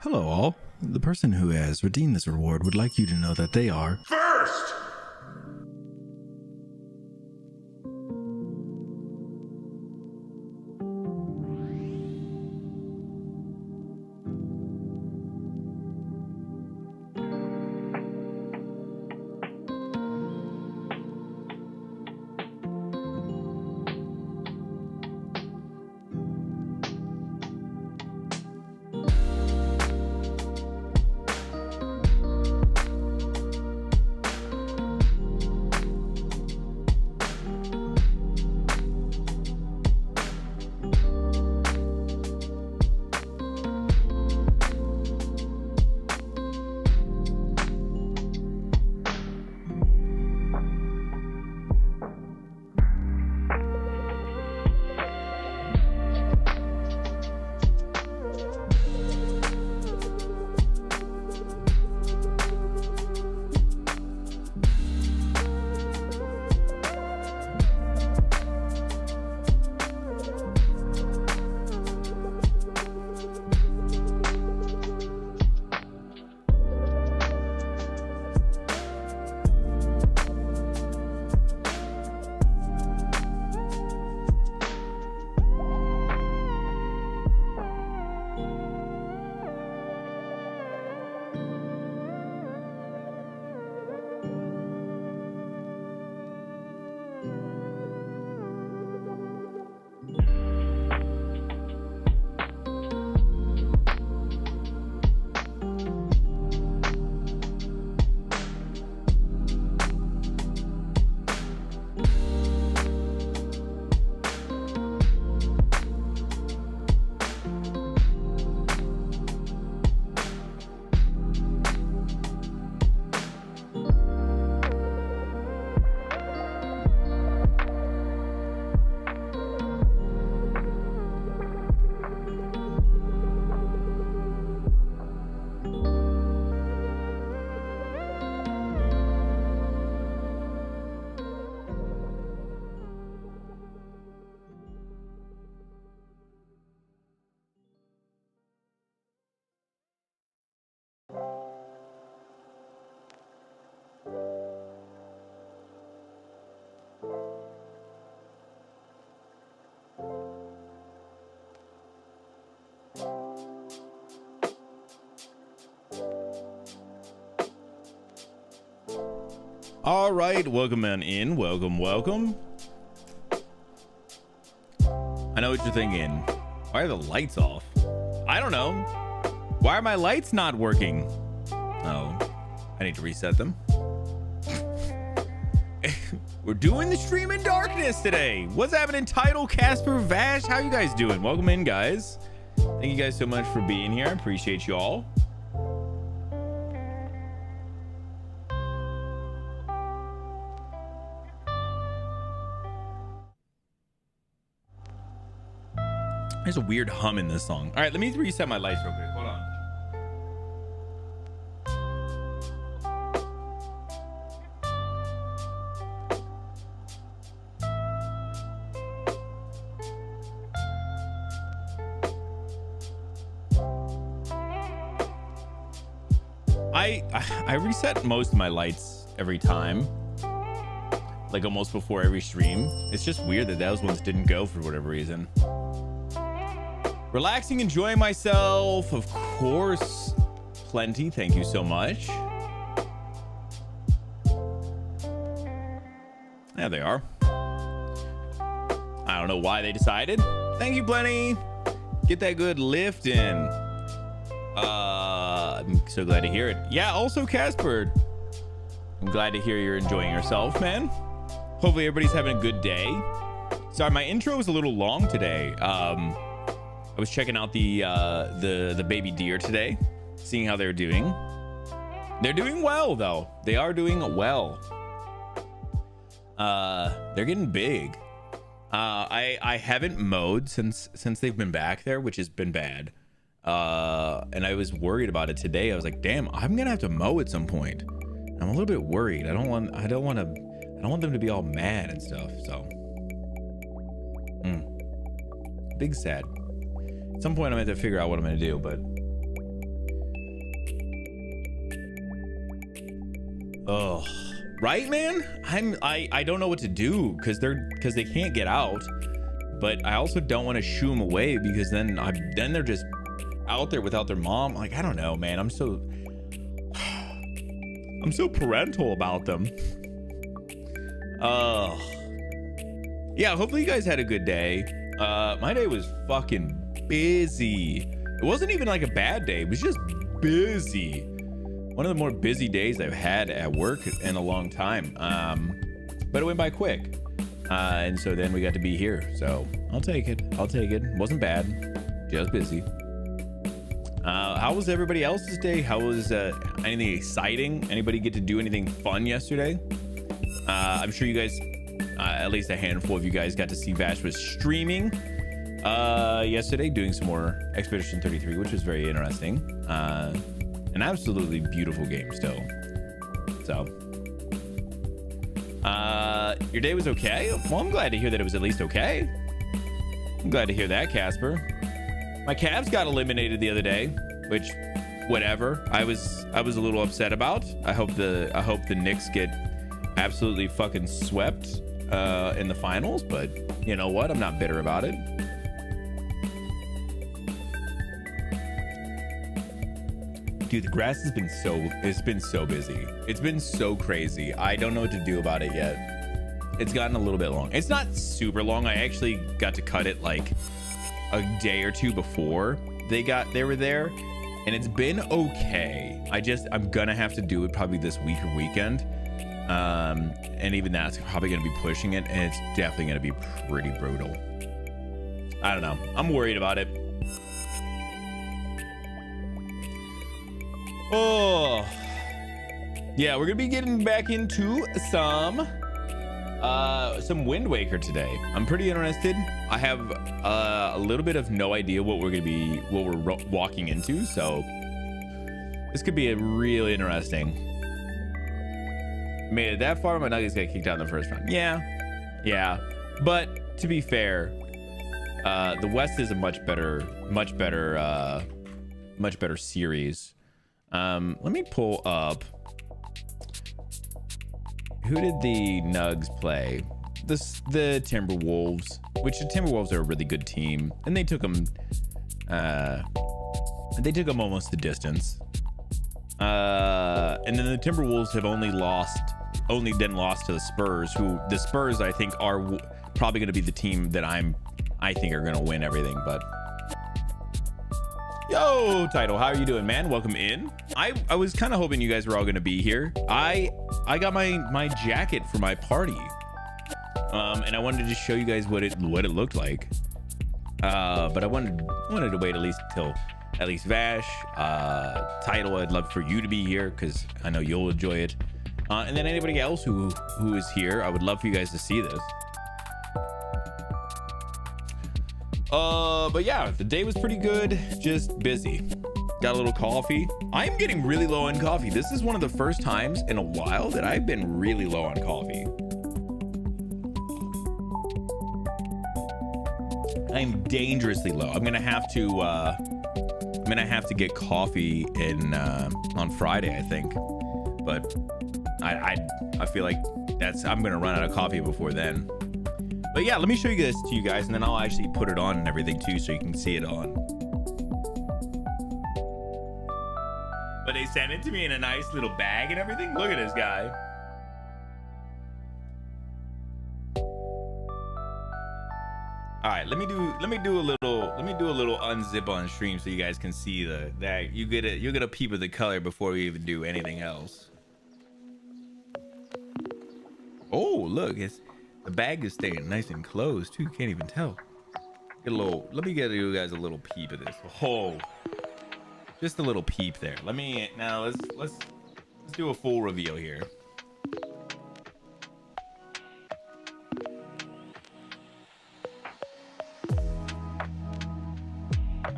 Hello all. The person who has redeemed this reward would like you to know that they are First! All right, welcome on in. Welcome. I know what you're thinking. Why are the lights off? I don't know. Why are my lights not working? Oh, I need to reset them. We're doing the stream in darkness today. What's happening, Title, Casper, Vash? How you guys doing? Welcome in, guys. Thank you guys so much for being here. I appreciate you all. There's a weird hum in this song. All right, let me reset my lights real quick. Hold on. I reset most of my lights every time, like almost before every stream. It's just weird that those ones didn't go for whatever reason. Relaxing, enjoying myself, of course. Plenty, thank you so much. There they are. I don't know why they decided. Thank you, Plenty. Get that good lift in. I'm so glad to hear it. Yeah, also Casper. I'm glad to hear you're enjoying yourself, man. Hopefully everybody's having a good day. Sorry, my intro was a little long today. I was checking out the baby deer today, seeing how they're doing. They're doing well, though. They are doing well. They're getting big. I haven't mowed since they've been back there, which has been bad. And I was worried about it today. I was like, damn, I'm gonna have to mow at some point. I'm a little bit worried. I don't want them to be all mad and stuff. So, big sad. At some point, I'm gonna have to figure out what I'm gonna do, but oh, right, man. I don't know what to do because they can't get out, but I also don't want to shoo them away because then they're just out there without their mom. Like, I don't know, man. I'm so parental about them. Yeah, hopefully you guys had a good day. My day was fucking busy. It wasn't even like a bad day. It was just busy. One of the more busy days I've had at work in a long time. But it went by quick. And so then we got to be here. So I'll take it. Wasn't bad. Just busy. How was everybody else's day? How was anything exciting? Anybody get to do anything fun yesterday? I'm sure you guys, at least a handful of you guys, got to see Vash was streaming yesterday, doing some more Expedition 33, which was very interesting. An absolutely beautiful game still. So, your day was okay? Well, I'm glad to hear that it was at least okay. I'm glad to hear that, Casper. My Cavs got eliminated the other day, which, whatever. I was a little upset about. I hope the Knicks get absolutely fucking swept in the finals, but you know what? I'm not bitter about it. Dude, the grass has been so busy. It's been so crazy. I don't know what to do about it yet. It's gotten a little bit long. It's not super long. I actually got to cut it like a day or two before they were there, and it's been okay. I'm gonna have to do it probably this week or weekend. And even that's probably gonna be pushing it, and it's definitely gonna be pretty brutal. I don't know. I'm worried about it. Oh, yeah, we're gonna be getting back into some Wind Waker today. I'm pretty interested. I have a little bit of no idea what we're walking into, so this could be a really interesting. Made it that far, my Nuggets got kicked out in the first round. Yeah, but to be fair, the West is a much better series. Let me pull up. Who did the Nugs play? The Timberwolves, which the Timberwolves are a really good team, and they took them almost the distance. And then the Timberwolves have only lost only then lost to the Spurs, who the Spurs I think are probably going to be the team that I think are going to win everything. But yo, Title, how are you doing, man? Welcome in. I was kind of hoping you guys were all going to be here. I got my jacket for my party, and I wanted to just show you guys what it looked like. But I wanted to wait at least Vash, Title. I'd love for you to be here because I know you'll enjoy it. And then anybody else who is here, I would love for you guys to see this. But yeah, the day was pretty good, just busy. Got a little coffee. I'm getting really low on coffee. This is one of the first times in a while that I've been really low on coffee. I'm dangerously low. I'm gonna have to get coffee in on Friday, I think. But I feel like I'm gonna run out of coffee before then. But yeah, let me show you this to you guys, and then I'll actually put it on and everything too, so you can see it on. But they sent it to me in a nice little bag and everything. Look at this guy. All right, let me do a little unzip on stream so you guys can see that you get a peep of the color before we even do anything else. Oh, look, the bag is staying nice and closed too. Can't even tell. Let me get you guys a little peep of this. Oh, just a little peep there. Let's do a full reveal here.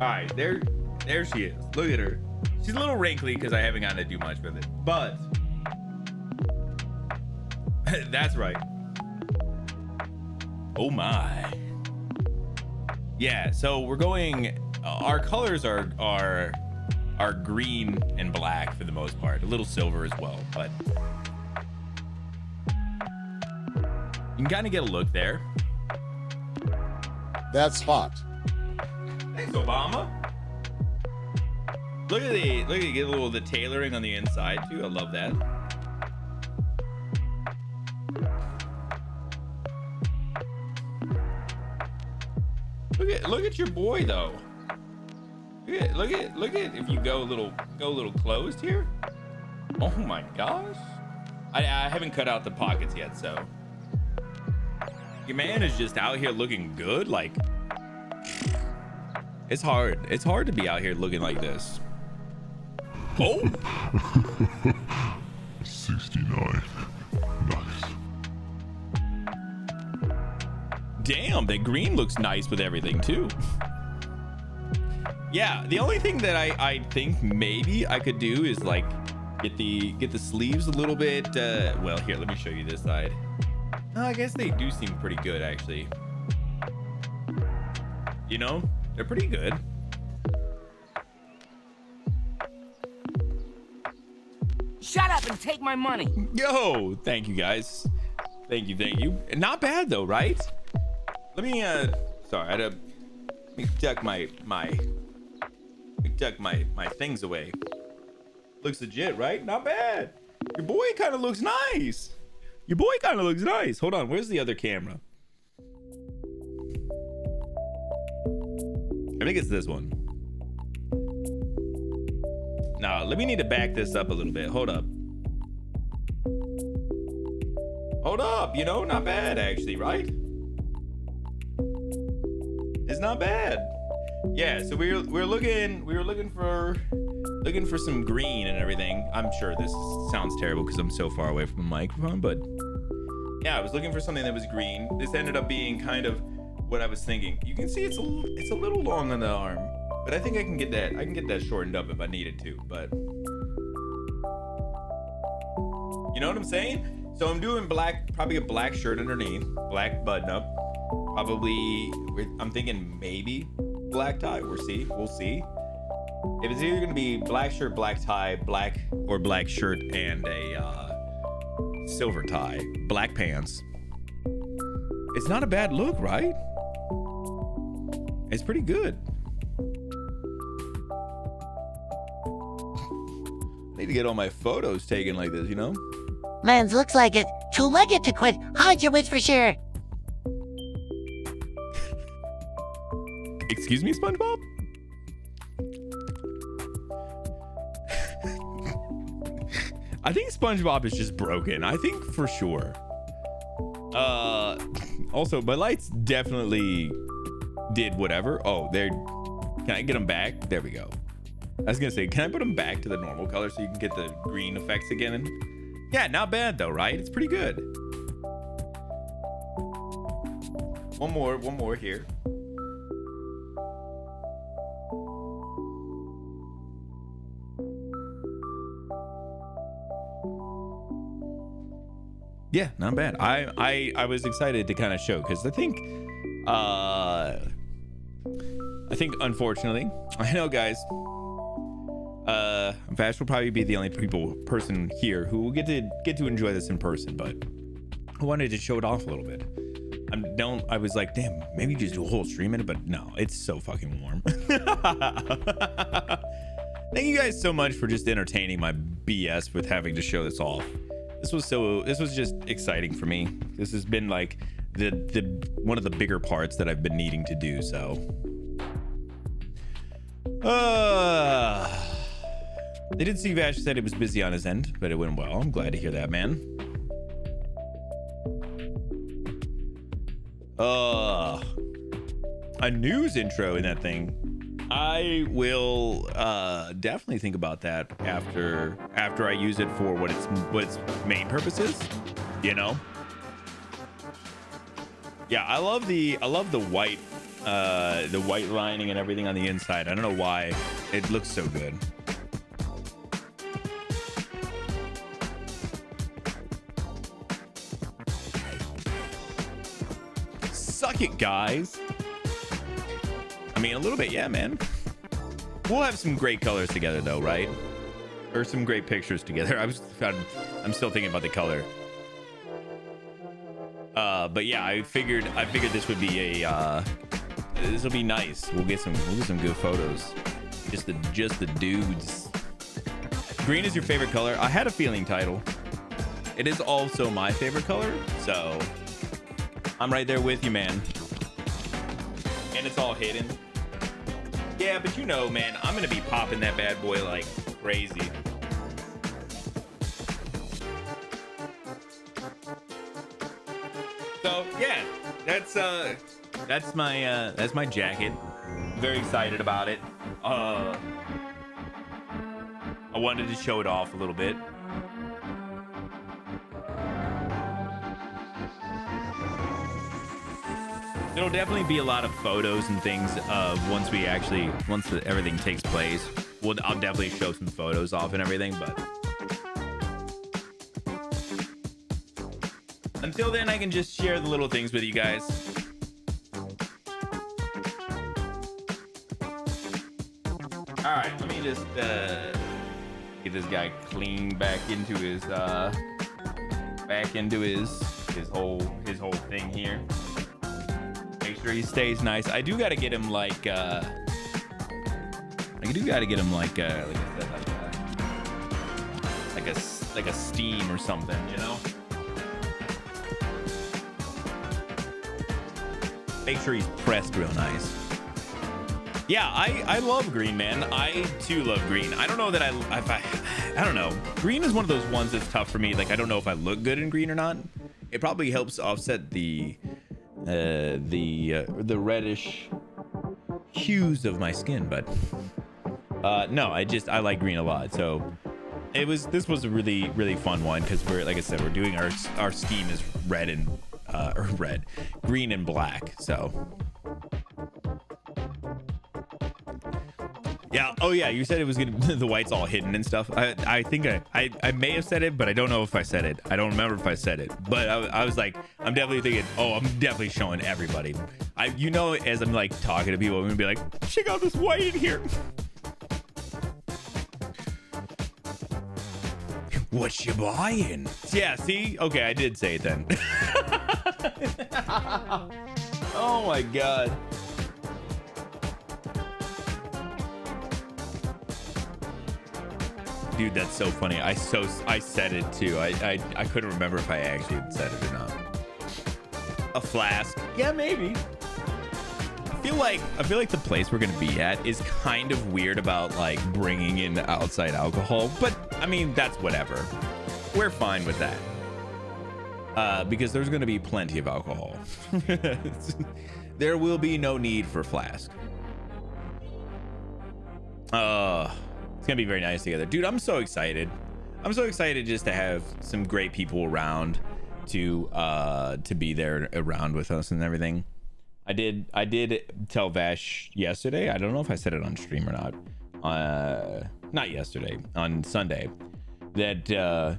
All right, there she is. Look at her. She's a little wrinkly because I haven't gotten to do much with it, but that's right. Oh my. Yeah, so we're going. Our colors are green and black for the most part. A little silver as well, but you can kind of get a look there. That's hot. Thanks, Obama. Look at you get a little of the tailoring on the inside too. I love that. Look at your boy though. Look at if you go a little closed here. Oh my gosh. I haven't cut out the pockets yet, so your man is just out here looking good. Like, it's hard to be out here looking like this. Oh. 69. Nice. Damn, that green looks nice with everything too. Yeah, the only thing that I think maybe I could do is like get the sleeves a little bit. Well, here, let me show you this side. No, I guess they do seem pretty good actually. You know, they're pretty good. Shut up and take my money. Yo, thank you guys. Thank you. Not bad though, right? Let me sorry, let me tuck my things away. Looks legit, right? Not bad. Your boy kind of looks nice. Hold on, where's the other camera? I think it's this one. Now, let me need to back this up a little bit. Hold up. You know, not bad actually, right? It's not bad. Yeah, so we were looking for some green and everything. I'm sure this sounds terrible because I'm so far away from the microphone, but yeah, I was looking for something that was green. This ended up being kind of what I was thinking. You can see it's a little long on the arm, but I think I can get that shortened up if I needed to, but you know what I'm saying? So I'm doing black, probably a black shirt underneath, black button up, probably, I'm thinking maybe black tie. We'll see. If it's either gonna be black shirt, black tie, black shirt and a silver tie, black pants. It's not a bad look, right? It's pretty good. I need to get all my photos taken like this, you know? Man, looks like it. Two-legged to quit. Hide your wits for sure. Excuse me, SpongeBob? I think SpongeBob is just broken. I think for sure. Also, my lights definitely did whatever. Oh, they're... Can I get them back? There we go. I was gonna say, can I put them back to the normal color so you can get the green effects again? Yeah, not bad though, right? It's pretty good. One more here. Yeah, not bad. I was excited to kind of show because I think unfortunately, I know guys, Vash will probably be the only person here who will get to enjoy this in person, but I wanted to show it off a little bit. I was like, damn, maybe just do a whole stream in it, but no, it's so fucking warm. Thank you guys so much for just entertaining my BS with having to show this off. This was just exciting for me. This has been like the one of the bigger parts that I've been needing to do. So, they did see Vash said it was busy on his end, but it went well. I'm glad to hear that, man. A news intro in that thing. I will definitely think about that after I use it for what its main purpose is, you know. Yeah, I love the white lining and everything on the inside. I don't know why it looks so good. Suck it, guys. I mean, a little bit, yeah, man. We'll have some great colors together, though, right? Or some great pictures together. I'm still thinking about the color. But yeah, I figured this would be this will be nice. We'll get some good photos. Just the dudes. Green is your favorite color. I had a feeling, title. It is also my favorite color, so I'm right there with you, man. And it's all hidden. Yeah, but you know, man, I'm gonna be popping that bad boy like crazy. So yeah, that's my jacket. Very excited about it. I wanted to show it off a little bit. There'll definitely be a lot of photos and things once everything takes place. I'll definitely show some photos off and everything, but until then, I can just share the little things with you guys. All right, let me just get this guy clean back into his whole thing here. Make sure he stays nice. I do got to get him like I said, like a steam or something, you know. Make sure he's pressed real nice. Yeah, I love green, man. I too love green. I don't know that I don't know. Green is one of those ones that's tough for me. Like, I don't know if I look good in green or not. It probably helps offset the reddish hues of my skin, but no, I like green a lot. So this was a really fun one because like I said, we're doing our scheme is green and black. So yeah. Oh yeah, you said it was gonna the white's all hidden and stuff. I think I may have said it, but I don't know if I said it. I don't remember if I said it, but I was like, I'm definitely thinking, oh, I'm definitely showing everybody. As I'm like talking to people, I'm gonna be like, check out this white in here. What you buying? Yeah, see? Okay, I did say it then. Oh my god. Dude, that's so funny. I said it too. I couldn't remember if I actually had said it or not. A flask. Yeah, maybe. I feel like the place we're gonna be at is kind of weird about like bringing in outside alcohol, but I mean that's whatever. We're fine with that because there's gonna be plenty of alcohol. There will be no need for flask. It's gonna be very nice together, dude. I'm so excited. I'm so excited just to have some great people around to be there around with us and everything. I did tell Vash yesterday. I don't know if I said it on stream or not. Not yesterday, on Sunday, that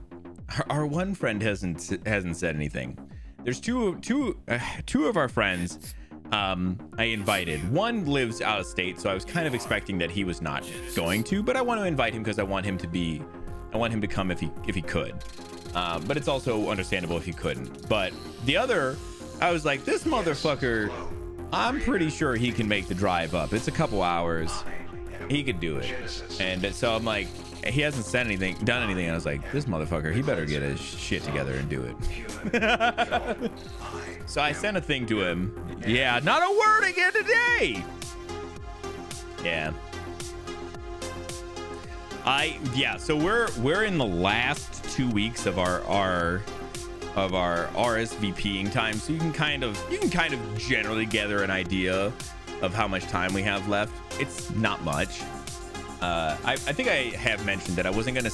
our one friend hasn't said anything. There's two of our friends I invited. One lives out of state, so I was kind of expecting that he was not going to, but I want to invite him because I want him to come if he could. But it's also understandable if he couldn't. But the other, I was like, this motherfucker, I'm pretty sure he can make the drive up. It's a couple hours. He could do it. And so I'm like, he hasn't said anything, done anything. And I was like, this motherfucker, he better get his shit together and do it. So I sent a thing to him. Yeah, not a word again today. Yeah. So we're in the last 2 weeks of our RSVPing time, so you can kind of generally gather an idea of how much time we have left. It's not much. I think I have mentioned that I wasn't gonna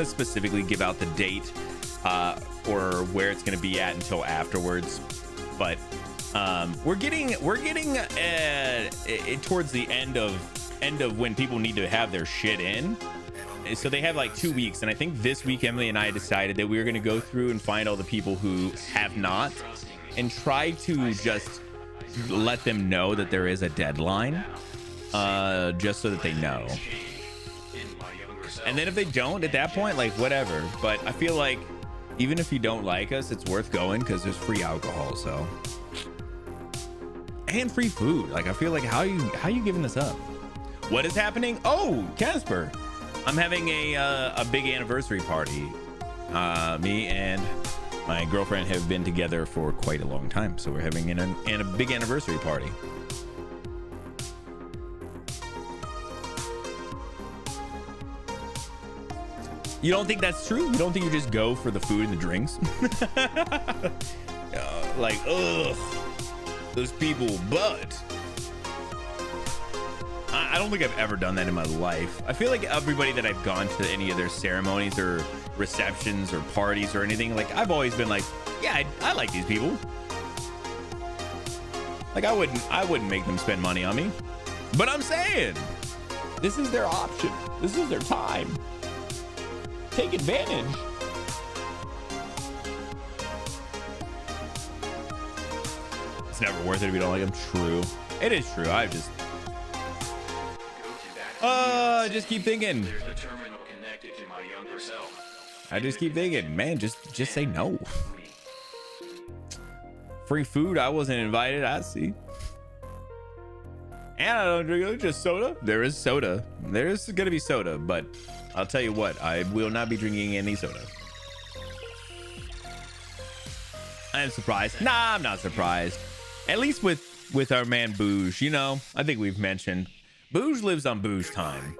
specifically give out the date or where it's gonna be at until afterwards, but we're getting towards the end of when people need to have their shit in. So they have like 2 weeks, and I think this week Emily and I decided that we were going to go through and find all the people who have not and try to just let them know that there is a deadline, just so that they know. And then if they don't at that point, like whatever. But I feel like even if you don't like us, it's worth going because there's free alcohol, so, and free food. Like I feel like how you giving this up? What is happening? Oh, Casper, I'm having a big anniversary party. Me and my girlfriend have been together for quite a long time, so we're having a big anniversary party. You don't think that's true? You don't think you just go for the food and the drinks? Like, ugh, those people, but I don't think I've ever done that in my life. I feel like everybody that I've gone to any of their ceremonies or receptions or parties or anything, like I've always been like, yeah, I like these people. Like I wouldn't make them spend money on me. But I'm saying, this is their option. This is their time. Take advantage. It's never worth it if you don't like them. True. It is true. I just keep thinking. I just keep thinking, man, just say no. Free food. I wasn't invited. I see. And I don't drink just soda. There is soda. There's gonna be soda, but I'll tell you what, I will not be drinking any soda. I am surprised. Nah, I'm not surprised. At least with our man Booge, you know, I think we've mentioned Booge lives on Booge time.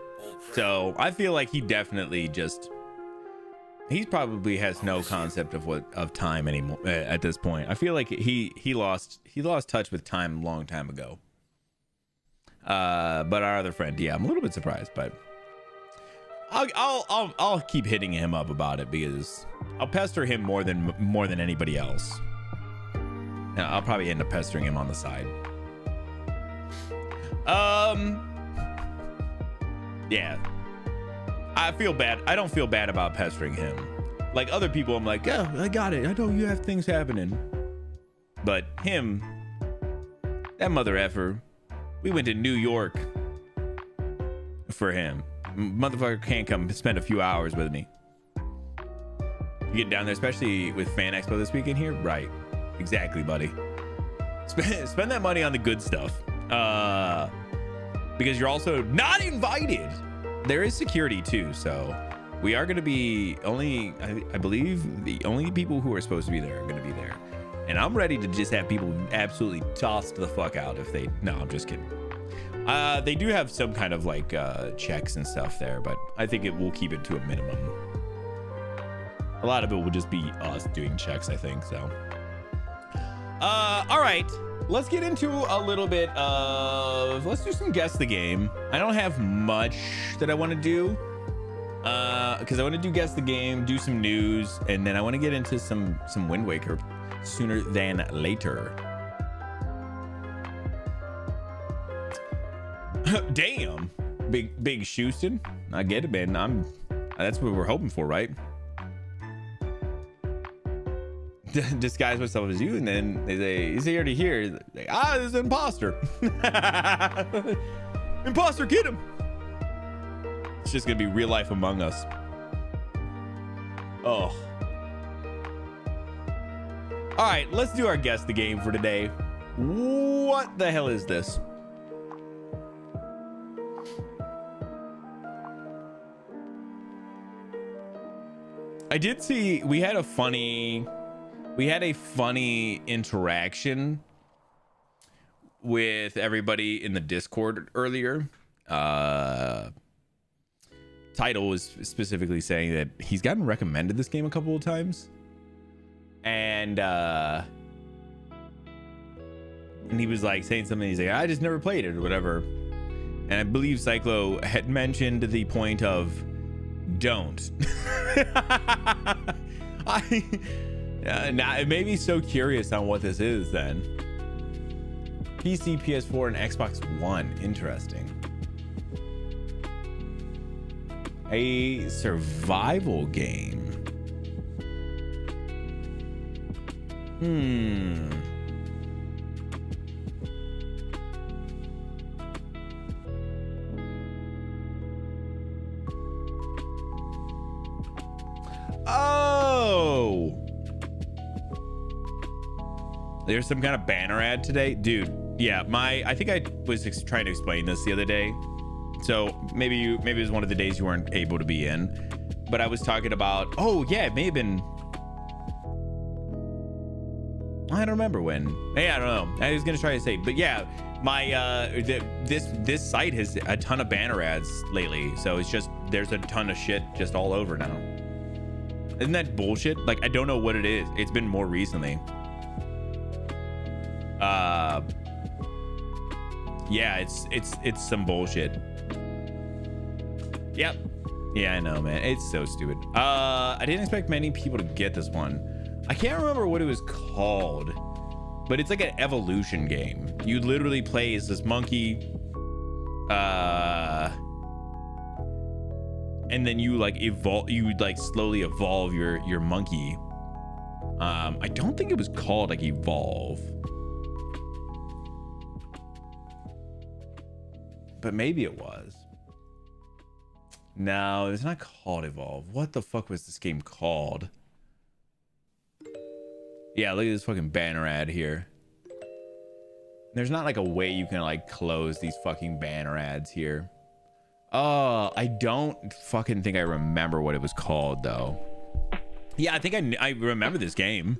So I feel like he definitely he probably has no concept of time anymore at this point. I feel like he lost touch with time a long time ago. But our other friend, yeah, I'm a little bit surprised, but I'll keep hitting him up about it because I'll pester him more than anybody else. And I'll probably end up pestering him on the side. Yeah. I feel bad. I don't feel bad about pestering him. Like other people, I'm like, yeah, I got it. I know you have things happening. But him, that mother effer, we went to New York for him. Motherfucker can't come spend a few hours with me. You get down there, especially with Fan Expo this weekend here, right? Exactly, buddy. Spend that money on the good stuff. Because you're also not invited. There is security too, so We are going to be only, I believe the only people who are supposed to be there are going to be there. And I'm ready to just have people absolutely tossed the fuck out if they, no, I'm just kidding. They do have some kind of like checks and stuff there, but I think it will keep it to a minimum. A lot of it will just be us doing checks, I think, so. All right, let's get into a little bit of, let's do some guess the game. I don't have much that I want to do. Because I want to do guess the game, do some news, and then I want to get into some Wind Waker sooner than later. Damn, big Houston. I get it, man. That's what we're hoping for, right? Disguise myself as you, and then they say, "Is he already here?" Like, this is an imposter. Imposter, get him. It's just gonna be real life Among Us. Oh. All right, let's do our guess the game for today. What the hell is this? I did see we had a funny interaction with everybody in the Discord earlier. Title was specifically saying that he's gotten recommended this game a couple of times, and he was like saying something. He's like, I just never played it or whatever. And I believe Cyclo had mentioned the point of don't. Now it made me so curious on what this is then. PC, PS4, and Xbox One. Interesting. A survival game. Oh, there's some kind of banner ad today, dude. Yeah, I think I was trying to explain this the other day. So maybe it was one of the days you weren't able to be in, but I was talking about, oh yeah, it may have been, I don't remember when. Hey, I don't know. I was gonna try to say, but yeah, my this site has a ton of banner ads lately, so it's just, there's a ton of shit just all over now. Isn't that bullshit? Like, I don't know what it is. It's been more recently. Yeah, it's some bullshit. Yep. Yeah, I know, man. It's so stupid. I didn't expect many people to get this one. I can't remember what it was called, but it's like an evolution game. You literally play as this monkey, and then you like evolve. You like slowly evolve your monkey. I don't think it was called like Evolve, but maybe it was. No, it's not called Evolve. What the fuck was this game called? Yeah, look at this fucking banner ad here. There's not like a way you can like close these fucking banner ads here. Oh, I don't fucking think I remember what it was called though. Yeah, I think I remember this game.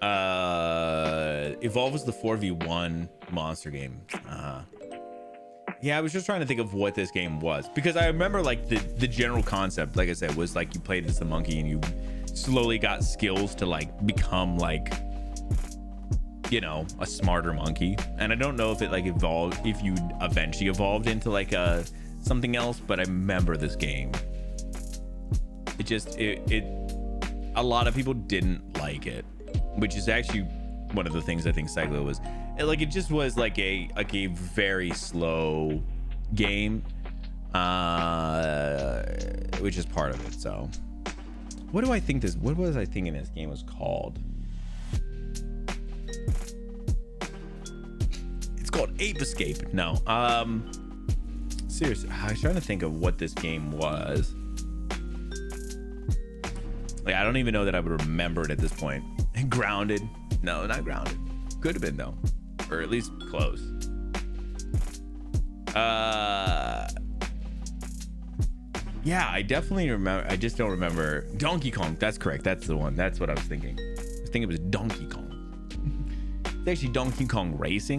Evolve was the 4v1 monster game. Yeah, I was just trying to think of what this game was, because I remember like the general concept, like I said, was like you played as the monkey and you slowly got skills to like become like, you know, a smarter monkey. And I don't know if it like evolved, if you eventually evolved into like something else, but I remember this game. It just, a lot of people didn't like it, which is actually one of the things I think Cyclo was. Like, it just was like a very slow game, which is part of it. So what was I thinking this game was called? It's called Ape Escape. No, seriously, I was trying to think of what this game was. Like, I don't even know that I would remember it at this point. Grounded? No, not Grounded. Could have been though, or at least close. Yeah, I definitely remember. I just don't remember. Donkey Kong. That's correct. That's the one. That's what I was thinking. I was thinking it was Donkey Kong. It's actually Donkey Kong Racing.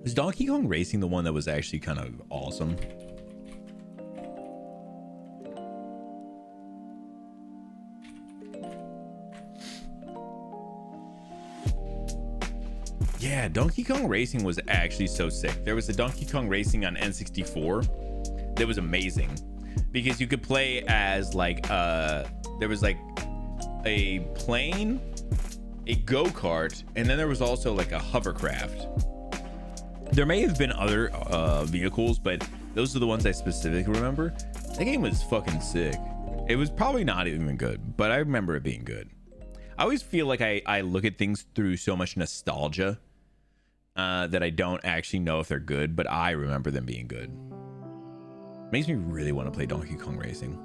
Was Donkey Kong Racing the one that was actually kind of awesome? Yeah, Donkey Kong Racing was actually so sick. There was a Donkey Kong Racing on N64 that was amazing because you could play as like there was like a plane, a go-kart, and then there was also like a hovercraft. There may have been other vehicles, but those are the ones I specifically remember. That game was fucking sick. It was probably not even good, but I remember it being good. I always feel like I look at things through so much nostalgia that I don't actually know if they're good, but I remember them being good. Makes me really want to play Donkey Kong Racing.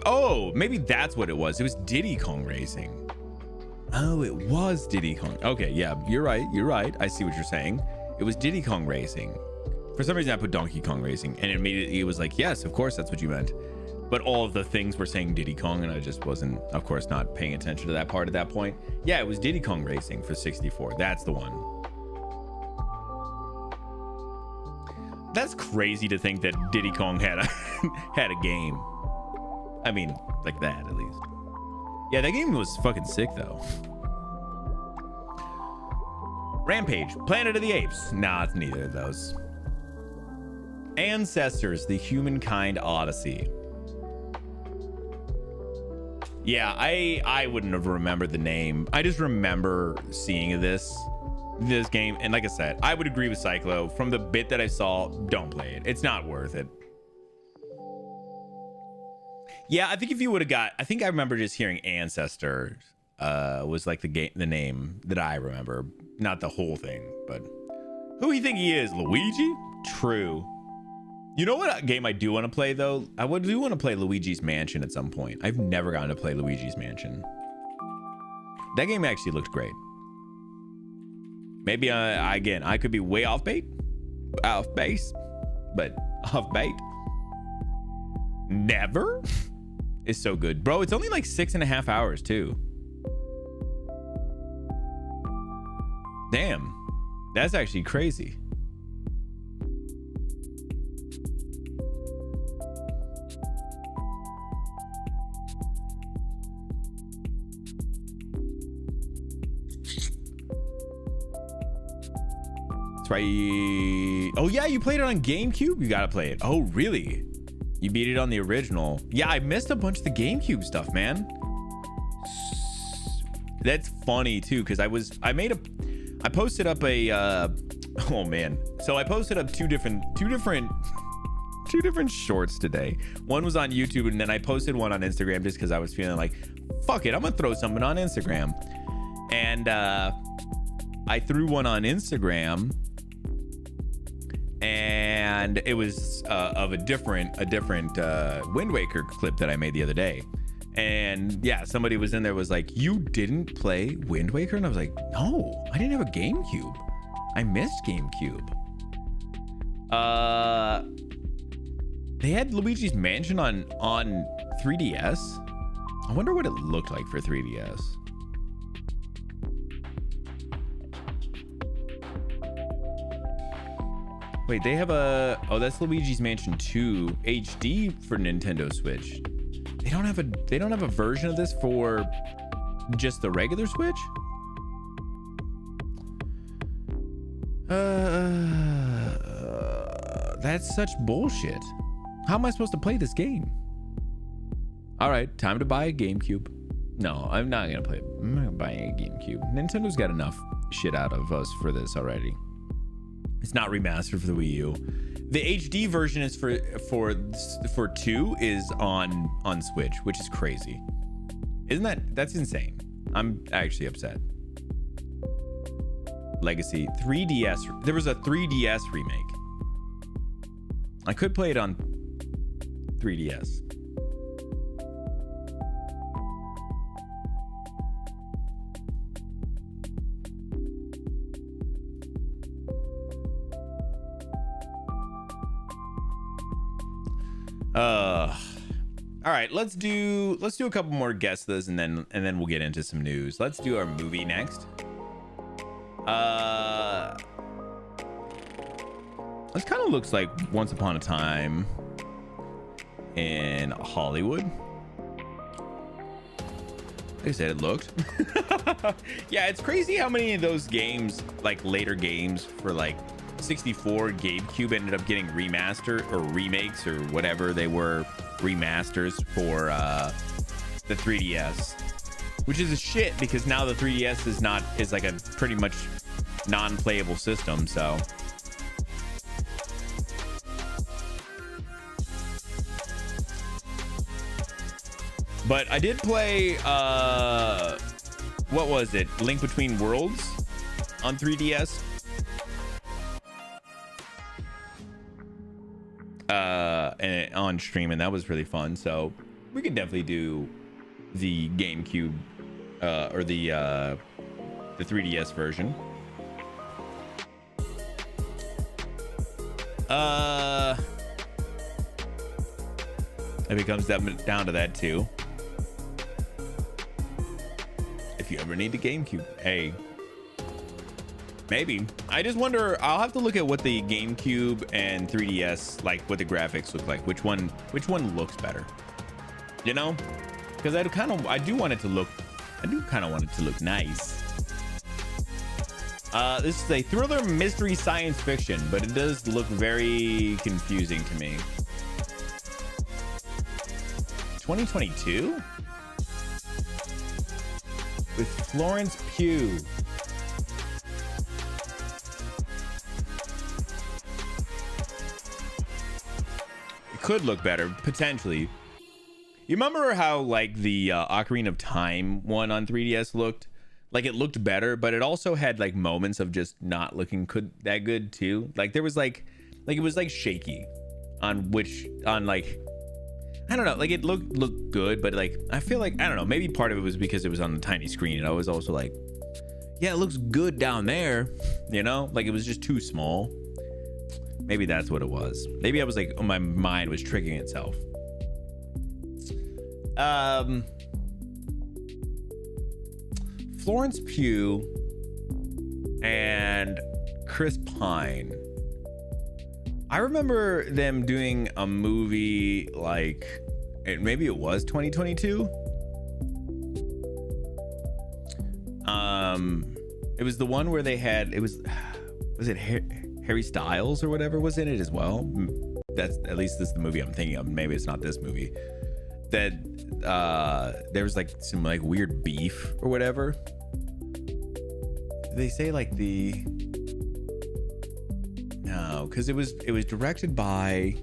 Oh, maybe that's what it was. It was Diddy Kong Racing. Oh, it was Diddy Kong. Okay, yeah, you're right. You're right. I see what you're saying. It was Diddy Kong Racing. For some reason, I put Donkey Kong Racing, and immediately it was like, yes, of course, that's what you meant. But all of the things were saying Diddy Kong, and I just wasn't, of course, not paying attention to that part at that point. Yeah, it was Diddy Kong Racing for 64. That's the one. That's crazy to think that Diddy Kong had a had a game. I mean, like that at least. Yeah, that game was fucking sick though. Rampage, Planet of the Apes. Nah, it's neither of those. Ancestors, the Humankind Odyssey. Yeah, I wouldn't have remembered the name. I just remember seeing this game, and like I said, I would agree with Cyclo. From the bit that I saw, don't play it. It's not worth it. Yeah, I think if you would have got, I think I remember just hearing Ancestors was like the name that I remember, not the whole thing. But who do you think he is, Luigi? True. You know what game I do want to play though? I do want to play Luigi's Mansion at some point. I've never gotten to play Luigi's Mansion. That game actually looked great. Maybe again, I could be way off base, but off bait. Never. It's so good, bro. It's only like 6.5 hours too. Damn, that's actually crazy. That's right. Oh yeah, you played it on GameCube? You gotta play it. Oh really? You beat it on the original. Yeah, I missed a bunch of the GameCube stuff, man. That's funny too, because I posted up a oh man. So I posted up two different shorts today. One was on YouTube, and then I posted one on Instagram just because I was feeling like, fuck it, I'm gonna throw something on Instagram. And I threw one on Instagram, and it was of a different Wind Waker clip that I made the other day. And yeah, somebody was in there was like, you didn't play Wind Waker? And I was like, no, I didn't have a GameCube. I missed GameCube. They had Luigi's Mansion on 3DS. I wonder what it looked like for 3DS. Wait, they have a, oh, that's Luigi's Mansion 2 HD for Nintendo Switch. They don't have a version of this for just the regular Switch? That's such bullshit. How am I supposed to play this game? All right, time to buy a GameCube. No, I'm not gonna play it. I'm not buying a GameCube. Nintendo's got enough shit out of us for this already. It's not remastered for the Wii U. The HD version is for 2 is on Switch, which is crazy. That's insane. I'm actually upset. Legacy 3DS. There was a 3DS remake. I could play it on 3DS. All right, let's do a couple more guesses and then we'll get into some news. Let's do our movie next. This kind of looks like Once Upon a Time in Hollywood. Like I said, it looked. Yeah, it's crazy how many of those games, like later games for like 64 GameCube, ended up getting remastered or remakes or whatever they were, remasters for the 3DS, which is a shit because now the 3DS is like a pretty much non-playable system. So but I did play what was it, Link Between Worlds on 3DS. And on stream, and that was really fun. So we could definitely do the GameCube or the 3DS version. If it comes down to that too. If you ever need the GameCube, hey, maybe. I just wonder, I'll have to look at what the GameCube and 3DS, like what the graphics look like, which one looks better, you know, because I do kind of want it to look nice. This is a thriller mystery science fiction, but it does look very confusing to me. 2022 with Florence Pugh. Could look better potentially. You remember how like the Ocarina of Time one on 3DS looked? Like it looked better, but it also had like moments of just not looking that good too. Like there was like it was like shaky on like, I don't know, like it looked good, but like I feel like, I don't know, maybe part of it was because it was on the tiny screen and I was also like, yeah, it looks good down there, you know, like it was just too small. Maybe that's what it was. Maybe I was like, oh, my mind was tricking itself. Florence Pugh and Chris Pine. I remember them doing a movie like, maybe it was 2022. It was the one where they had, was it Harry Styles or whatever was in it as well. That's, at least this is the movie I'm thinking of. Maybe it's not this movie. That there was like some like weird beef or whatever. Did they say like no, because it was directed by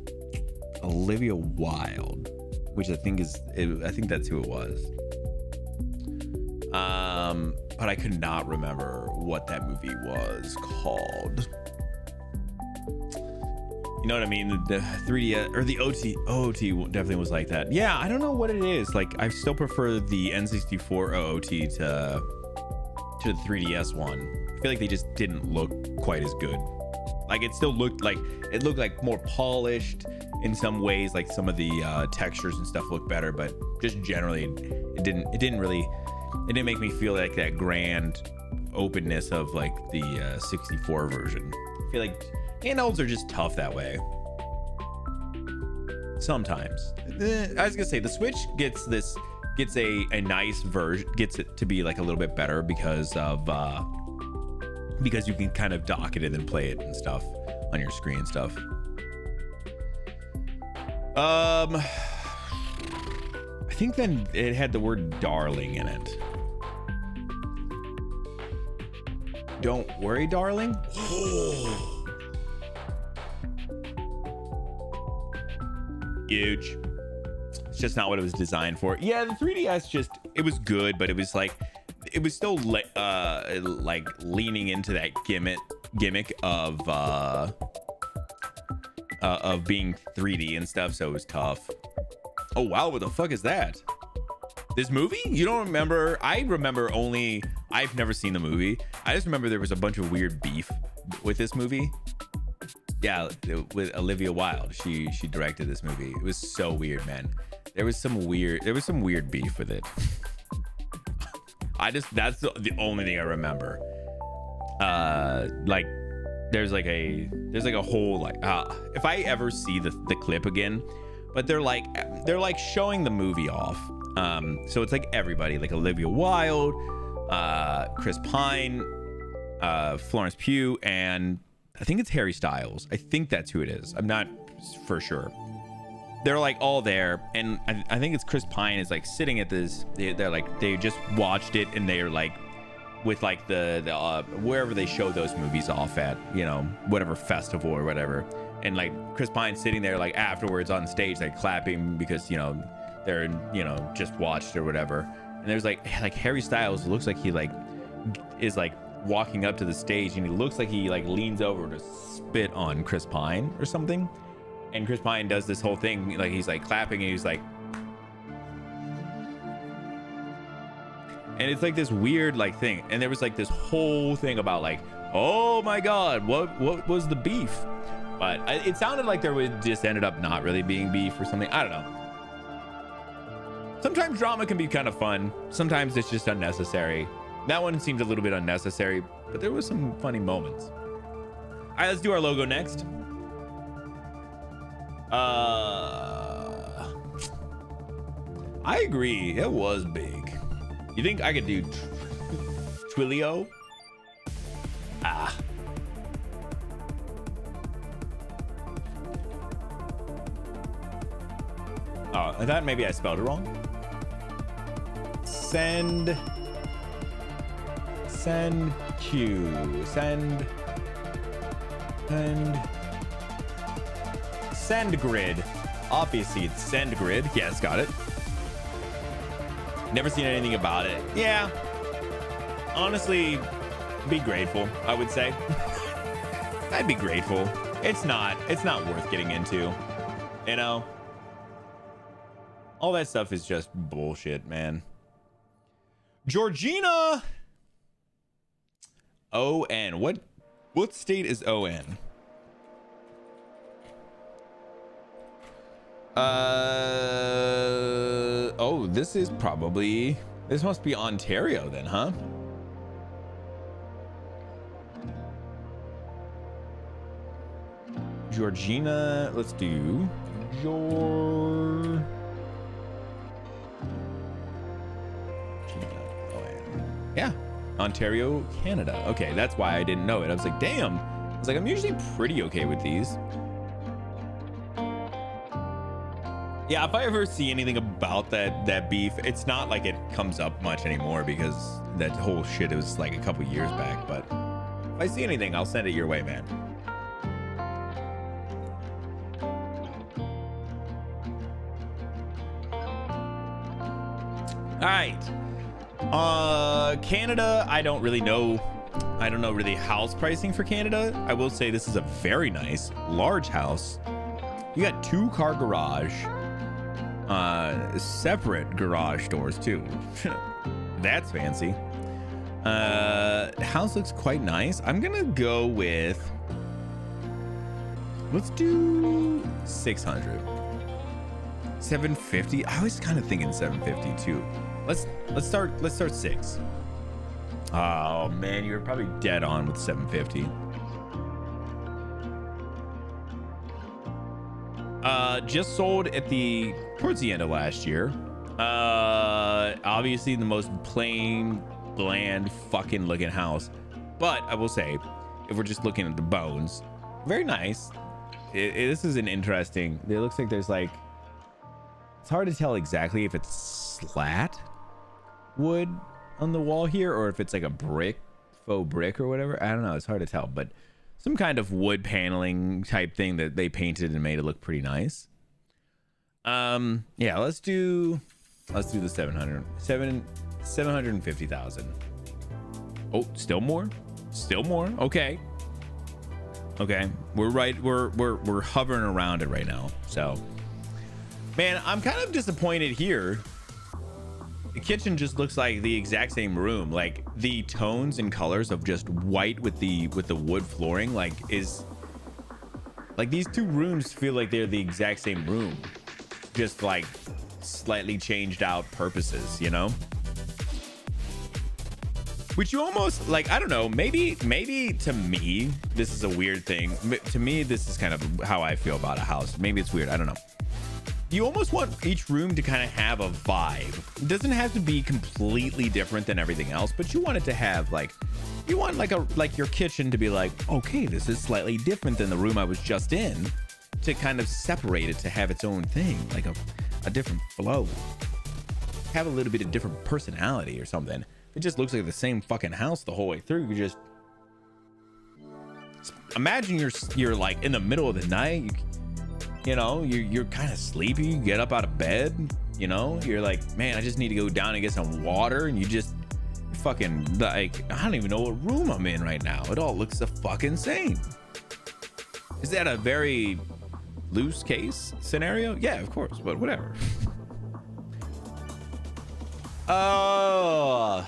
Olivia Wilde, which I think that's who it was. But I could not remember what that movie was called. You know what I mean? The 3D or the OOT definitely was like that. Yeah, I don't know what it is. Like, I still prefer the N64 OOT to the 3DS one. I feel like they just didn't look quite as good. Like, it still looked like more polished in some ways. Like some of the textures and stuff looked better, but just generally, it didn't make me feel like that grand openness of like the 64 version. I feel like handhelds are just tough that way. Sometimes. I was gonna say the Switch gets a nice version, gets it to be like a little bit better because you can kind of dock it and then play it and stuff on your screen and stuff. I think then it had the word darling in it. Don't worry, darling. Huge. It's just not what it was designed for. Yeah, the 3DS it was good, but it was still like leaning into that gimmick of being 3D and stuff, so it was tough. Oh wow, what the fuck is that? This movie? You don't remember? I've never seen the movie. I just remember there was a bunch of weird beef with this movie. Yeah, with Olivia Wilde. She directed this movie. It was so weird, man. There was some weird beef with it. That's the only thing I remember. Like there's like a whole like if I ever see the clip again, but they're like showing the movie off. So it's like everybody, like Olivia Wilde, Chris Pine, Florence Pugh, and I think it's Harry Styles. I think that's who it is. I'm not for sure. They're like all there, and I think it's Chris Pine is like sitting at this. They're like they just watched it, and they're like with like the wherever they show those movies off at, you know, whatever festival or whatever, and like Chris Pine sitting there like afterwards on stage like clapping because you know they're just watched or whatever, and there's like Harry Styles looks like he like is like walking up to the stage, and he looks like he like leans over to spit on Chris Pine or something. And Chris Pine does this whole thing, like he's like clapping and he's like, and it's like this weird like thing. And there was like this whole thing about like, oh my God, what was the beef? But it sounded like there was just ended up not really being beef or something. I don't know. Sometimes drama can be kind of fun. Sometimes it's just unnecessary. That one seemed a little bit unnecessary, but there was some funny moments. All right, let's do our logo next. I agree. It was big. You think I could do Twilio? Oh, I thought maybe I spelled it wrong. Send Q. Send grid. Obviously it's send grid. Yes, got it. Never seen anything about it. Yeah, honestly, be grateful, I would say. I'd be grateful. It's not worth getting into, you know. All that stuff is just bullshit, man. Georgina ON. What state is ON? Oh, this must be Ontario then, huh? Georgina, let's do yeah, Ontario, Canada. Okay, that's why I didn't know it. I was like, damn. I was like, I'm usually pretty okay with these. Yeah, if I ever see anything about that beef, it's not like it comes up much anymore because that whole shit was like a couple years back. But if I see anything, I'll send it your way, man. All right. Canada, I don't really know. I don't know really house pricing for Canada. I will say this is a very nice, large house. You got 2-car garage. Separate garage doors too. That's fancy. The house looks quite nice. I'm gonna go with, let's do 600. 750. I was kind of thinking 750 too. Let's start 6. Oh man, you're probably dead on with 750. Just sold at towards the end of last year. Obviously the most plain, bland, fucking looking house. But I will say, if we're just looking at the bones, very nice. This is an interesting. It looks like there's like, it's hard to tell exactly if it's slat wood on the wall here or if it's like a faux brick or whatever. I don't know. It's hard to tell, but some kind of wood paneling type thing that they painted and made it look pretty nice. Yeah, let's do the 750,000. Oh, still more. Okay, we're hovering around it right now. So man, I'm kind of disappointed here. The kitchen just looks like the exact same room. Like the tones and colors of just white with the wood flooring, like Like these two rooms feel like they're the exact same room, just like slightly changed out purposes, you know? Which you almost like, I don't know, maybe to me, this is a weird thing. To me, this is kind of how I feel about a house. Maybe it's weird, I don't know. You almost want each room to kind of have a vibe. It doesn't have to be completely different than everything else, but you want it to have like, you want like your kitchen to be like, okay, this is slightly different than the room I was just in, to kind of separate it, to have its own thing, like a different flow, have a little bit of different personality or something. It just looks like the same fucking house the whole way through. You just imagine you're like in the middle of the night, you know, you're kind of sleepy, you get up out of bed, you know, you're like, man, I just need to go down and get some water, and you just fucking like, I don't even know what room I'm in right now. It all looks the fucking same. Is that a very loose case scenario? Yeah, of course, but whatever. A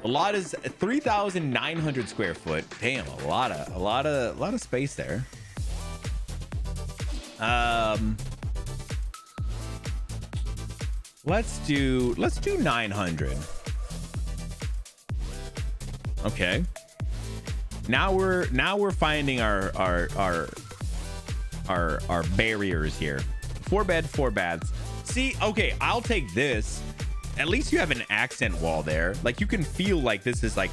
lot is 3,900 square foot. Damn, a lot of space there. Let's do 900. Okay. Now we're finding our barriers here. 4 bed, 4 baths. See, okay, I'll take this. At least you have an accent wall there. Like you can feel like this is like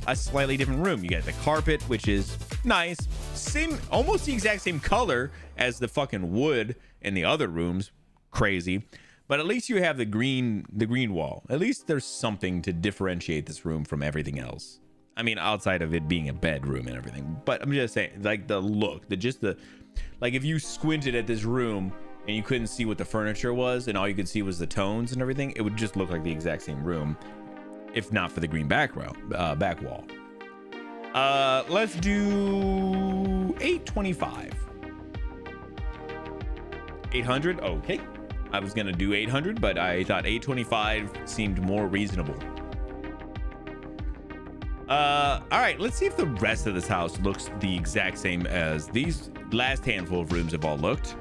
a slightly different room. You got the carpet, which is nice. Same, almost the exact same color as the fucking wood in the other rooms. Crazy. But at least you have the green wall. At least there's something to differentiate this room from everything else. I mean, outside of it being a bedroom and everything. But I'm just saying, like the look, like if you squinted at this room and you couldn't see what the furniture was and all you could see was the tones and everything, it would just look like the exact same room, if not for the green back wall. Let's do 825. 800. Okay, I was gonna do 800, but I thought 825 seemed more reasonable. All right, let's see if the rest of this house looks the exact same as these last handful of rooms have all looked.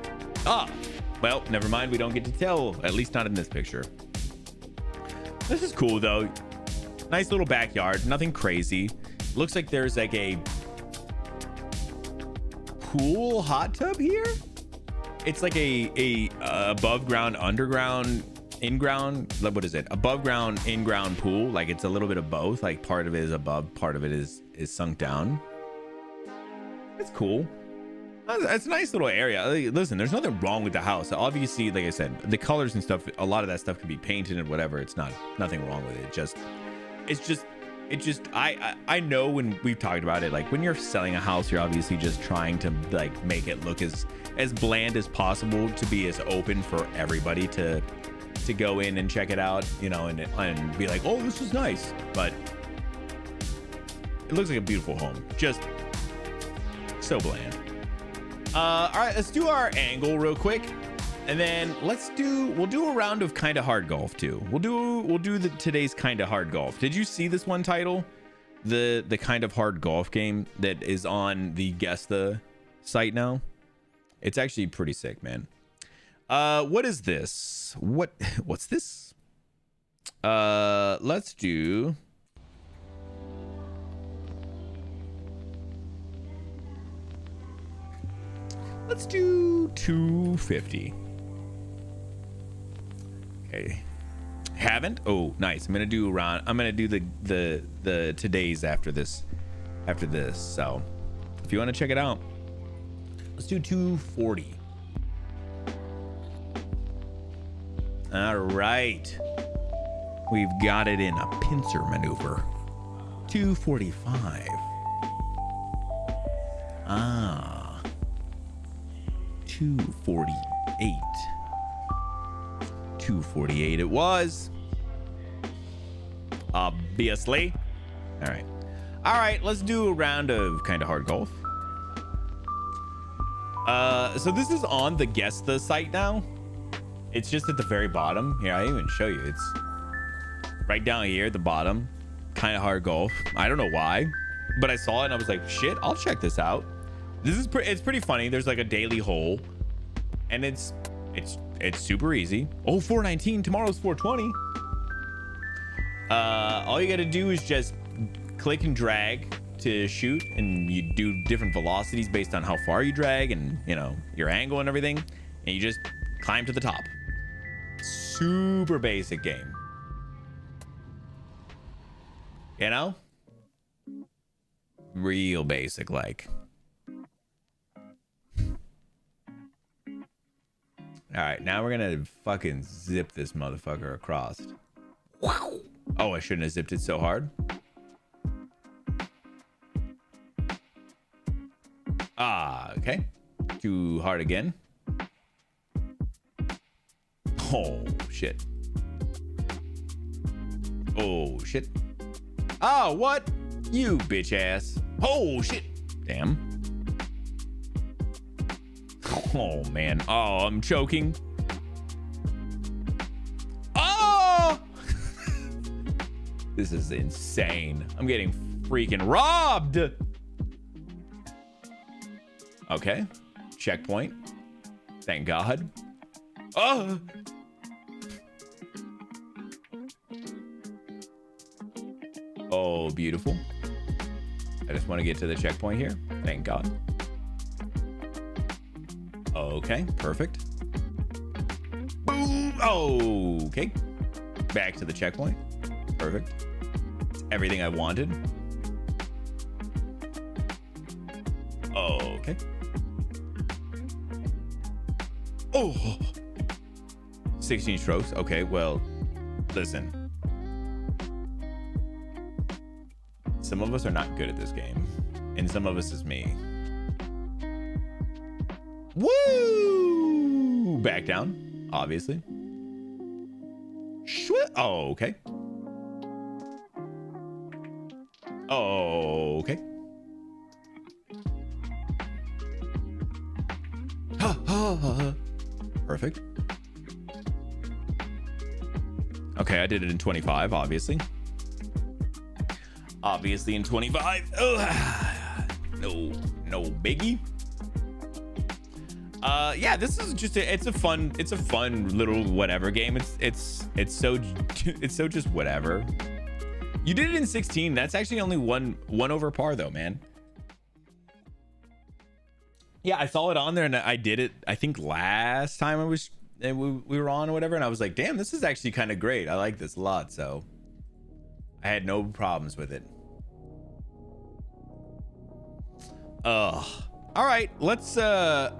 Well, never mind, we don't get to tell, at least not in this picture. This is cool though. Nice little backyard, nothing crazy. Looks like there's like a pool hot tub here. It's like a above ground, underground, in-ground, what is it? Above ground, in-ground pool. Like it's a little bit of both. Like part of it is above, part of it is sunk down. It's cool. It's a nice little area. Listen, there's nothing wrong with the house. Obviously, like I said, the colors and stuff, a lot of that stuff can be painted and whatever. It's nothing wrong with it. It's just I know when we've talked about it, like when you're selling a house, you're obviously just trying to like make it look as bland as possible, to be as open for everybody to go in and check it out, you know, and be like, oh, this is nice. But it looks like a beautiful home, just so bland. All right, let's do our angle real quick, and then we'll do a round of Kinda Hard Golf too. We'll do today's Kinda Hard Golf. Did you see this one title, the Kind of Hard Golf game that is on the Guess the site now? It's actually pretty sick, man. What is this? What's this? Let's do. Let's do 250. Okay. Haven't? Oh, nice. I'm gonna do around. I'm gonna do the today's after this. So, if you want to check it out, let's do 240. All right. We've got it in a pincer maneuver. 245. 248. 248 it was. Obviously. All right, let's do a round of Kinda Hard Golf. So this is on the Guess the site now. It's just at the very bottom. Here, I even show you. It's right down here at the bottom. Kinda Hard Golf. I don't know why, but I saw it and I was like, shit, I'll check this out. It's pretty funny. There's like a daily hole, and it's super easy. Oh, 419. Tomorrow's 420. All you got to do is just click and drag to shoot, and you do different velocities based on how far you drag and, you know, your angle and everything, and you just climb to the top. Super basic game, you know, real basic. Like, all right, now we're gonna fucking zip this motherfucker across. Wow. Oh, I shouldn't have zipped it so hard. Okay. Too hard again. Oh, shit. Oh, shit. Oh, what? You bitch ass. Oh, shit. Damn. Oh, man. Oh, I'm choking. Oh! This is insane. I'm getting freaking robbed. Okay. Checkpoint. Thank God. Oh! Oh, beautiful. I just want to get to the checkpoint here. Thank God. Okay, perfect. Boom. Okay. Back to the checkpoint. Perfect. It's everything I wanted. Okay. Oh, 16 strokes. Okay, well, listen. Some of us are not good at this game, and some of us is me. Woo! Back down, obviously. Oh, okay. Oh, okay. Perfect. Okay, I did it in 25, obviously. Obviously in 25. No biggie. Yeah, this is just it's a fun little whatever game. It's so just whatever. You did it in 16. That's actually only one over par though, man. Yeah, I saw it on there and I did it, I think last time we were on or whatever, and I was like, damn, this is actually kind of great. I like this a lot, so I had no problems with it. All right, let's I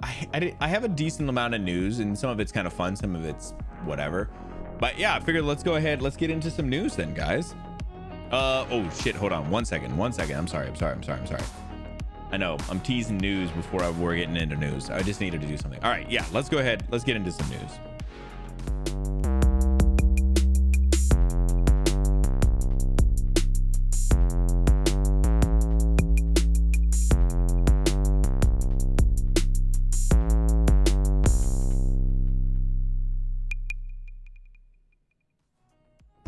have a decent amount of news, and some of it's kind of fun, some of it's whatever. But yeah, I figured let's go ahead, let's get into some news then, guys. Oh shit, hold on one second. I'm sorry. I know I'm teasing news before we're getting into news. I just needed to do something. All right, yeah, let's go ahead. Let's get into some news.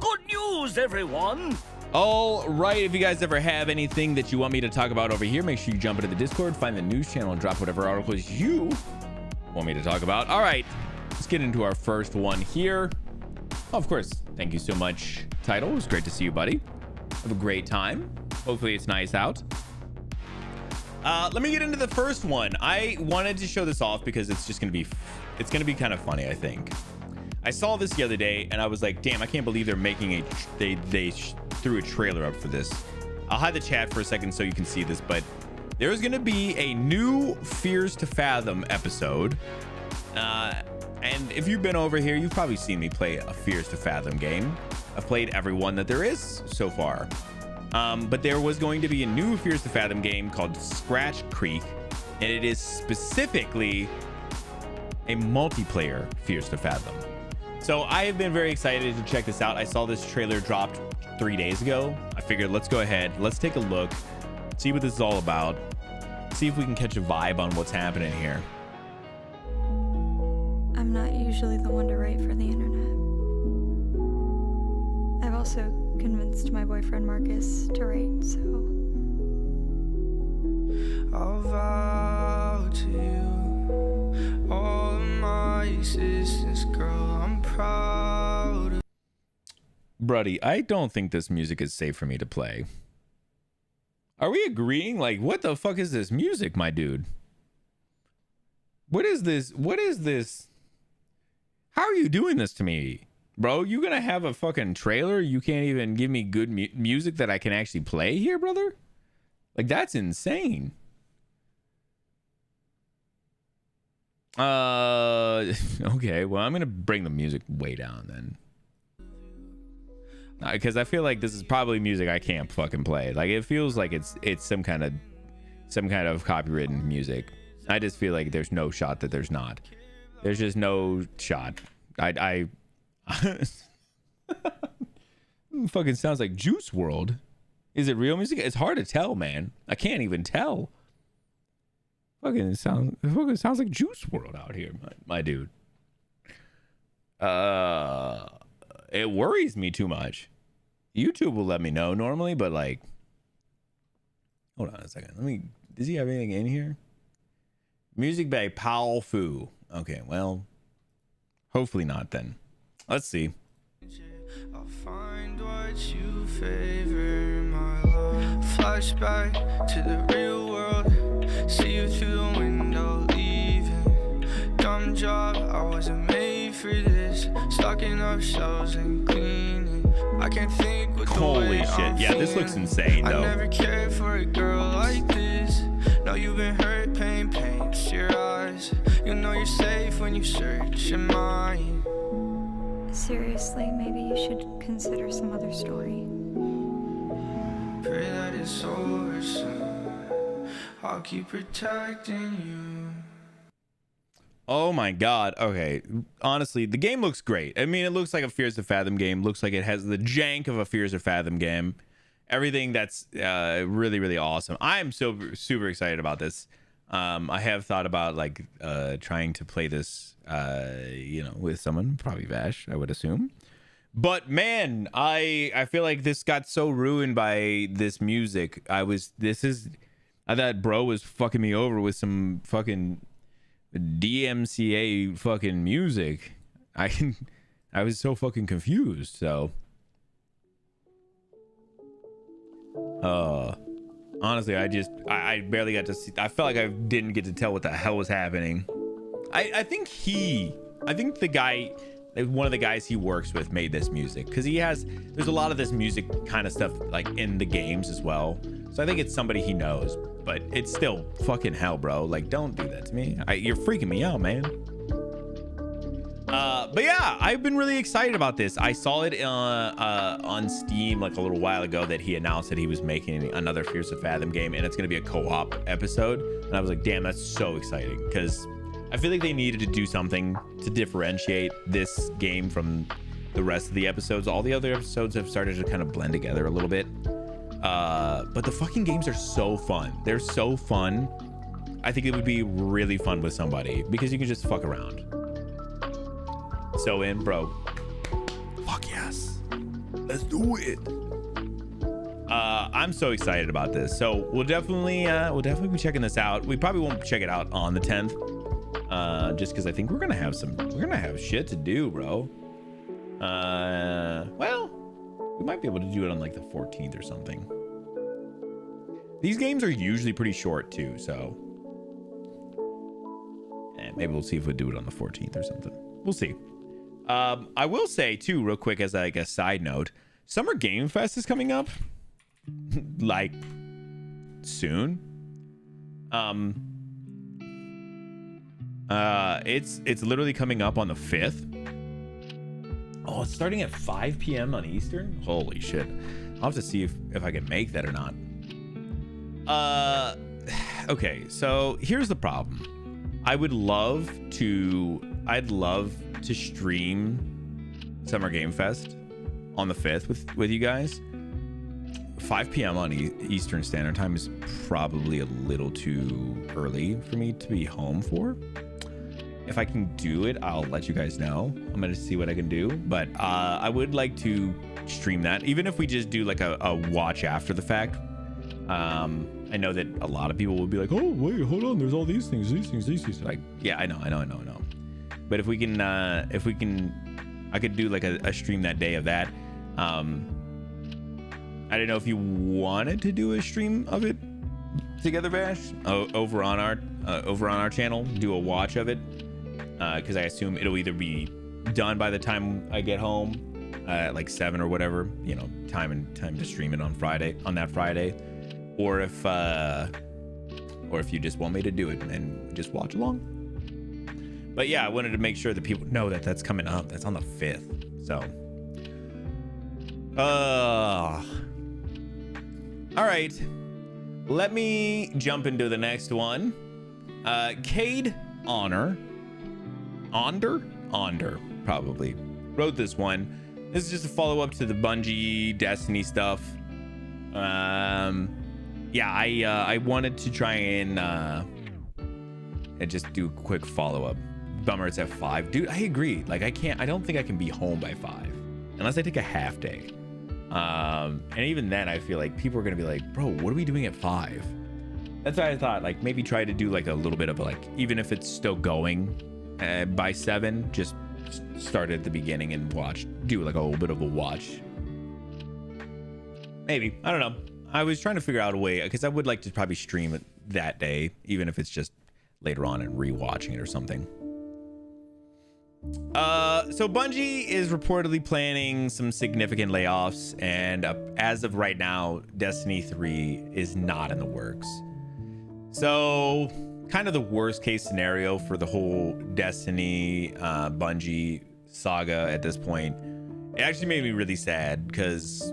Good news, everyone! All right, if you guys ever have anything that you want me to talk about over here, make sure you jump into the Discord, find the news channel, and drop whatever articles you want me to talk about. All right, let's get into our first one here. Of course, thank you so much, Title. It was great to see you, buddy. Have a great time. Hopefully it's nice out. Let me get into the first one. I wanted to show this off because it's just gonna be kind of funny, I think. I saw this the other day and I was like, damn, I can't believe they're making they threw a trailer up for this. I'll hide the chat for a second so you can see this, but there's gonna be a new Fears to Fathom episode. And if you've been over here, you've probably seen me play a Fears to Fathom game. I've played every one that there is so far. But there was going to be a new Fears to Fathom game called Scratch Creek, and it is specifically a multiplayer Fears to Fathom. So I have been very excited to check this out. I saw this trailer dropped 3 days ago. I figured let's go ahead, let's take a look, see what this is all about, see if we can catch a vibe on what's happening here. I'm not usually the one to write for the internet. I've also convinced my boyfriend Marcus to write, so... proud to you. All of my existence, girl, I'm proud of. Bruddy, I don't think this music is safe for me to play. Are we agreeing? Like, what the fuck is this music, my dude? What is this? What is this? How are you doing this to me? Bro, you gonna have a fucking trailer? You can't even give me good music that I can actually play here, brother? Like, that's insane. Okay, well, I'm gonna bring the music way down then. Because I feel like this is probably music I can't fucking play. Like, it feels like it's some kind of copywritten music. I just feel like there's no shot that there's not. There's just no shot. I fucking sounds like Juice World. Is it real music? It's hard to tell, man. I can't even tell. Fucking sounds like Juice World out here, my dude. It worries me too much. YouTube will let me know normally, but like, hold on a second. Does he have anything in here? Music by Paul Fu. Okay, well, hopefully not then. Let's see. I'll find what you favor in my love. Flashback to the real world. See you through the window leaving. Dumb job, I wasn't made for this. Stocking up shelves and cleaning. I can't think with the Holy way shit. I'm Yeah, this looks insane though. I never cared for a girl like this. Now you've been hurt, pain paints your eyes. You know you're safe when you search your mind. Seriously, maybe you should consider some other story. Pray that it's over soon. I'll keep protecting you. Oh my god. Okay, honestly, the game looks great. I mean, it looks like a Fears to Fathom game. Looks like it has the jank of a Fears to Fathom game. Everything that's really, really awesome. I'm so super excited about this. I have thought about like trying to play this with someone, probably Vash, I would assume. But man, I feel like this got so ruined by this music. I thought bro was fucking me over with some fucking DMCA fucking music. I was so fucking confused. So honestly, I barely got to see. I felt like I didn't get to tell what the hell was happening. I think the guy, one of the guys he works with, made this music because there's a lot of this music kind of stuff like in the games as well. So I think it's somebody he knows, but it's still fucking hell, bro. Like, don't do that to me. You're freaking me out, man. But yeah, I've been really excited about this. I saw it on Steam like a little while ago that he announced that he was making another Fears to Fathom game, and it's going to be a co-op episode. And I was like, damn, that's so exciting, because I feel like they needed to do something to differentiate this game from the rest of the episodes. All the other episodes have started to kind of blend together a little bit. But the fucking games are so fun. They're so fun. I think it would be really fun with somebody because you can just fuck around. So in, bro. Fuck yes. Let's do it. I'm so excited about this. So we'll definitely be checking this out. We probably won't check it out on the 10th. Just because I think we're gonna have shit to do, bro. Well, we might be able to do it on like the 14th or something. These games are usually pretty short too, so maybe we'll see if we do it on the 14th or something. We'll see. I will say too, real quick, as like a side note, Summer Game Fest is coming up like soon. It's literally coming up on the 5th. Oh, it's starting at 5 p.m. on Eastern. Holy shit. I'll have to see if I can make that or not. Okay, so here's the problem. I'd love to stream Summer Game Fest on the 5th with you guys. 5 p.m. on Eastern Standard Time is probably a little too early for me to be home for. If I can do it, I'll let you guys know. I'm gonna see what I can do, but I would like to stream that, even if we just do like a watch after the fact. I know that a lot of people will be like, oh wait, hold on, there's all these things. Like, yeah, I know. But if we can, I could do like a stream that day of that. I don't know if you wanted to do a stream of it together, Bash, over on our channel, do a watch of it, because I assume it'll either be done by the time I get home, like 7 or whatever, you know, time to stream it on that Friday, or if you just want me to do it and just watch along. But yeah, I wanted to make sure that people know that that's coming up. That's on the 5th. So, all right, let me jump into the next one. Cade Onder, probably wrote this one. This is just a follow-up to the Bungie Destiny stuff. Yeah, I wanted to try and just do a quick follow-up. Bummer it's at 5. Dude, I agree. Like, I don't think I can be home by 5 unless I take a half day. And even then, I feel like people are gonna be like, bro, what are we doing at 5? That's why I thought, like, maybe try to do like a little bit of like, even if it's still going by 7, just start at the beginning and do like a little bit of a watch. Maybe, I don't know. I was trying to figure out a way, because I would like to probably stream it that day, even if it's just later on and rewatching it or something. So Bungie is reportedly planning some significant layoffs, and as of right now, Destiny 3 is not in the works. So kind of the worst case scenario for the whole Destiny Bungie saga at this point. It actually made me really sad, because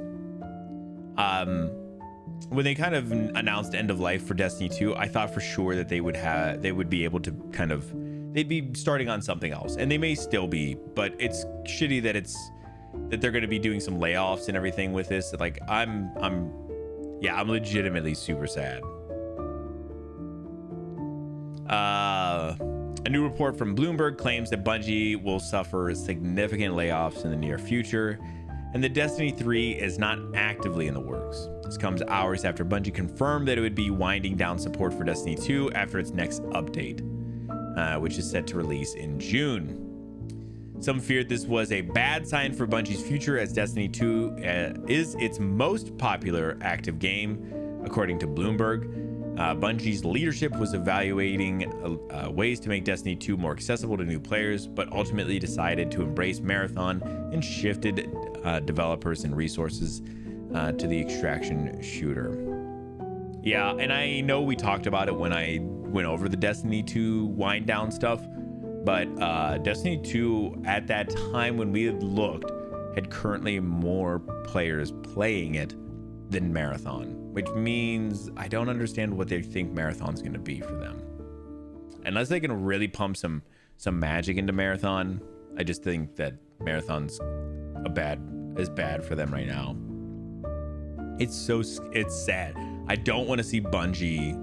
when they kind of announced end of life for Destiny 2, I thought for sure that they would be able to kind of, they'd be starting on something else, and they may still be, but it's shitty that they're going to be doing some layoffs and everything with this. Like, I'm legitimately super sad. A new report from Bloomberg claims that Bungie will suffer significant layoffs in the near future, and that Destiny 3 is not actively in the works. This comes hours after Bungie confirmed that it would be winding down support for Destiny 2 after its next update, which is set to release in June. Some feared this was a bad sign for Bungie's future, as Destiny 2 is its most popular active game, according to Bloomberg. Bungie's leadership was evaluating ways to make Destiny 2 more accessible to new players, but ultimately decided to embrace Marathon and shifted developers and resources to the extraction shooter. Yeah, and I know we talked about it when I went over the Destiny 2 wind down stuff, but Destiny 2 at that time when we had looked had currently more players playing it than Marathon, which means I don't understand what they think Marathon's going to be for them. Unless they can really pump some magic into Marathon, I just think that Marathon's bad for them right now. It's sad. I don't want to see Bungie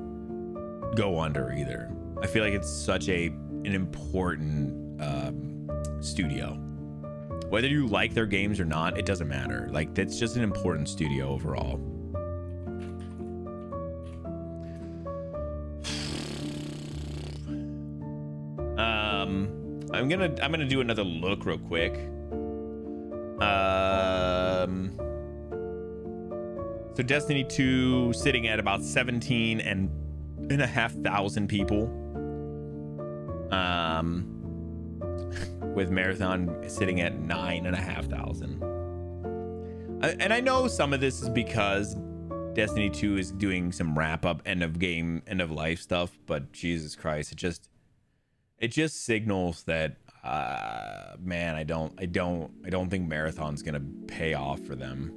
go under either. I feel like it's such an important studio. Whether you like their games or not, it doesn't matter. Like, that's just an important studio overall. I'm gonna do another look real quick. So Destiny 2 sitting at about 17,500 people. With Marathon sitting at 9,500. And I know some of this is because Destiny 2 is doing some wrap up end of life stuff, but Jesus Christ, it just signals that man, I don't think Marathon's gonna pay off for them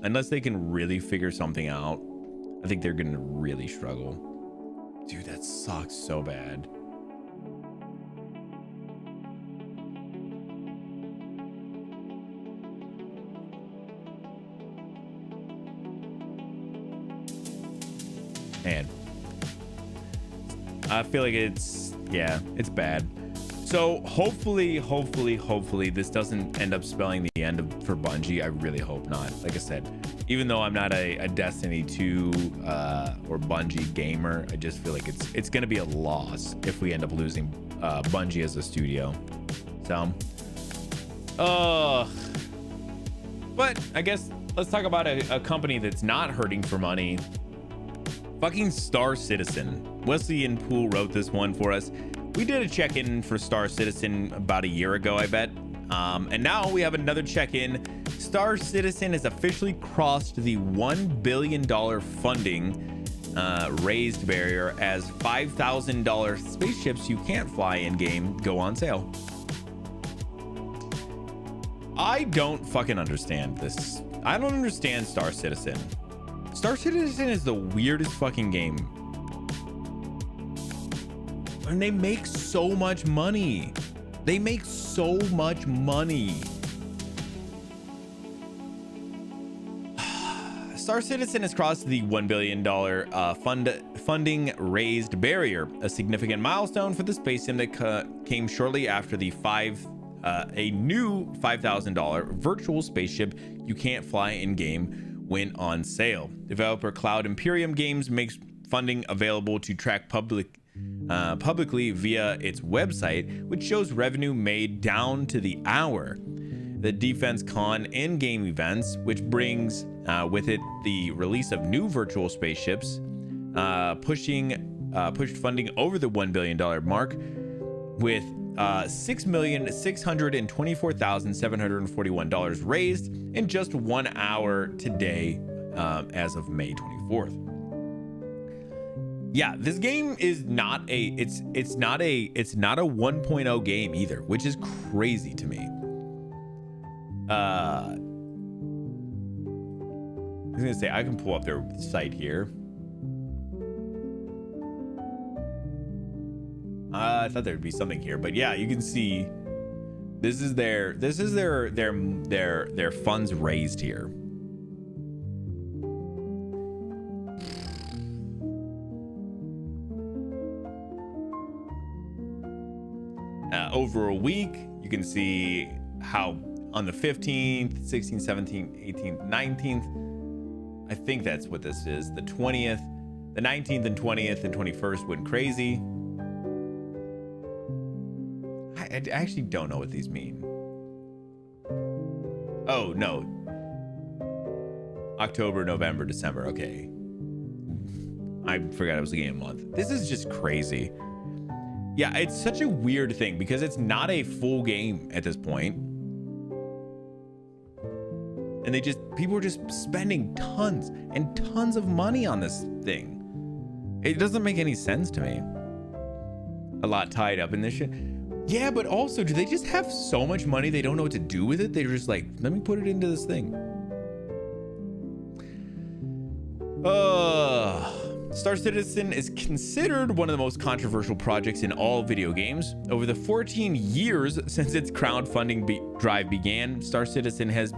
unless they can really figure something out. I think they're gonna really struggle. Dude, that sucks so bad. Man, I feel like it's bad. So hopefully this doesn't end up spelling the end for Bungie. I really hope not. Like I said, even though I'm not a Destiny 2 or Bungie gamer, I just feel like it's going to be a loss if we end up losing Bungie as a studio. So, but I guess let's talk about a company that's not hurting for money. Fucking Star Citizen. Wesley and Poole wrote this one for us. We did a check-in for Star Citizen about a year ago, I bet. And now we have another check-in. Star Citizen has officially crossed the $1 billion funding raised barrier as $5,000 spaceships you can't fly in-game go on sale. I don't fucking understand this. I don't understand Star Citizen. Star Citizen is the weirdest fucking game. And they make so much money. They make so much money. Star Citizen has crossed the $1 billion funding raised barrier, a significant milestone for the space sim that came shortly after the a new $5,000 virtual spaceship you can't fly in game went on sale. Developer Cloud Imperium Games makes funding available to track publicly via its website, which shows revenue made down to the hour. The Defense Con in-game events, which brings with it the release of new virtual spaceships, pushed funding over the $1 billion mark with $6,624,741 raised in just 1 hour today, as of May 24th. Yeah, this game is not a it's not a 1.0 game either, which is crazy to me. I was gonna say I can pull up their site here. I thought there'd be something here, but yeah, you can see this is their funds raised here. Over a week, you can see how on the 15th, 16th, 17th, 18th, 19th, I think that's what this is, the 20th, the 19th and 20th and 21st went crazy. I actually don't know what these mean. Oh, no. October, November, December. Okay. I forgot it was a game month. This is just crazy. Yeah, it's such a weird thing because it's not a full game at this point. And people are just spending tons and tons of money on this thing. It doesn't make any sense to me. A lot tied up in this shit. Yeah, but also, do they just have so much money they don't know what to do with it? They're just like, let me put it into this thing. Star Citizen is considered one of the most controversial projects in all video games. Over the 14 years since its crowdfunding drive began, Star Citizen has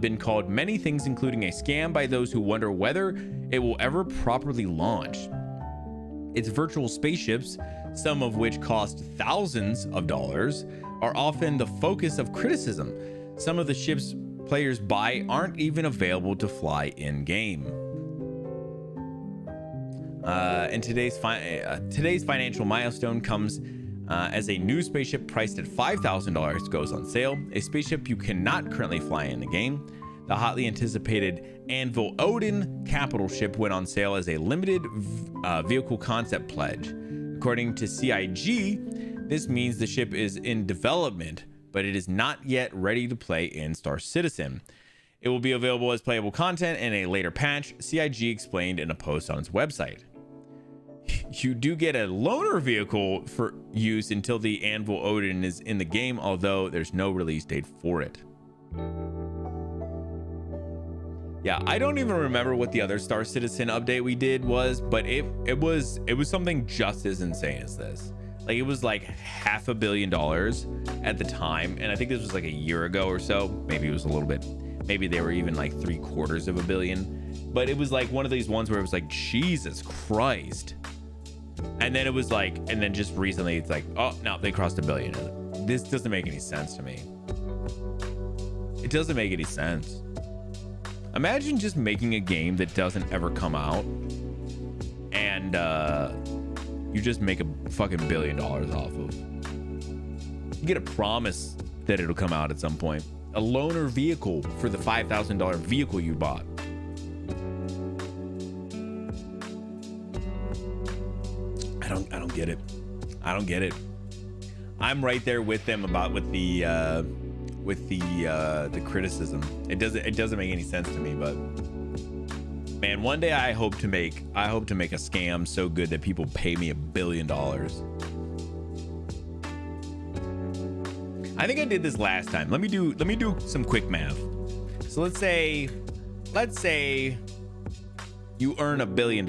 been called many things, including a scam by those who wonder whether it will ever properly launch. Its virtual spaceships, some of which cost thousands of dollars, are often the focus of criticism. Some of the ships players buy aren't even available to fly in-game. And today's financial milestone comes as a new spaceship priced at $5,000 goes on sale, a spaceship you cannot currently fly in the game. The hotly anticipated Anvil Odin capital ship went on sale as a limited vehicle concept pledge. According to CIG, this means the ship is in development, but it is not yet ready to play in Star Citizen. It will be available as playable content in a later patch, CIG explained in a post on its website. You do get a loaner vehicle for use until the Anvil Odin is in the game, although there's no release date for it. Yeah, I don't even remember what the other Star Citizen update we did was, but it was something just as insane as this. Like, it was like $500 million at the time, and I think this was like a year ago or so. Maybe it was a little bit, maybe they were even like $750 million, but it was like one of these ones where it was like, Jesus Christ. And then it was like, and then just recently it's like, oh no, they crossed $1 billion. This doesn't make any sense to me. It doesn't make any sense. Imagine just making a game that doesn't ever come out, and you just make a fucking $1 billion off of. You get a promise that it'll come out at some point. A loaner vehicle for the $5,000 vehicle you bought. I don't get it. I don't get it. I'm right there with them with the criticism. It doesn't make any sense to me, but man, one day I hope to make a scam so good that people pay me $1 billion. I think I did this last time. Let me do some quick math. So let's say you earn $1 billion.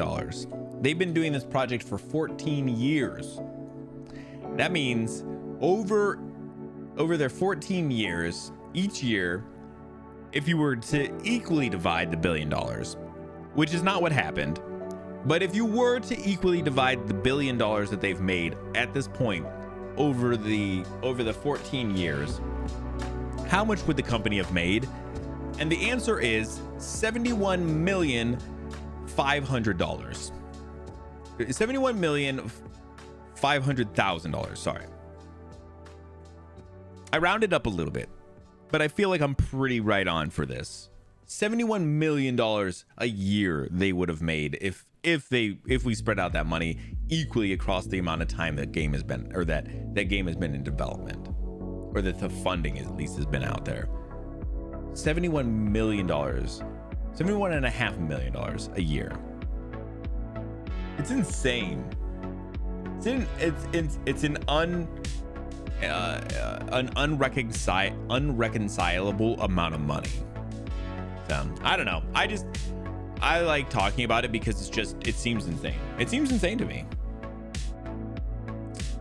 They've been doing this project for 14 years. That means over their 14 years, each year, if you were to equally divide the $1 billion, which is not what happened, but if you were to equally divide the $1 billion that they've made at this point over the 14 years, how much would the company have made? And the answer is $71,500,000. $71,500,000. Sorry. I rounded up a little bit, but I feel like I'm pretty right on for this. $71 million a year they would have made if we spread out that money equally across the amount of time that game has been, or that game has been in development, or that the funding at least has been out there. $71 million, $71.5 million a year. It's insane. It's an unreconcilable amount of money. So I don't know. I like talking about it because it seems insane. It seems insane to me.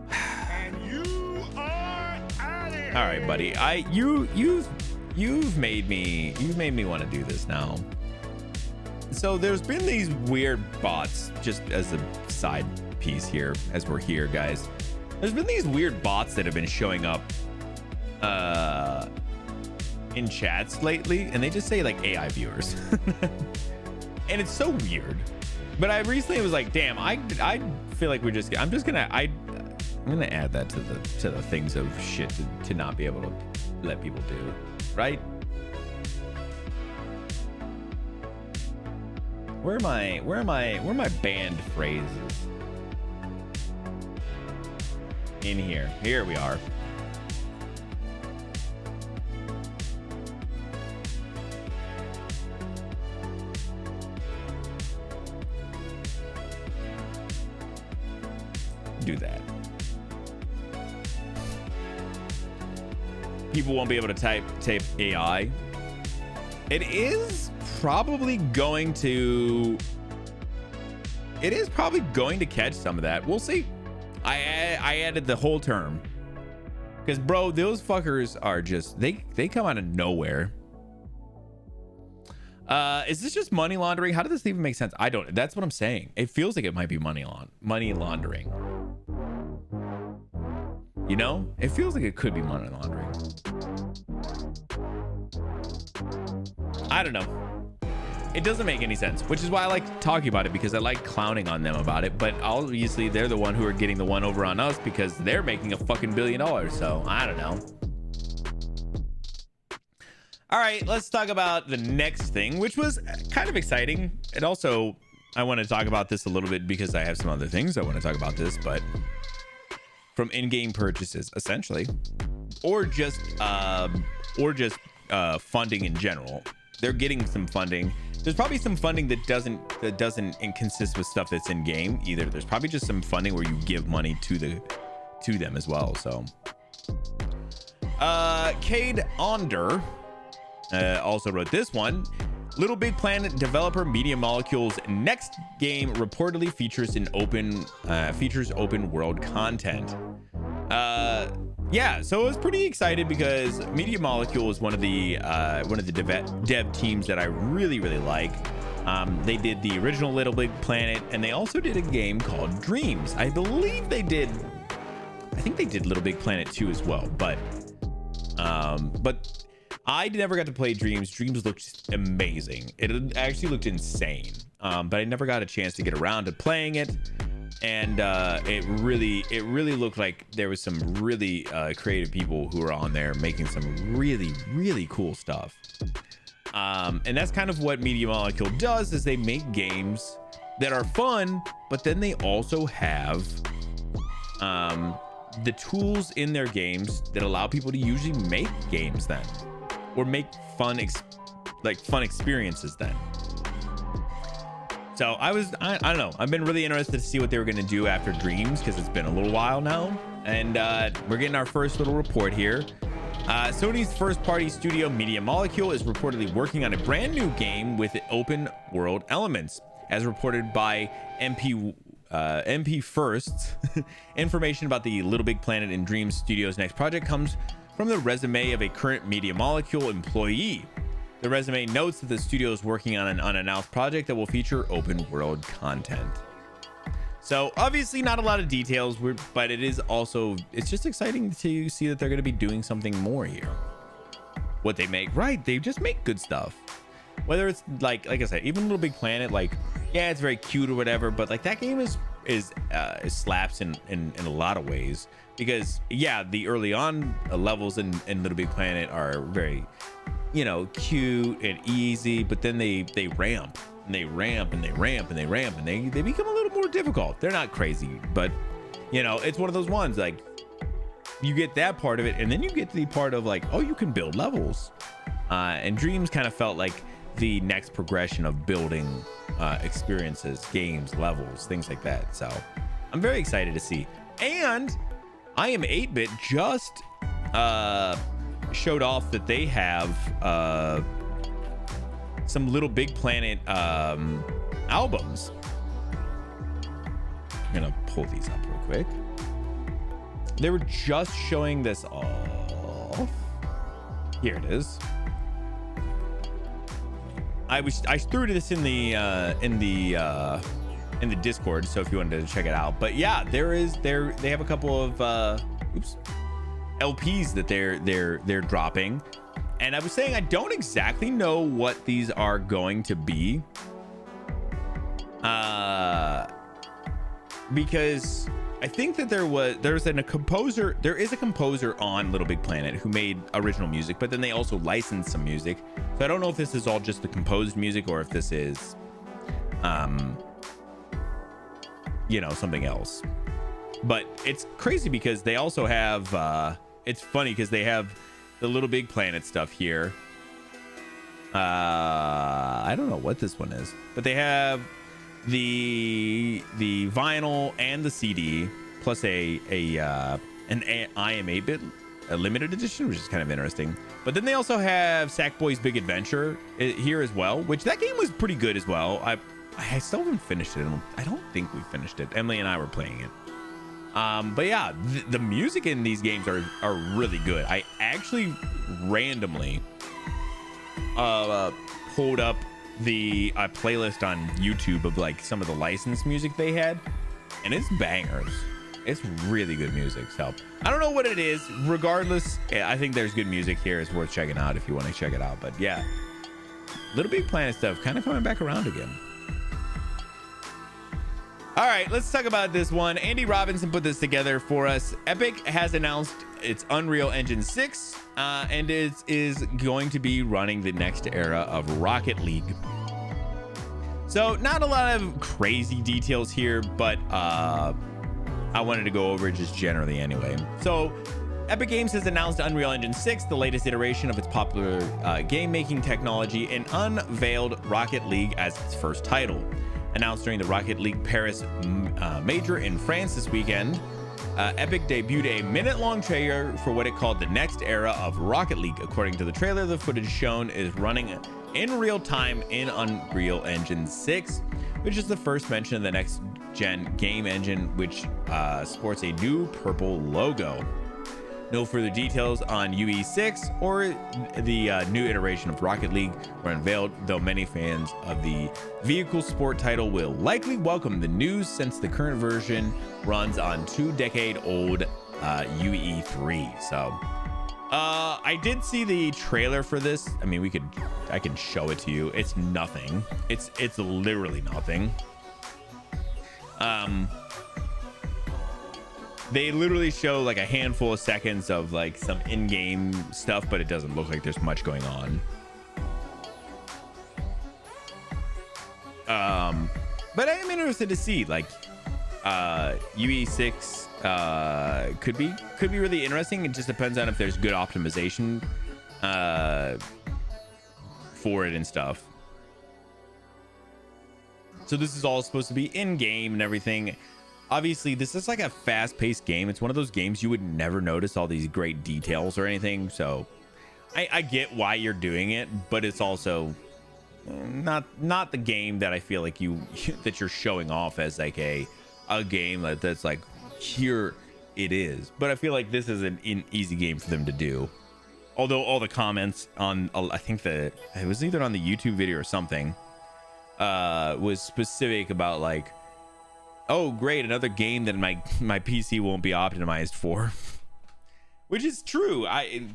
And you are out of here. All right, buddy. You've made me want to do this now. So there's been these weird bots, just as a side piece here, as we're here, guys. There's been these weird bots that have been showing up in chats lately, and they just say like AI viewers. And it's so weird. But I recently was like, damn, I feel like I'm gonna add that to the things of shit to not be able to let people do, right? Where are my banned phrases? In here. Here we are. Do that. People won't be able to type AI. It is probably going to catch some of that. We'll see. I added the whole term because, bro, those fuckers are just they come out of nowhere. Is this just money laundering? How does this even make sense? I don't. That's what I'm saying. It feels like it might be money laundering. You know, it feels like it could be money laundering. I don't know. It doesn't make any sense, which is why I like talking about it, because I like clowning on them about it. But obviously they're the one who are getting the one over on us because they're making a fucking $1 billion. So I don't know. All right, let's talk about the next thing, which was kind of exciting. And also, I want to talk about this a little bit because I have some other things I want to talk about this, but from in-game purchases, essentially, or just funding in general. They're getting some funding. There's probably some funding that doesn't consist with stuff that's in game either. There's probably just some funding where you give money to them as well. So, Cade Onder also wrote this one. Little Big Planet developer Media Molecule's next game reportedly features open world content. Yeah, so I was pretty excited because Media Molecule is one of the dev teams that I really like. They did the original Little Big Planet, and they also did a game called Dreams. I believe they did. I think they did Little Big Planet 2 as well, but I never got to play Dreams. Dreams looked amazing. It actually looked insane, but I never got a chance to get around to playing it. And it really looked like there was some really creative people who were on there making some really cool stuff. And that's kind of what Media Molecule does, is they make games that are fun, but then they also have the tools in their games that allow people to usually make games then, or make fun experiences then. So I don't know. I've been really interested to see what they were going to do after Dreams, because it's been a little while now. And we're getting our first little report here. Sony's first party studio Media Molecule is reportedly working on a brand new game with open world elements. As reported by MP First, information about the Little Big Planet and Dreams Studios' next project comes from the resume of a current Media Molecule employee. The resume notes that the studio is working on an unannounced project that will feature open world content. So obviously not a lot of details, but it's just exciting to see that they're going to be doing something more here. What they make, right? They just make good stuff. Whether it's like I said, even Little Big Planet, like, yeah, it's very cute or whatever, but like that game is slaps in a lot of ways, because yeah, the early on levels in Little Big Planet are very, you know, cute and easy, but then they ramp and they ramp and they ramp and they ramp and they become a little more difficult. They're not crazy, but you know, it's one of those ones, like, you get that part of it, and then you get the part of like, oh, you can build levels. And Dreams kind of felt like the next progression of building experiences, games, levels, things like that. So I'm very excited to see. And I Am 8-Bit just showed off that they have some Little Big Planet albums. I'm gonna pull these up real quick. They were just showing this off. Here it is. I threw this in the Discord, so if you wanted to check it out. But yeah, they have a couple of LPs that they're dropping. And I was saying I don't exactly know what these are going to be. Because I think that there is a composer on Little Big Planet who made original music, but then they also licensed some music. So I don't know if this is all just the composed music or if this is you know, something else. But it's crazy because they also have it's funny because they have the Little Big Planet stuff here. I don't know what this one is, but they have the vinyl and the CD, plus an I Am 8-Bit, a limited edition, which is kind of interesting. But then they also have Sackboy's Big Adventure here as well, which that game was pretty good as well. I still haven't finished it. I don't think we finished it. Emily and I were playing it. But yeah, the music in these games are really good. I actually randomly pulled up the playlist on YouTube of like some of the licensed music they had, and it's bangers. It's really good music. So I don't know what it is. Regardless, I think there's good music here. It's worth checking out if you want to check it out. But yeah, Little Big Planet stuff kind of coming back around again. All right, let's talk about this one. Andy Robinson put this together for us. Epic has announced its Unreal Engine 6, and it is going to be running the next era of Rocket League. So not a lot of crazy details here, but I wanted to go over it just generally anyway. So Epic Games has announced Unreal Engine 6, the latest iteration of its popular game-making technology, and unveiled Rocket League as its first title. Announced during the Rocket League Paris Major in France this weekend, Epic debuted a minute-long trailer for what it called the next era of Rocket League. According to the trailer, the footage shown is running in real time in Unreal Engine 6, which is the first mention of the next-gen game engine, which sports a new purple logo. No further details on UE6 or the new iteration of Rocket League were unveiled, though many fans of the vehicle sport title will likely welcome the news since the current version runs on 2-decade-old UE3. So I did see the trailer for this. I mean, I can show it to you. It's nothing. It's literally nothing. They literally show like a handful of seconds of like some in-game stuff, but it doesn't look like there's much going on. But I am interested to see like UE6 could be really interesting. It just depends on if there's good optimization for it and stuff. So this is all supposed to be in-game and everything. Obviously, this is like a fast-paced game. It's one of those games you would never notice all these great details or anything. So I get why you're doing it, but it's also not the game that I feel like that you're showing off as like a game that's like, here it is. But I feel like this is an easy game for them to do. Although all the comments on, I think it was either on the YouTube video or something, was specific about like, oh great, another game that my PC won't be optimized for. Which is true.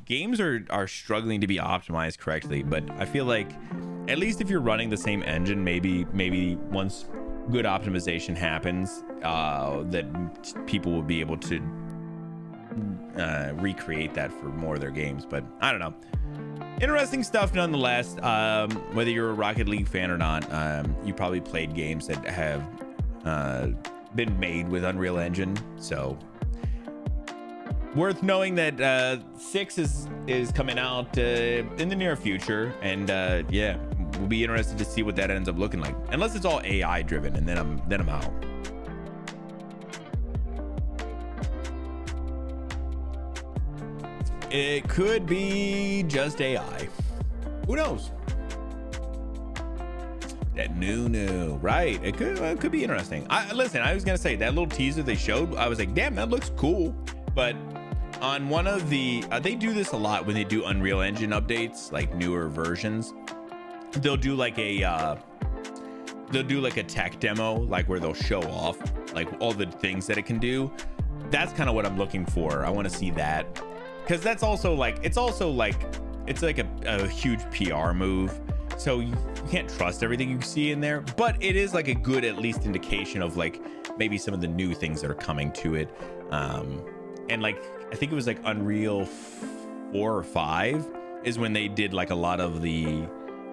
Games are struggling to be optimized correctly, but I feel like at least if you're running the same engine, maybe once good optimization happens, that people will be able to recreate that for more of their games. But I don't know. Interesting stuff nonetheless. Whether you're a Rocket League fan or not, you probably played games that have been made with Unreal Engine, so worth knowing that 6 is coming out in the near future, and yeah, we'll be interested to see what that ends up looking like, unless it's all AI driven, and then I'm out. It could be just AI, who knows? That new, right? It could be interesting. Listen, I was gonna say that little teaser they showed, I was like, damn, that looks cool. But on one of the, they do this a lot when they do Unreal Engine updates, like newer versions. They'll do like a tech demo, like where they'll show off like all the things that it can do. That's kind of what I'm looking for. I want to see that, because that's also like, it's like a huge PR move. So you can't trust everything you see in there, but it is like a good at least indication of like maybe some of the new things that are coming to it. And like I think it was like Unreal 4 or 5 is when they did like a lot of the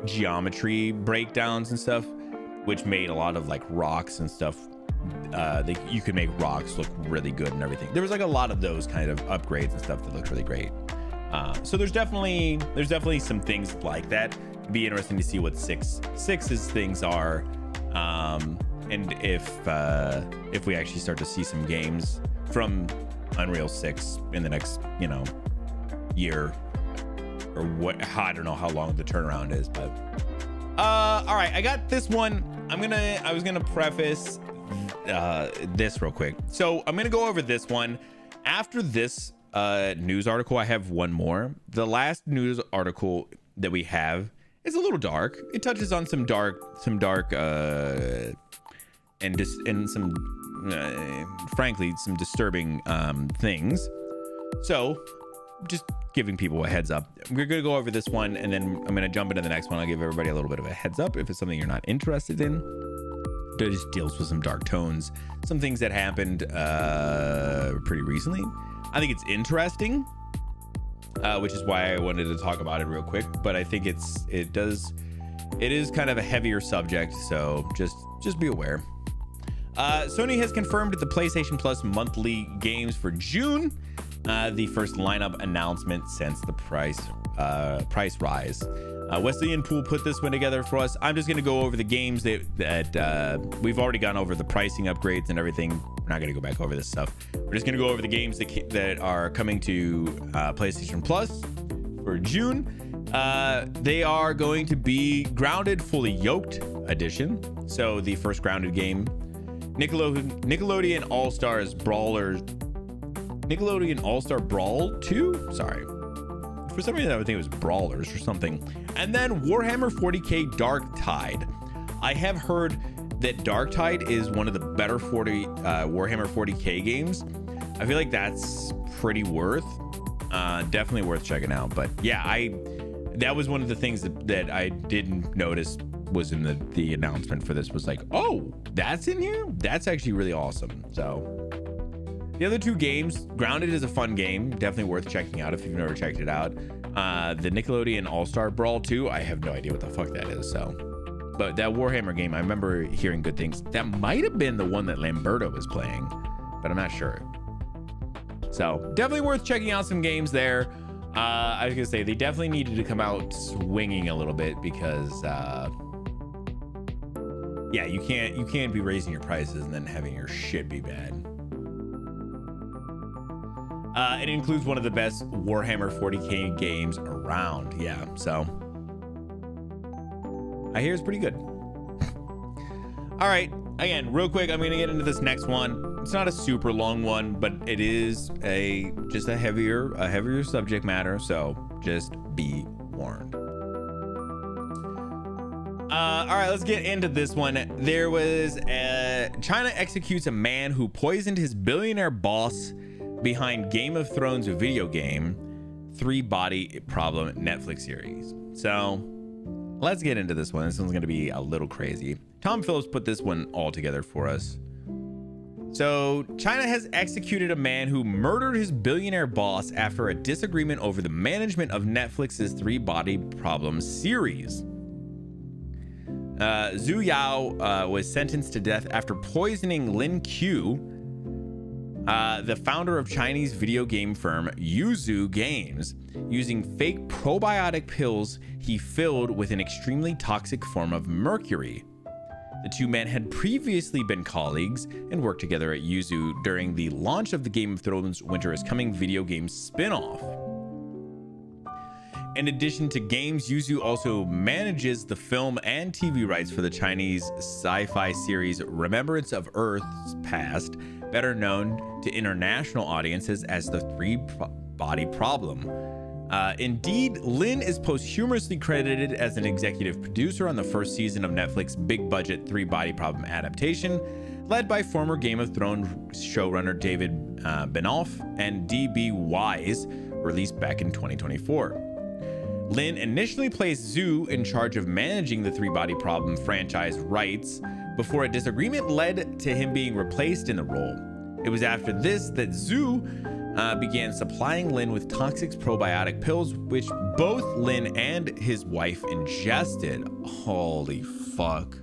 geometry breakdowns and stuff, which made a lot of like rocks and stuff. You could make rocks look really good and everything. There was like a lot of those kind of upgrades and stuff that looked really great. So there's definitely some things like that. Be interesting to see what 6's things are, and if we actually start to see some games from Unreal 6 in the next year, or what. I don't know how long the turnaround is, but all right, I got this one. I was gonna preface this real quick, so I'm gonna go over this one after this news article. I have one more. The last news article that we have is a little dark. It touches on some dark and some frankly some disturbing things. So just giving people a heads up. We're gonna go over this one, and then I'm gonna jump into the next one. I'll give everybody a little bit of a heads up if it's something you're not interested in. It just deals with some dark tones, some things that happened pretty recently. I think it's interesting, which is why I wanted to talk about it real quick. But I think it is kind of a heavier subject, so just be aware. Sony has confirmed the PlayStation Plus monthly games for June, the first lineup announcement since the price rise. Wesley and Poole put this one together for us. I'm just going to go over the games that we've already gone over, the pricing upgrades and everything. We're not going to go back over this stuff. We're just going to go over the games that are coming to PlayStation Plus for June. They are going to be Grounded Fully Yoked Edition. So the first Grounded game, Nickelodeon All-Stars Brawlers Nickelodeon All-Star Brawl 2. Sorry. For some reason, I would think it was Brawlers or something. And then Warhammer 40k Dark Tide. I have heard that Dark Tide is one of the better Warhammer 40k games. I feel like that's pretty definitely worth checking out. But yeah, that was one of the things that I didn't notice was in the announcement for this, was like, oh, that's in here? That's actually really awesome. So the other two games, Grounded is a fun game, definitely worth checking out if you've never checked it out. The Nickelodeon All-Star Brawl 2, I have no idea what the fuck that is. So, but that Warhammer game, I remember hearing good things. That might have been the one that Lamberto was playing, but I'm not sure. So definitely worth checking out some games there. I was gonna say they definitely needed to come out swinging a little bit, because yeah, you can't be raising your prices and then having your shit be bad. It includes one of the best Warhammer 40k games around. Yeah, so I hear it's pretty good. All right, again, real quick, I'm gonna get into this next one. It's not a super long one, but it is just a heavier subject matter, so just be warned. All right, let's get into this one. There was China executes a man who poisoned his billionaire boss behind Game of Thrones video game 3 Body Problem Netflix series. So let's get into this one. This one's going to be a little crazy. Tom Phillips put this one all together for us. So China has executed a man who murdered his billionaire boss after a disagreement over the management of Netflix's 3 Body Problem series. Zhu Yao was sentenced to death after poisoning Lin Q, the founder of Chinese video game firm Yuzu Games, using fake probiotic pills he filled with an extremely toxic form of mercury. The two men had previously been colleagues and worked together at Yuzu during the launch of the Game of Thrones Winter is Coming video game spin-off. In addition to games, Yuzu also manages the film and TV rights for the Chinese sci-fi series Remembrance of Earth's Past, better known to international audiences as the 3 Body Problem. Indeed, Lin is posthumously credited as an executive producer on the first season of Netflix's big-budget 3 Body Problem adaptation, led by former Game of Thrones showrunner David Benioff and D.B. Wise, released back in 2024. Lin initially placed Zhu in charge of managing the 3 Body Problem franchise rights before a disagreement led to him being replaced in the role. It was after this that Zhu began supplying Lin with toxic probiotic pills, which both Lin and his wife ingested. Holy fuck.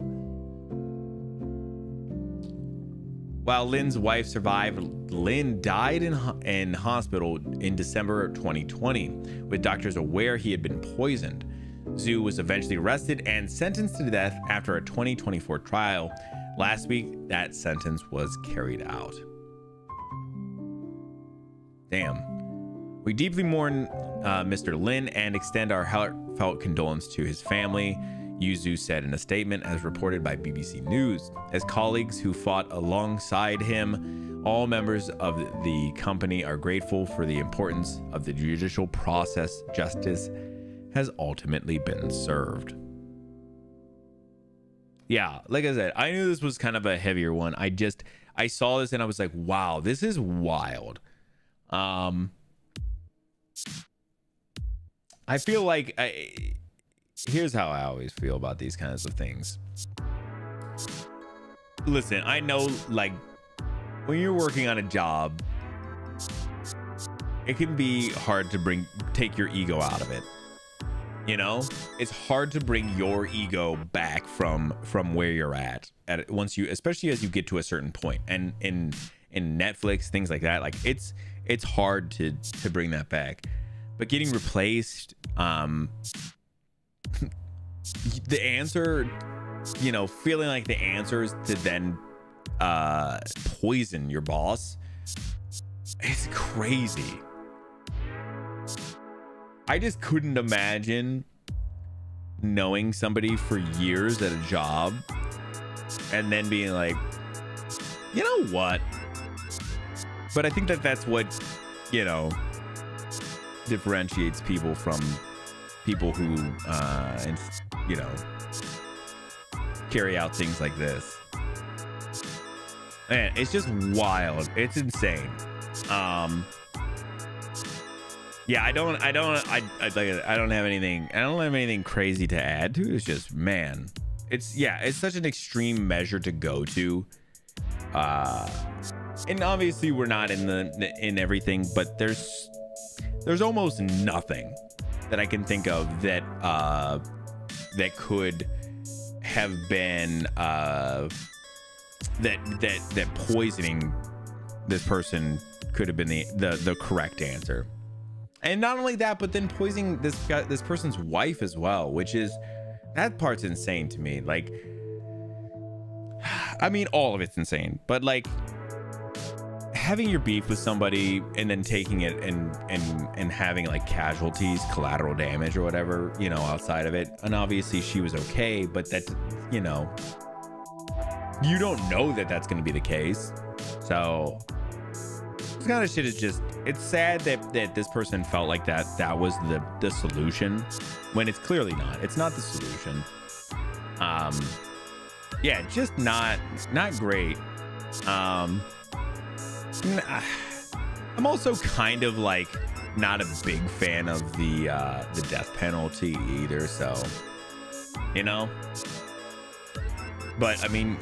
While Lin's wife survived, Lin died in hospital in December 2020, with doctors aware he had been poisoned. Zhu was eventually arrested and sentenced to death after a 2024 trial. Last week, that sentence was carried out. Damn. We deeply mourn Mr. Lin and extend our heartfelt condolence to his family, Yuzu said in a statement, as reported by BBC News. As colleagues who fought alongside him, all members of the company are grateful for the importance of the judicial process. Justice has ultimately been served. Yeah, like I said, I knew this was kind of a heavier one. I saw this and I was like, wow, this is wild. I feel like here's how I always feel about these kinds of things. Listen, I know, like, when you're working on a job, it can be hard to take your ego out of it. You know, it's hard to bring your ego back from where you're at once you, especially as you get to a certain point. And in Netflix, things like that, like it's hard to bring that back. But getting replaced, the answer, you know, feeling like the answer is to then poison your boss, it's crazy. I just couldn't imagine knowing somebody for years at a job and then being like, you know what? But I think that's what you know, differentiates people from people who, and you know, carry out things like this. Man, it's just wild. It's insane. Yeah, I don't have anything crazy to add to. It's just, man, it's such an extreme measure to go to. And obviously we're not in everything, but there's almost nothing that I can think of that that could have been that poisoning this person could have been the correct answer. And not only that, but then poisoning this person's wife as well, which is, that part's insane to me. Like, I mean, all of it's insane, but like having your beef with somebody and then taking it and having like casualties, collateral damage or whatever, you know, outside of it. And obviously she was okay, but that, you know, you don't know that that's going to be the case. So this kind of shit is just, it's sad that this person felt like that was the solution when it's clearly not. It's not the solution. Yeah, just not great. I'm also kind of like not a big fan of the death penalty either, so, you know. But I mean,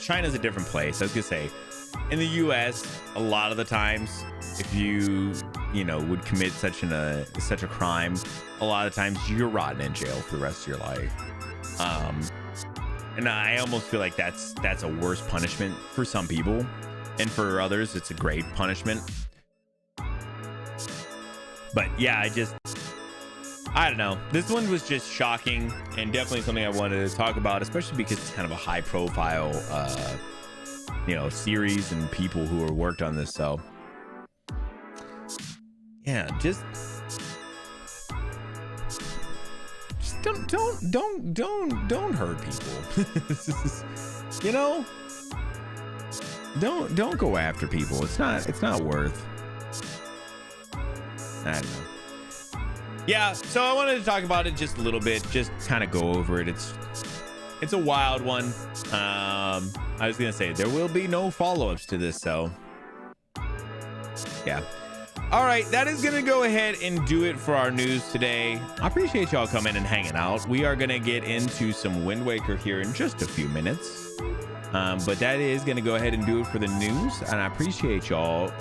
China's a different place. I was gonna say, in the US, a lot of the times, if you know, would commit such a crime, a lot of times you're rotting in jail for the rest of your life. And I almost feel like that's a worse punishment for some people, and for others it's a great punishment. But yeah, I don't know. This one was just shocking and definitely something I wanted to talk about, especially because it's kind of a high profile you know, series and people who are worked on this. So yeah, just don't hurt people. You know, don't go after people. It's not worth. I don't know. Yeah, so I wanted to talk about it just a little bit, just kind of go over it. It's a wild one. I was gonna say there will be no follow-ups to this, so yeah. All right, that is gonna go ahead and do it for our news today. I appreciate y'all coming and hanging out. We are gonna get into some Wind Waker here in just a few minutes, but that is gonna go ahead and do it for the news, and I appreciate y'all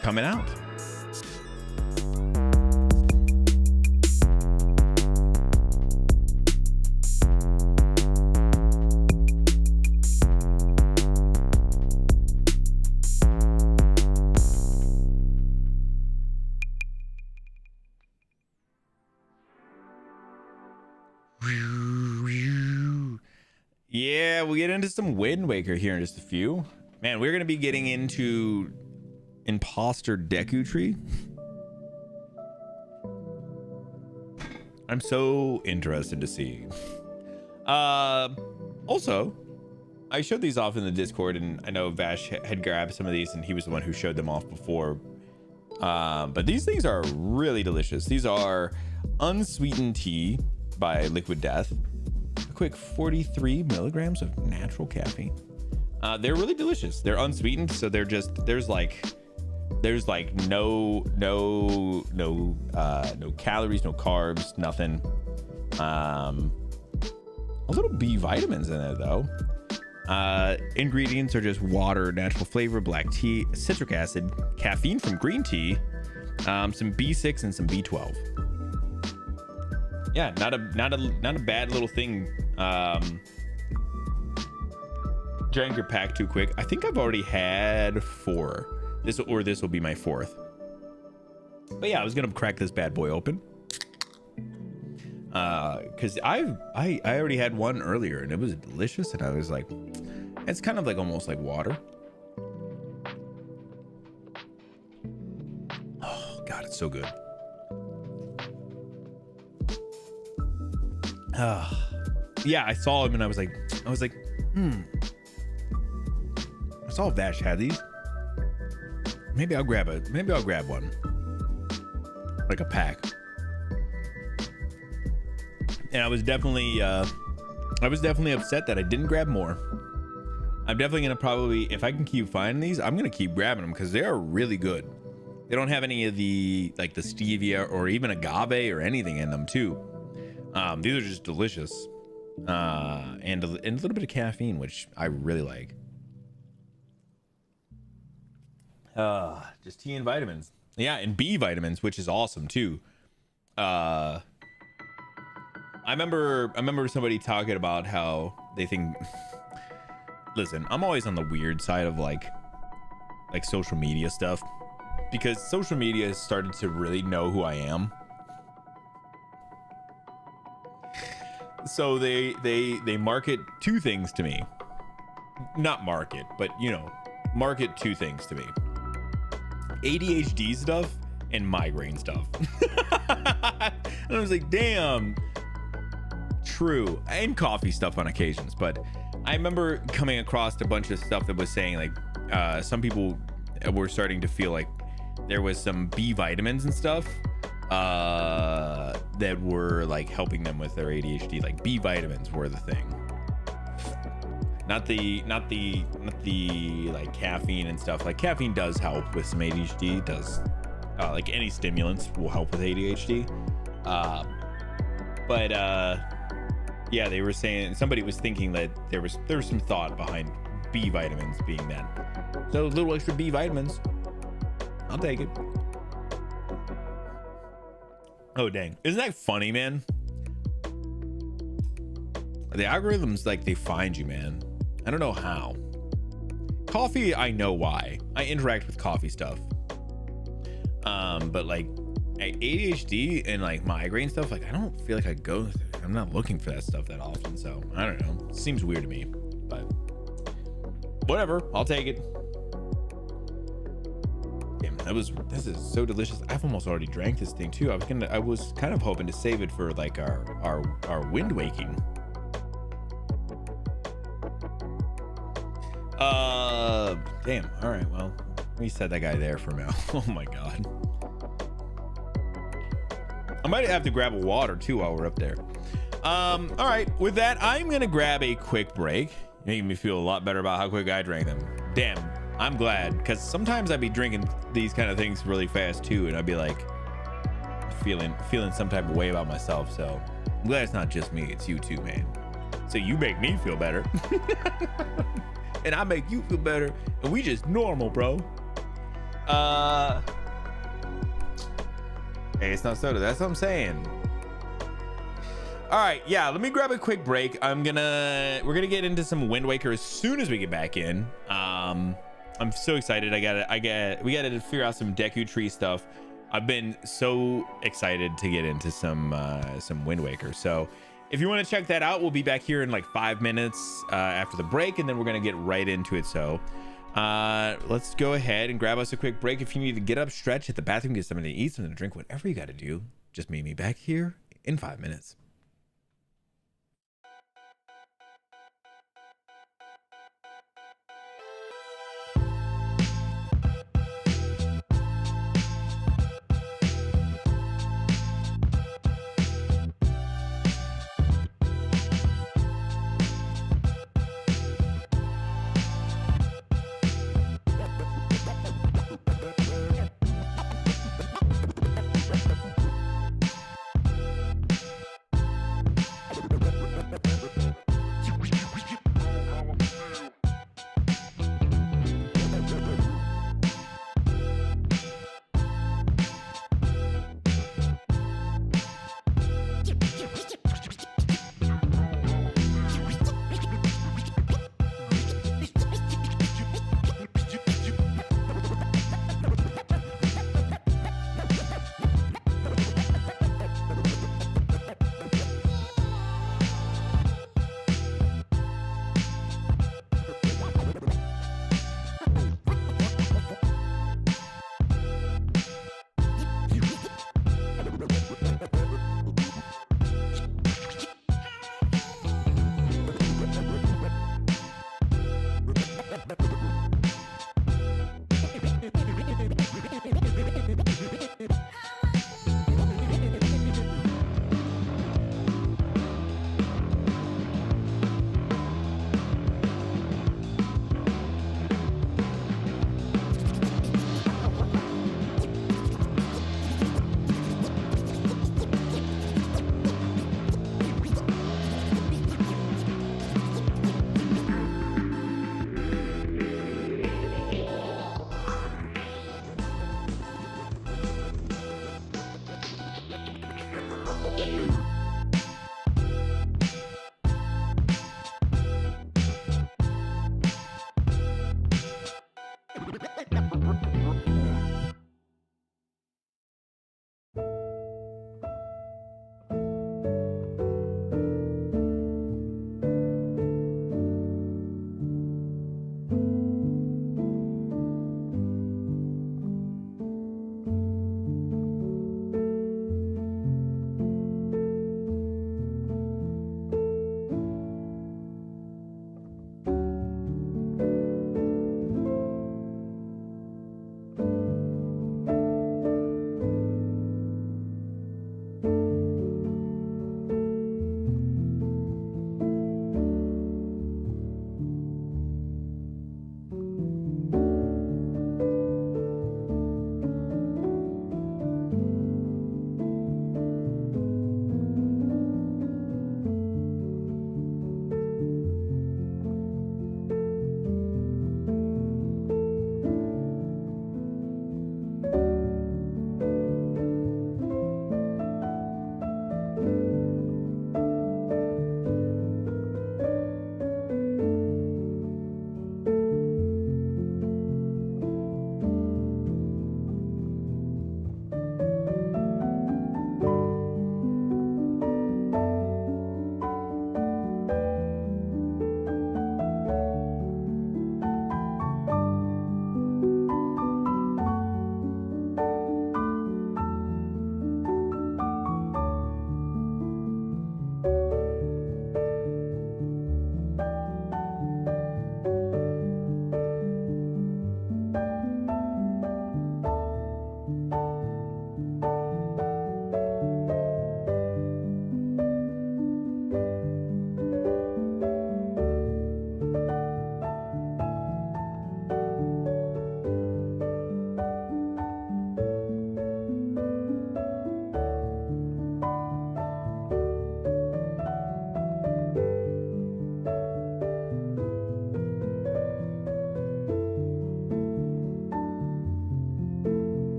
coming out. Yeah, we'll get into some Wind Waker here in just a few. Man, we're going to be getting into Imposter Deku Tree. I'm so interested to see. Also, I showed these off in the Discord, and I know Vash had grabbed some of these, and he was the one who showed them off before. But these things are really delicious. These are unsweetened tea by Liquid Death. A quick 43 milligrams of natural caffeine. They're really delicious. They're unsweetened, so they're just there's like no calories, no carbs, nothing. A little B vitamins in there though. Ingredients are just water, natural flavor, black tea, citric acid, caffeine from green tea, some B6 and some B12. Yeah, not a bad little thing. Drank your pack too quick. I think I've already had 4. This will be my 4th. But yeah, I was gonna crack this bad boy open. Cause I already had one earlier and it was delicious, and I was like, it's kind of like almost like water. Oh God, it's so good. Yeah, I saw him and I was like, I saw Vash had these. Maybe I'll grab one, like a pack. And I was definitely upset that I didn't grab more. I'm definitely gonna probably, if I can keep finding these, I'm gonna keep grabbing them because they are really good. They don't have any of the like the stevia or even agave or anything in them too. These are just delicious, and a little bit of caffeine, which I really like. Just tea and vitamins. Yeah, and B vitamins, which is awesome too. I remember somebody talking about how they think. Listen, I'm always on the weird side of like social media stuff, because social media has started to really know who I am. So they market two things to me. Not market, but you know, market two things to me. ADHD stuff and migraine stuff. And I was like, damn, true. And coffee stuff on occasions. But I remember coming across a bunch of stuff that was saying like some people were starting to feel like there was some B vitamins and stuff that were like helping them with their ADHD. Like B vitamins were the thing. Not the like caffeine and stuff. Like caffeine does help with some ADHD. It does like any stimulants will help with ADHD. But yeah, they were saying, somebody was thinking that there was some thought behind B vitamins being that. So a little extra B vitamins, I'll take it. Oh dang, isn't that funny, man? The algorithms, like, they find you, man. I don't know how. Coffee, I know why. I interact with coffee stuff. But like ADHD and like migraine stuff, like I don't feel like I'm not looking for that stuff that often. So I don't know. It seems weird to me, but whatever. I'll take it. Damn, this is so delicious. I've almost already drank this thing too. I was kind of hoping to save it for like our wind waking. Damn. All right. Well, let me set that guy there for now. Oh my God. I might have to grab a water too while we're up there. All right. With that, I'm going to grab a quick break. Making me feel a lot better about how quick I drank them. Damn. I'm glad, because sometimes I'd be drinking these kind of things really fast too, and I'd be like feeling some type of way about myself. So I'm glad it's not just me, it's you too, man. So you make me feel better. And I make you feel better, and we just normal, bro. Hey, it's not soda. That's what I'm saying. All right, yeah. Let me grab a quick break. We're gonna get into some Wind Waker as soon as we get back in. I'm so excited. We gotta figure out some Deku Tree stuff. I've been so excited to get into some Wind Waker. So if you want to check that out, we'll be back here in like 5 minutes after the break, and then we're gonna get right into it. So let's go ahead and grab us a quick break. If you need to get up, stretch, hit the bathroom, get something to eat, something to drink, whatever you got to do, just meet me back here in 5 minutes.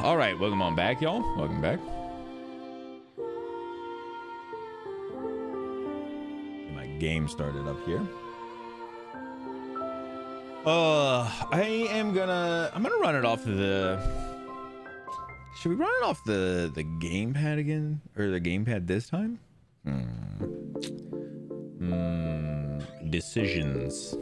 All right, welcome on back, y'all. Welcome back. Get my game started up here. I'm gonna run it off the. Should we run it off the gamepad again, or the gamepad this time? Decisions.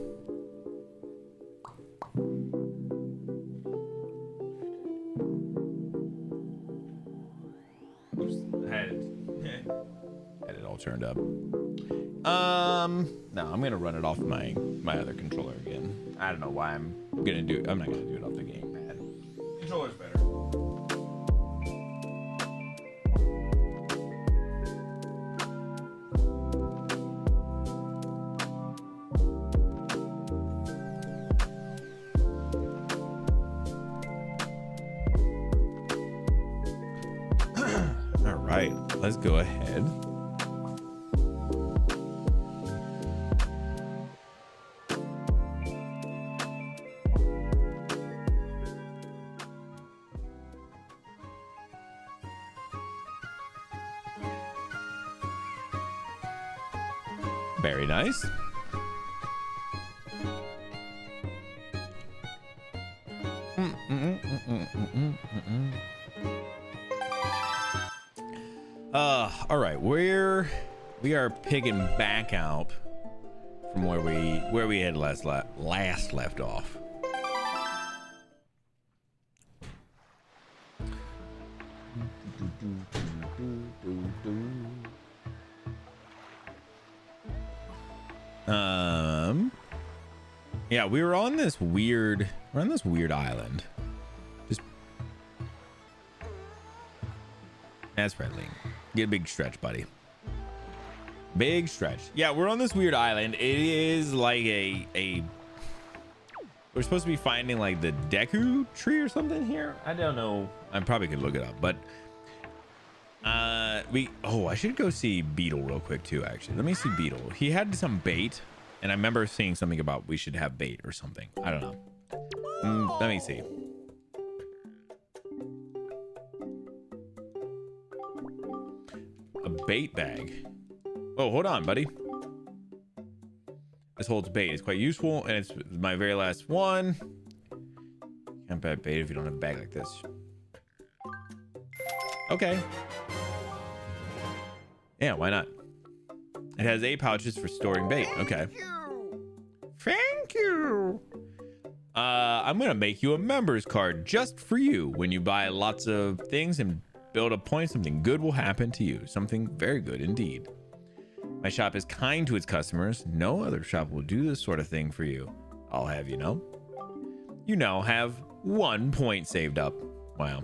Had it all turned up. No, I'm gonna run it off my other controller again. I don't know why I'm not gonna do it off the gamepad. Controller's better. All right, let's go ahead. Very nice. All right, we are picking back out from where we had last left off. Yeah, we're on this weird island. Just that's friendly. Get a big stretch, buddy. Big stretch. Yeah, we're on this weird island. It is like a we're supposed to be finding like the Deku tree or something here. I don't know. I probably could look it up, but I should go see Beetle real quick too, actually. Let me see Beetle. He had some bait, and I remember seeing something about we should have bait or something. I don't know. Let me see. A bait bag. Oh, hold on, buddy. This holds bait. It's quite useful, and it's my very last one. Can't bet bait if you don't have a bag like this. Okay. Yeah, why not? It has 8 pouches for storing bait. Okay. Thank you. I'm gonna make you a members card just for you. When you buy lots of things and build a point, something good will happen to you. Something very good indeed. My shop is kind to its customers. No other shop will do this sort of thing for you. I'll have you know. You now have 1 point saved up. Wow.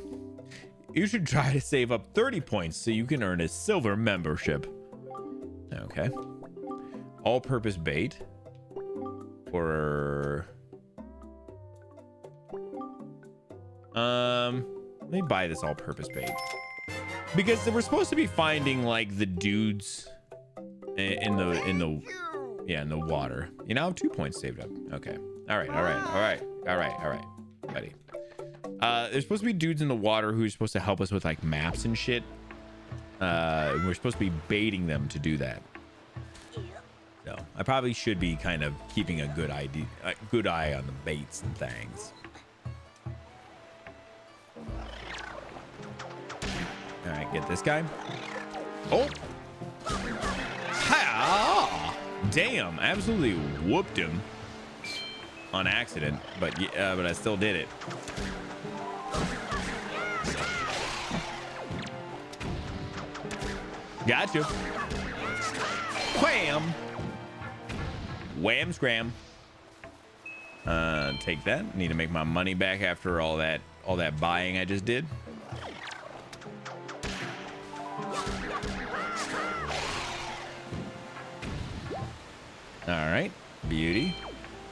You should try to save up 30 points so you can earn a silver membership. Okay. All-purpose bait. Or... let me buy this all-purpose bait. Because we're supposed to be finding, like, the dudes in the water. You now have 2 points saved up. Okay. All right, buddy. There's supposed to be dudes in the water who are supposed to help us with like maps and shit. We're supposed to be baiting them to do that. So I probably should be kind of keeping a good eye on the baits and things. All right, get this guy. Oh, ha! Damn! Absolutely whooped him on accident, but I still did it. Gotcha. Wham! Wham scram. Take that. Need to make my money back after all that buying I just did. All right, beauty.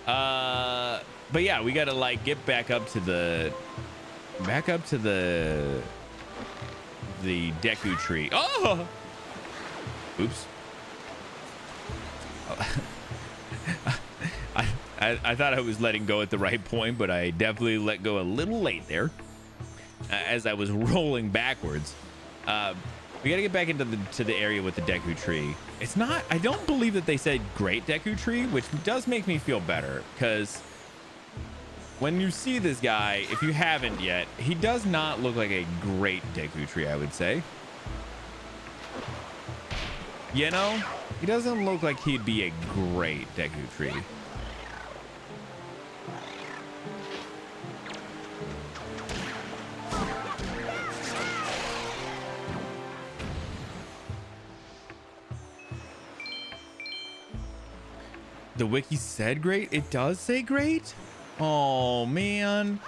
But yeah, we gotta like get back up to the Deku tree. Oh! Oops. I thought I was letting go at the right point, but I definitely let go a little late there as I was rolling backwards. We got to get back into the area with the Deku tree. It's not, I don't believe that they said great Deku tree, which does make me feel better because when you see this guy, if you haven't yet, he does not look like a great Deku tree, I would say. You know, he doesn't look like he'd be a great Deku tree. The wiki said great. It does say great. Oh man,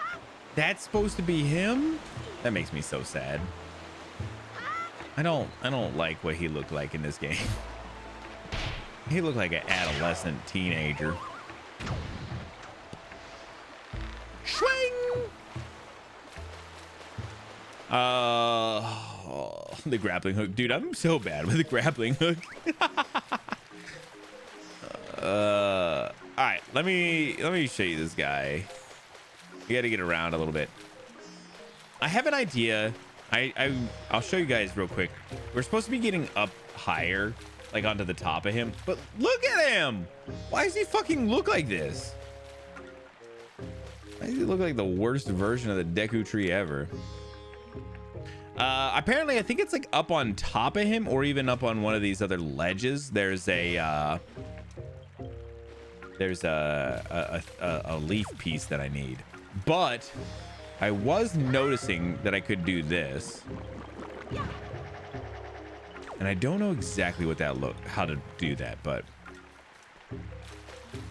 that's supposed to be him. That makes me so sad. I don't like what he looked like in this game. He looked like an adolescent teenager. Swing. The grappling hook, dude. I'm so bad with the grappling hook. All right, let me show you this guy. You got to get around a little bit. I have an idea. I'll show you guys real quick. We're supposed to be getting up higher like onto the top of him. But look at him. Why does he fucking look like this? Why does he look like the worst version of the Deku tree ever? Apparently, I think it's like up on top of him or even up on one of these other ledges. There's a leaf piece that I need. But I was noticing that I could do this. And I don't know exactly what that how to do that, but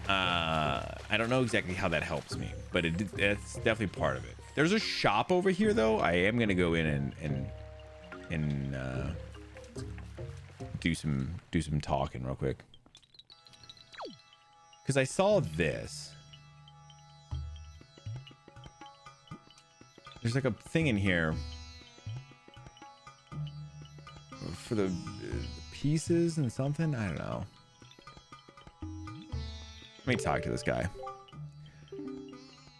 I don't know exactly how that helps me, but it's definitely part of it. There's a shop over here though. I am gonna go in and do some talking real quick, because I saw this. There's like a thing in here for the pieces and something. I don't know. Let me talk to this guy.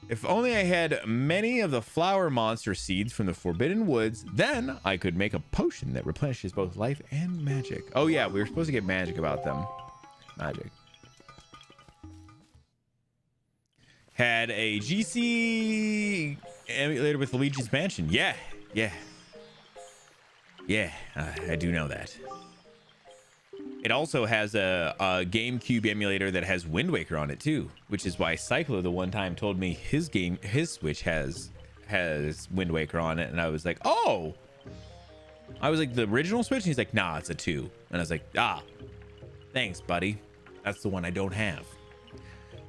If only I had many of the flower monster seeds from the Forbidden Woods, then I could make a potion that replenishes both life and magic. Oh yeah, we were supposed to get magic about them. Magic. Had a GC emulator with Luigi's Mansion. Yeah. I do know that. It also has a GameCube emulator that has Wind Waker on it too, which is why Cyclo the one time told me his Switch has Wind Waker on it, and I was like, oh. I was like, the original Switch? And he's like, nah, it's a 2. And I was like, ah, thanks, buddy. That's the one I don't have.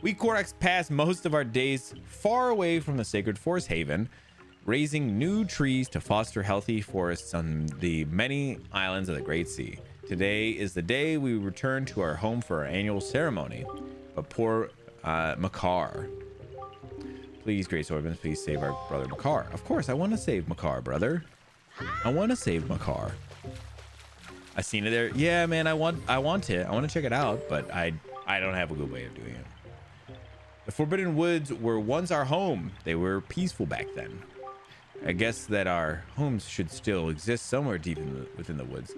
We Korax pass most of our days far away from the sacred forest haven, raising new trees to foster healthy forests on the many islands of the Great Sea. Today is the day we return to our home for our annual ceremony. But poor Makar. Please, Great Swordman, please save our brother Makar. Of course, I want to save Makar, brother. I want to save Makar. I seen it there. Yeah, man, I want to check it out, but I don't have a good way of doing it. The Forbidden Woods were once our home. They were peaceful back then. I guess that our homes should still exist somewhere deep within the woods.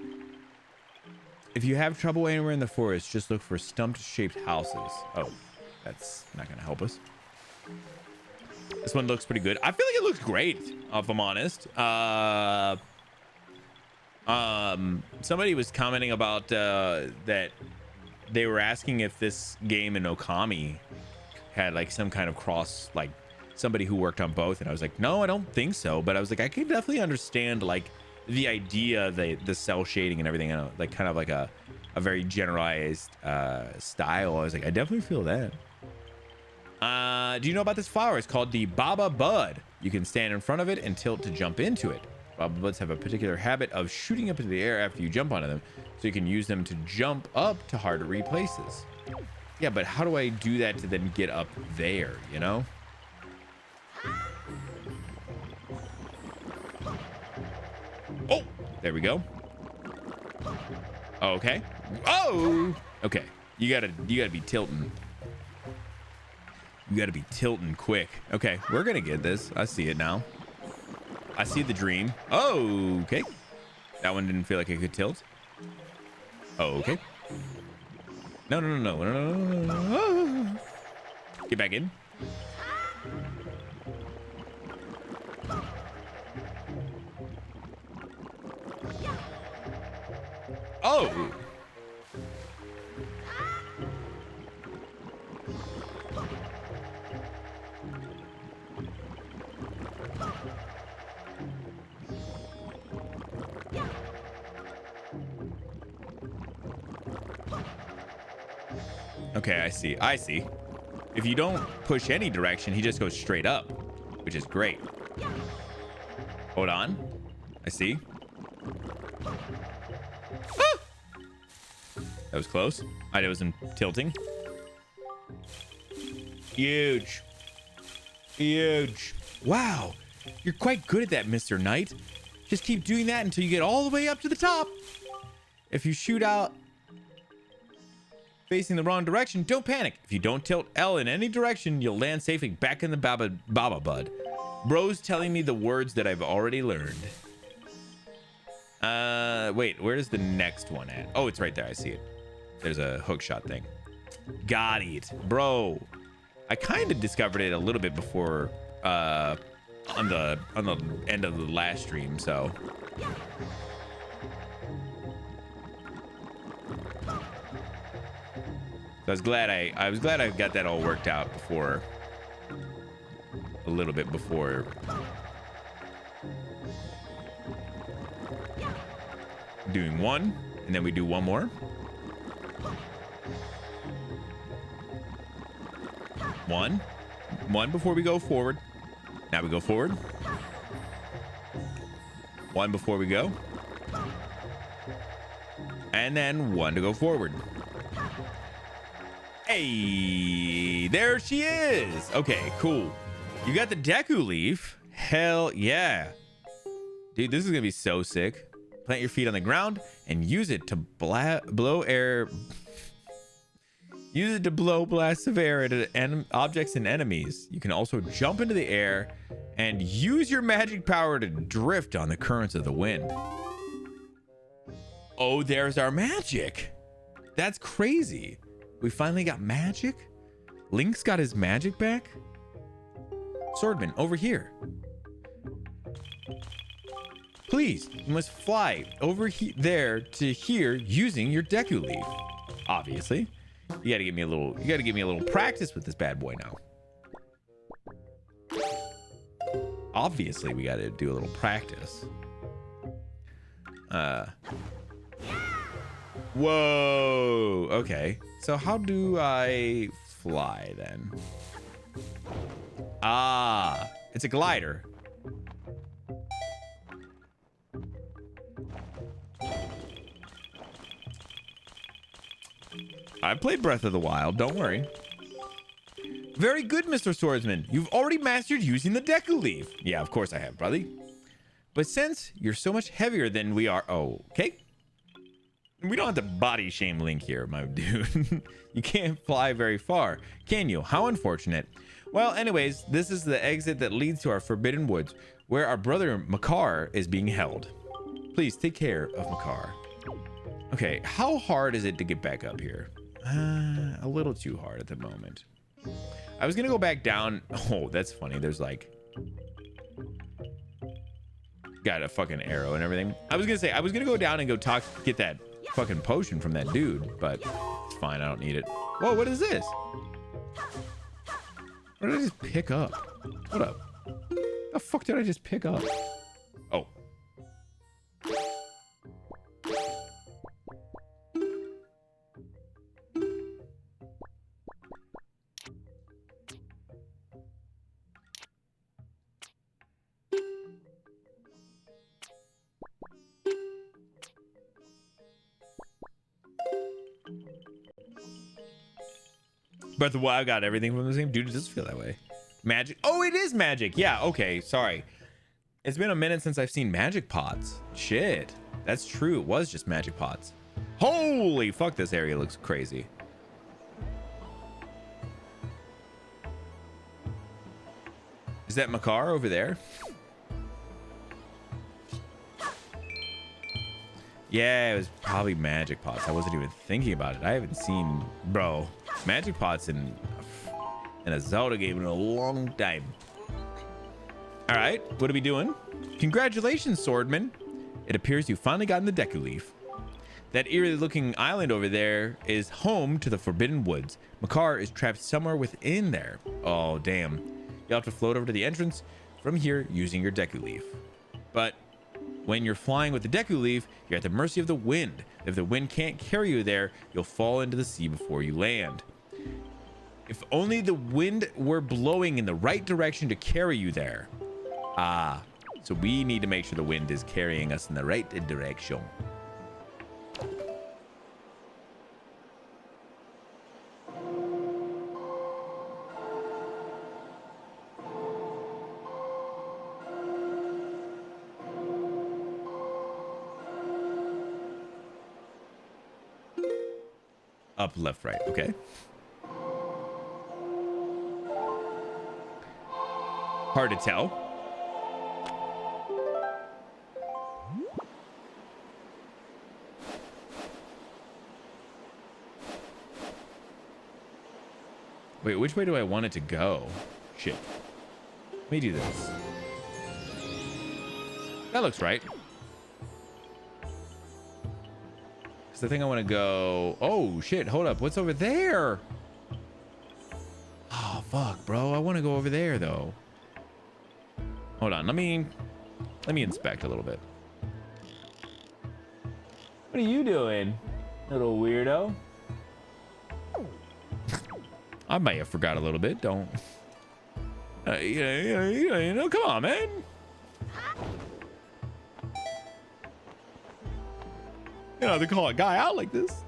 If you have trouble anywhere in the forest, just look for stump-shaped houses. Oh, that's not going to help us. This one looks pretty good. I feel like it looks great, if I'm honest. Somebody was commenting about that they were asking if this game in Okami had like some kind of cross, like somebody who worked on both, and I was like, no, I don't think so. But I was like, I can definitely understand like the idea, the cell shading and everything, like kind of like a very generalized style. I was like, I definitely feel that. Do you know about this flower? It's called the Baba Bud. You can stand in front of it and tilt to jump into it. Baba Buds have a particular habit of shooting up into the air after you jump onto them, so you can use them to jump up to hard to reach places. Yeah, but how do I do that to then get up there, you know? Oh, there we go. Okay. Oh, okay. You gotta be tilting. You gotta be tilting quick. Okay, we're gonna get this. I see it now. I see the dream. Oh, okay. That one didn't feel like it could tilt. Oh, okay. No. Get back in. Oh. Okay, I see. If you don't push any direction, he just goes straight up, which is great. Hold on. I see. Ah! That was close. I wasn't tilting. Huge. Wow. You're quite good at that, Mr. Knight. Just keep doing that until you get all the way up to the top. If you shoot out facing the wrong direction, don't panic. If you don't tilt L in any direction, you'll land safely back in the Baba Bud. Bro's telling me the words that I've already learned. Wait, where's the next one at? Oh, it's right there. I see it. There's a hook shot thing. Got it, bro. I kind of discovered it a little bit before, on the end of the last stream. So. I was glad I got that all worked out before, a little bit before. Doing one, and then we do one more. One before we go forward. Now we go forward. One before we go. And then one to go forward. Hey, there she is. Okay, cool. You got the Deku leaf. Hell yeah. Dude, this is gonna be so sick. Plant your feet on the ground and use it to blow air. Use it to blow blasts of air at objects and enemies. You can also jump into the air and use your magic power to drift on the currents of the wind. Oh, there's our magic. That's crazy. We finally got magic. Link's got his magic back. Swordman, over here. Please, you must fly over there to here using your Deku leaf. Obviously. You gotta give me a little practice with this bad boy now. Obviously, we gotta do a little practice. Whoa. Okay. So how do I fly then? Ah, it's a glider. I played Breath of the Wild, don't worry. Very good, Mr. Swordsman. You've already mastered using the Deku leaf. Yeah, of course I have, brother. But since you're so much heavier than we are... Oh, okay. We don't have to body shame Link here, my dude. You can't fly very far, can you? How unfortunate. Well, anyways, this is the exit that leads to our Forbidden Woods, where our brother Makar is being held. Please take care of Makar. Okay, how hard is it to get back up here? A little too hard at the moment. I was gonna go back down. Oh, that's funny. There's like... Got a fucking arrow and everything. I was gonna go down and go get that fucking potion from that dude, but it's fine. I don't need it. Whoa, what is this? What did I just pick up? What up? The fuck did I just pick up? Oh. Breath of the Wild got everything from the same dude. It does feel that way. Magic. Oh, it is magic. Yeah, okay. Sorry. It's been a minute since I've seen magic pots. Shit. That's true. It was just magic pots. Holy fuck, this area looks crazy. Is that Makar over there? Yeah, it was probably magic pots. I wasn't even thinking about it. I haven't seen, bro, magic pots in a Zelda game in a long time. All right, what are we doing? Congratulations, Swordman. It appears you finally gotten the Deku leaf. That eerie looking island over there is home to the Forbidden Woods. Makar is trapped somewhere within there. Oh, damn. You'll have to float over to the entrance from here using your Deku leaf. But when you're flying with the Deku leaf, you're at the mercy of the wind. If the wind can't carry you there, you'll fall into the sea before you land. If only the wind were blowing in the right direction to carry you there. Ah, so we need to make sure the wind is carrying us in the right direction. Up, left, right. Okay. Hard to tell. Wait, which way do I want it to go? Shit. Let me do this. That looks right. Because I think I want to go... Oh, shit. Hold up. What's over there? Oh, fuck, bro. I want to go over there, though. Hold on. Let me inspect a little bit. What are you doing, little weirdo? I might have forgot a little bit. Don't. You know, come on, man. You know, they call a guy out like this.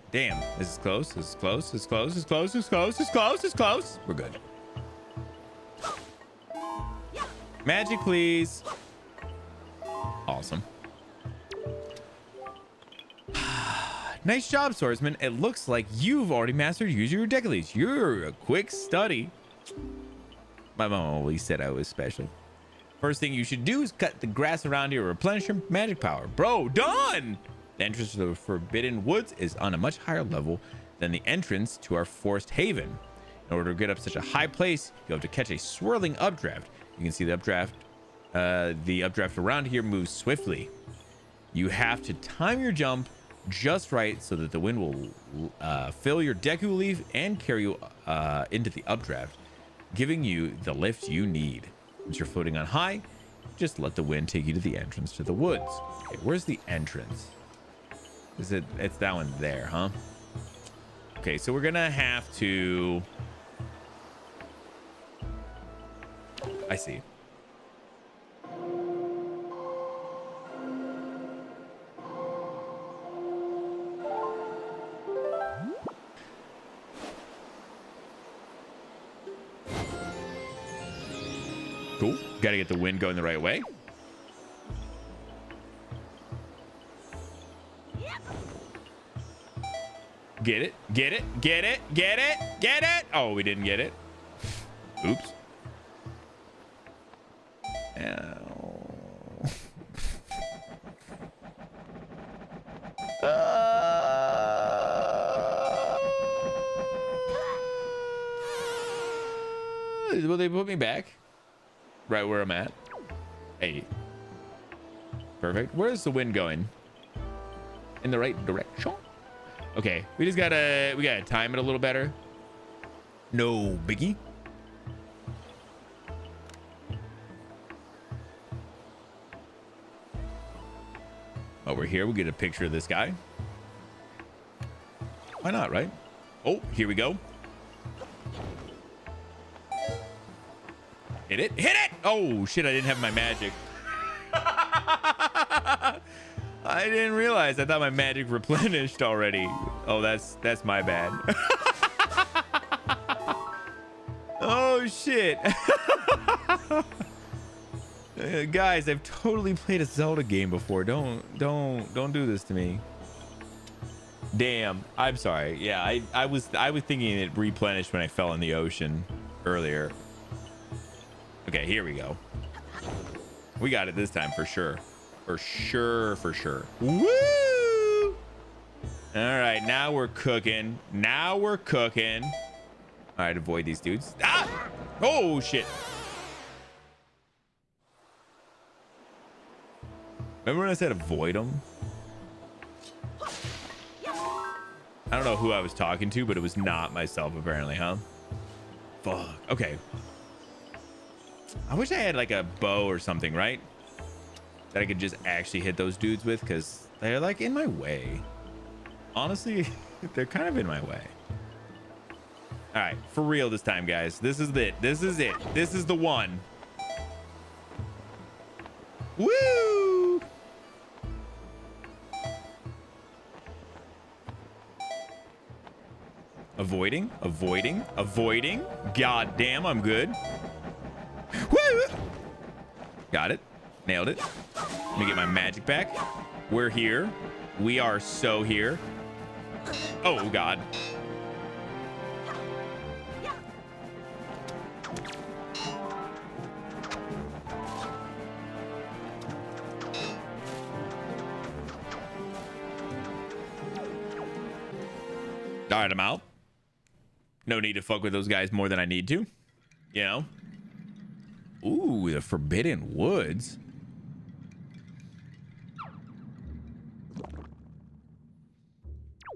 Damn, this is close. This is close. This is close. This is close. This is close. This is close. This is close. We're good. Magic, please. Awesome. Nice job, swordsman. It looks like you've already mastered using your Deku. You're a quick study. My mom always said I was special. First thing you should do is cut the grass around here to replenish your magic power. Bro, done! The entrance to the Forbidden Woods is on a much higher level than the entrance to our forest haven. In order to get up such a high place, you have to catch a swirling updraft. You can see the updraft. The updraft around here moves swiftly. You have to time your jump just right so that the wind will fill your Deku leaf and carry you into the updraft, giving you the lift you need. Once you're floating on high, just let the wind take you to the entrance to the woods. Okay, where's the entrance? It's that one there, huh? Okay, so we're gonna have to... I see. Cool. Gotta get the wind going the right way. Get it. Get it. Get it. Get it. Get it. Oh, we didn't get it. Oops. Ow. Will they put me back? Right where I'm at. Hey. Perfect. Where's the wind going? In the right direction? Okay. We gotta time it a little better. No biggie. Over here, we'll get a picture of this guy. Why not, right? Oh, here we go. Hit it. Hit it! Oh, shit, I didn't have my magic. I didn't realize. I thought my magic replenished already. Oh, that's my bad. Oh, shit. Guys, I've totally played a Zelda game before. Don't do this to me. Damn, I'm sorry. Yeah, I was thinking it replenished when I fell in the ocean earlier. Okay, here we go. We got it this time for sure. For sure, for sure. Woo! All right, now we're cooking. Now we're cooking. All right, avoid these dudes. Ah! Oh, shit. Remember when I said avoid them? I don't know who I was talking to, but it was not myself, apparently, huh? Fuck. Okay. I wish I had like a bow or something, right? That I could just actually hit those dudes with, because they're like in my way. Honestly, they're kind of in my way. All right, for real this time, guys. This is it. This is it. This is the one. Woo! Avoiding, avoiding, avoiding. God damn, I'm good. Woo! Got it. Nailed it. Let me get my magic back. We're here. We are so here. Oh, God. All right, I'm out. No need to fuck with those guys more than I need to. You know? Ooh, the Forbidden Woods.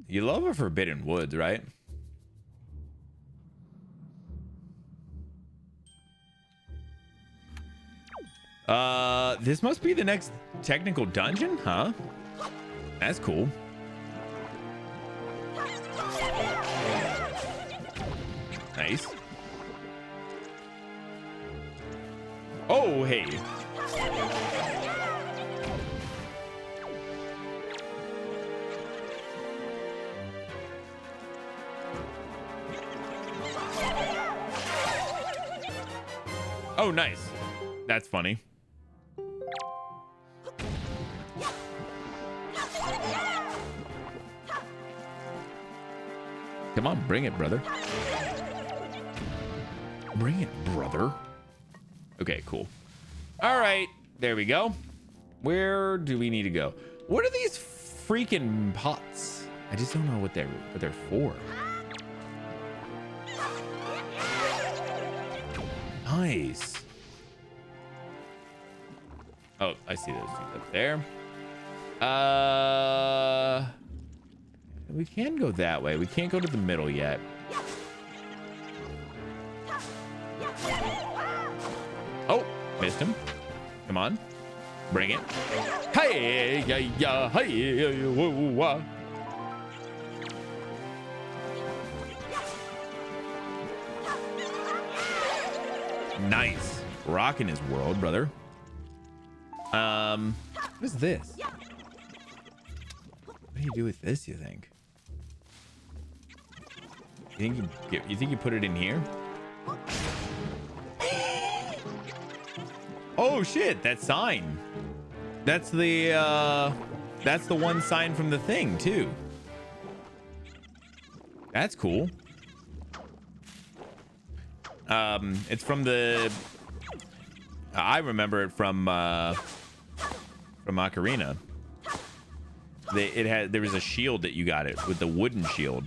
You love a Forbidden Woods, right? This must be the next technical dungeon, huh? That's cool. Nice. Oh, hey. Oh, nice. That's funny. Come on, bring it, brother. Bring it, brother. Okay, cool. All right, there we go. Where do we need to go? What are these freaking pots? I just don't know what they're for. Nice. Oh, I see those two up there. We can go that way. We can't go to the middle yet. Oh, missed him. Come on. Bring it. Hey, yeah, yeah, hey, whoa, whoa. Nice. Rocking his world, brother. What is this? What do you do with this, you think? You think you put it in here? Oh shit, that sign. That's the one sign from the thing too. That's cool. It's from the I remember it from Ocarina. There was a shield that you got it with the wooden shield.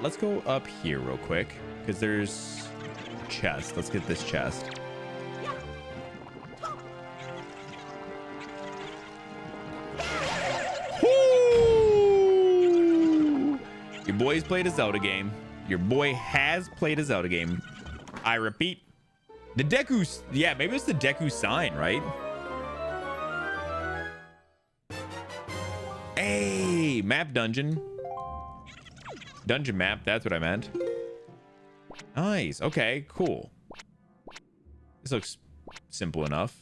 Let's go up here real quick because there's a chest. Let's get this chest. Woo! Your boy's played a Zelda game. Your boy has played a Zelda game. I repeat, the Deku, yeah, maybe it's the Deku sign, right? Hey, map dungeon. Dungeon map, that's what I meant. Nice. Okay, cool. This looks simple enough.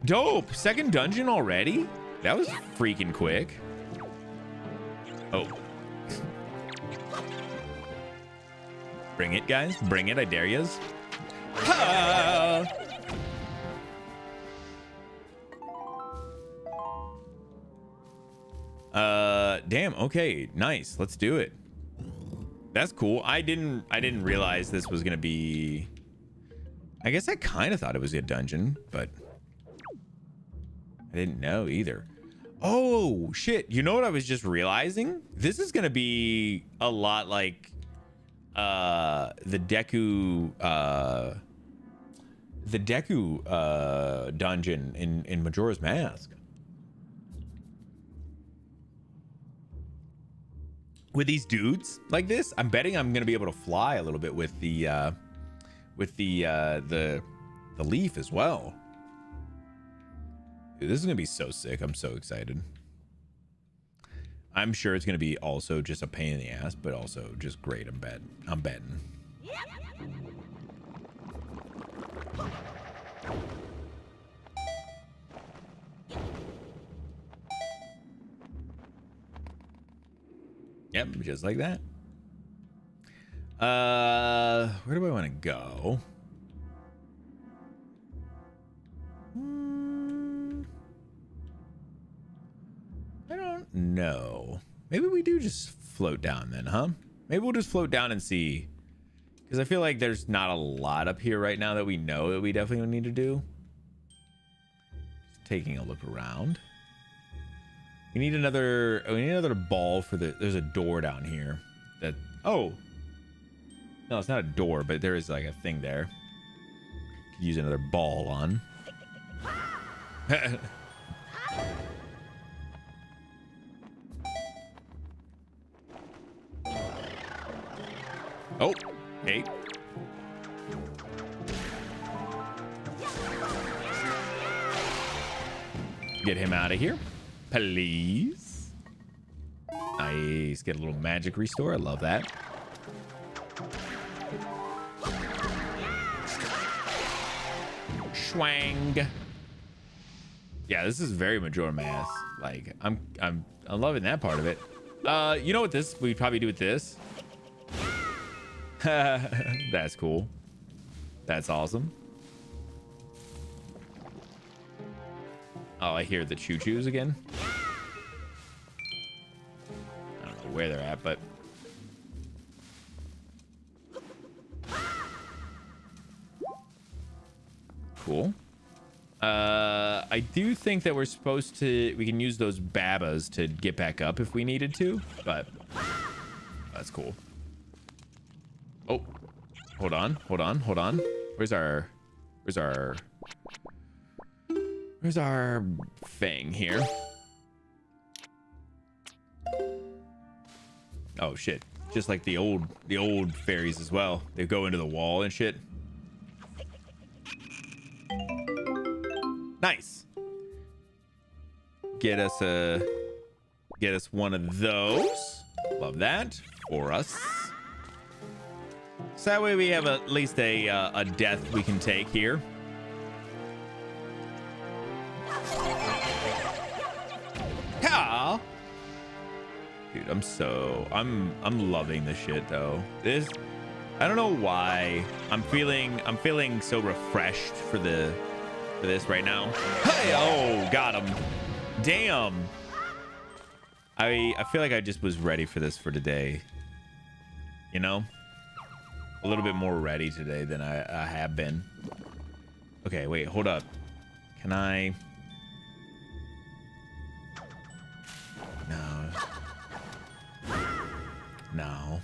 Dope. Second dungeon already? That was freaking quick. Oh. Bring it, guys. Bring it. I dare yous. Ha! Damn. Okay. Nice. Let's do it. That's cool. I didn't realize this was gonna be. I guess I kind of thought it was a dungeon, but I didn't know either. Oh shit! You know what I was just realizing? This is gonna be a lot like the Deku dungeon in Majora's Mask. With these dudes like this, I'm betting I'm gonna be able to fly a little bit with the leaf as well. Dude, this is gonna be so sick. I'm so excited. I'm sure it's gonna be also just a pain in the ass, but also just great. I'm betting. Yep, just like that. Where do I want to go? I don't know. Maybe we do just float down then, huh? Maybe we'll just float down and see. Because I feel like there's not a lot up here right now that we know that we definitely need to do. Just taking a look around. We need another ball for the, there's a door down here that, oh, no, it's not a door, but there is like a thing there. Could use another ball on. Oh, hey. Get him out of here, please. Nice. Get a little magic restore. I love that. Schwang. Yeah, this is very Majora Mask. Like, I'm loving that part of it. You know what this we probably do with this? That's cool. That's awesome. Oh, I hear the choo-choos again. I don't know where they're at, but cool. I do think that we're supposed to, we can use those babas to get back up if we needed to, but that's cool. Oh, hold on. Where's our thing here? Oh shit. Just like the old fairies as well. They go into the wall and shit. Nice. Get us one of those. Love that for us. So that way we have at least a death we can take here. Yeah. Dude, I'm loving this shit though. This, I don't know why I'm feeling so refreshed for this right now. Hey, oh, got him. Damn. I feel like I just was ready for this for today. You know? A little bit more ready today than I have been. Okay, wait, hold up. Can I? No.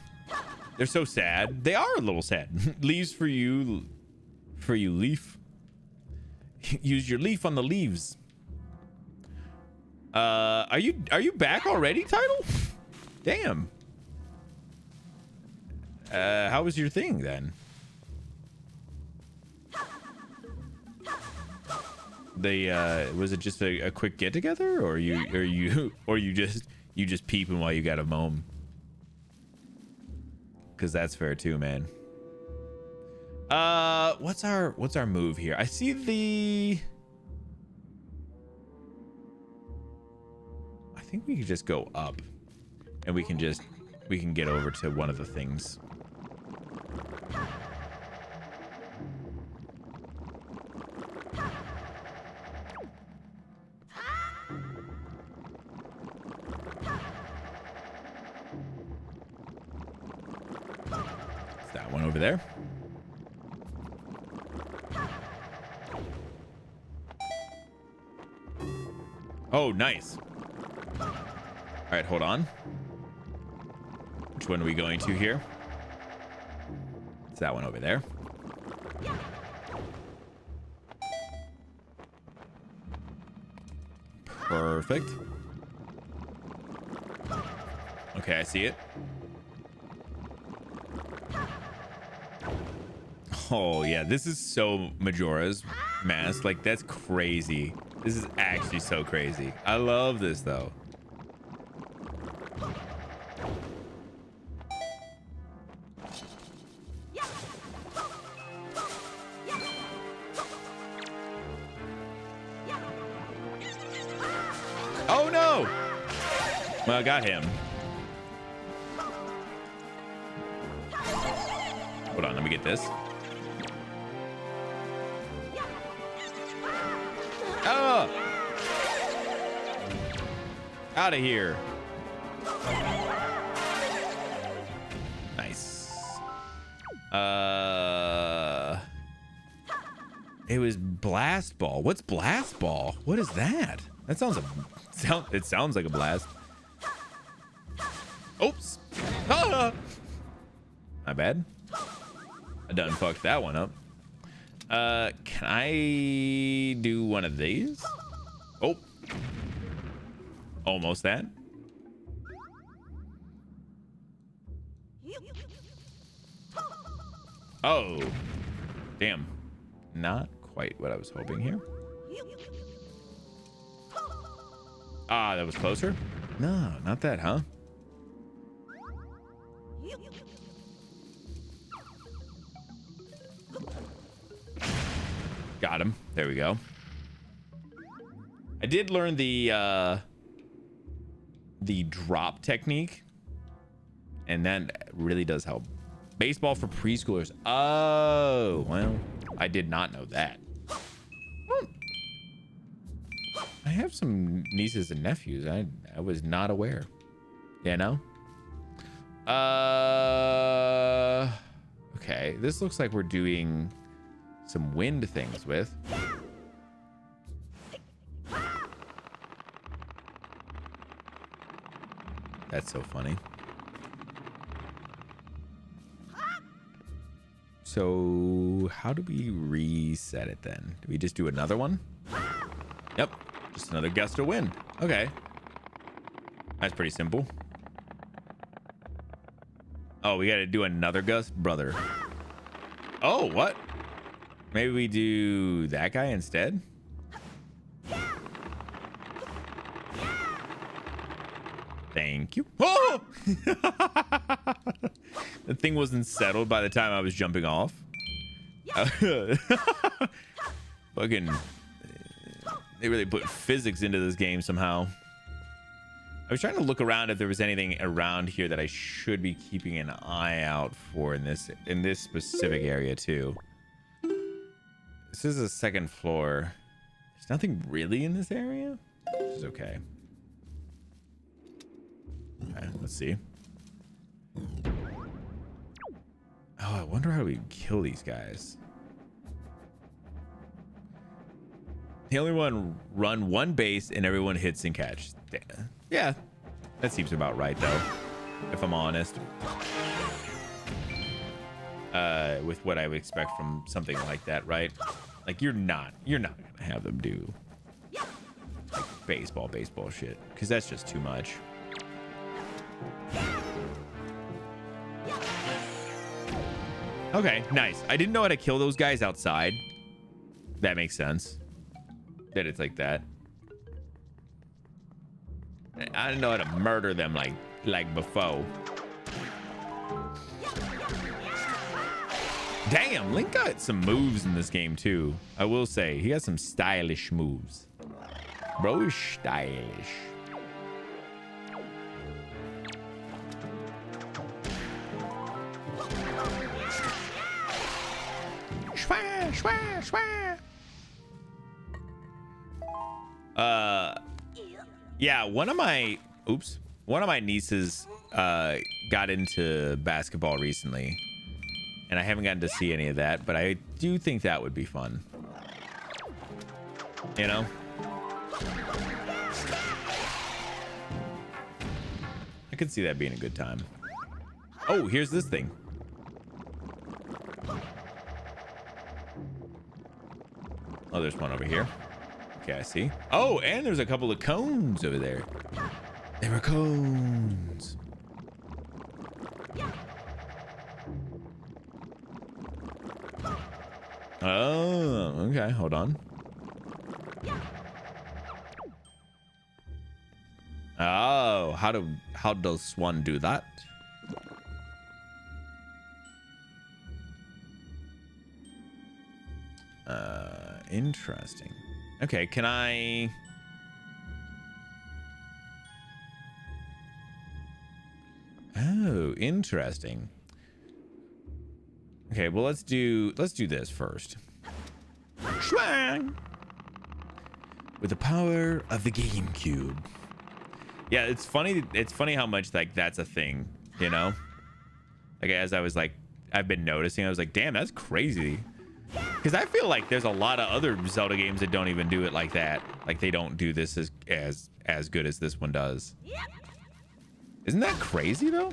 They're so sad. They are a little sad. Leaves for you, leaf. Use your leaf on the leaves. Are you back already, Title? Damn. How was your thing then? Was it just a quick get together, or you just peeping while you got him home? Because that's fair too, man. What's our move here? I see the. I think we could just go up, and we can get over to one of the things. It's that one over there. Oh, nice. All right, hold on. Which one are we going to here? It's that one over there. Perfect. Okay, I see it. Oh, yeah, this is so Majora's Mask. Like, that's crazy. This is actually so crazy. I love this, though. Oh, no! Well, I got him. Hold on, let me get this. Oh! Out of here. Nice. It was blast ball. What's blast ball? What is that? That sounds it sounds like a blast. Oops. Ah! My bad. I done fucked that one up. Can I do one of these? Oh. Almost that. Oh. Damn. Not quite what I was hoping here. Ah, that was closer? No, not that, huh? Got him. There we go. I did learn the drop technique, and that really does help. Baseball for preschoolers. Oh, well, I did not know that. I have some nieces and nephews. I was not aware. You know? Okay, this looks like we're doing some wind things with. That's so funny. So how do we reset it then? Do we just do another one? Yep, just another gust of wind. Okay, that's pretty simple. Oh, we got to do another gust, brother. Oh, what? Maybe we do that guy instead? Thank you. Oh! The thing wasn't settled by the time I was jumping off. Fucking... They really put physics into this game somehow. I was trying to look around if there was anything around here that I should be keeping an eye out for in this specific area too. This is a second floor. There's nothing really in this area, which is okay. Okay, let's see. Oh, I wonder how we kill these guys. They only run one base and everyone hits and catch. Yeah, that seems about right though, if I'm honest. With what I would expect from something like that, right? Like you're not gonna have them do like baseball shit, because that's just too much. Okay, nice. I didn't know how to kill those guys outside. That makes sense. That it's like that. I didn't know how to murder them like before. Damn, Link got some moves in this game too. I will say he has some stylish moves. Bro is stylish. Shwa, shwa, shwa. Yeah, one of my nieces got into basketball recently, and I haven't gotten to see any of that, but I do think that would be fun, you know. I could see that being a good time. Oh, here's this thing. Oh, there's one over here. Okay, I see. Oh, and there's a couple of cones over there. There are cones. Oh, okay. Hold on. Oh, how does one do that? Interesting. Okay, can I... Oh, interesting. Okay, well let's do this first. Schwang! With the power of the GameCube. Yeah, it's funny how much like that's a thing, you know? Like as I was like I've been noticing, I was like, damn, that's crazy. Because I feel like there's a lot of other Zelda games that don't even do it like that. Like they don't do this as good as this one does. Isn't that crazy though?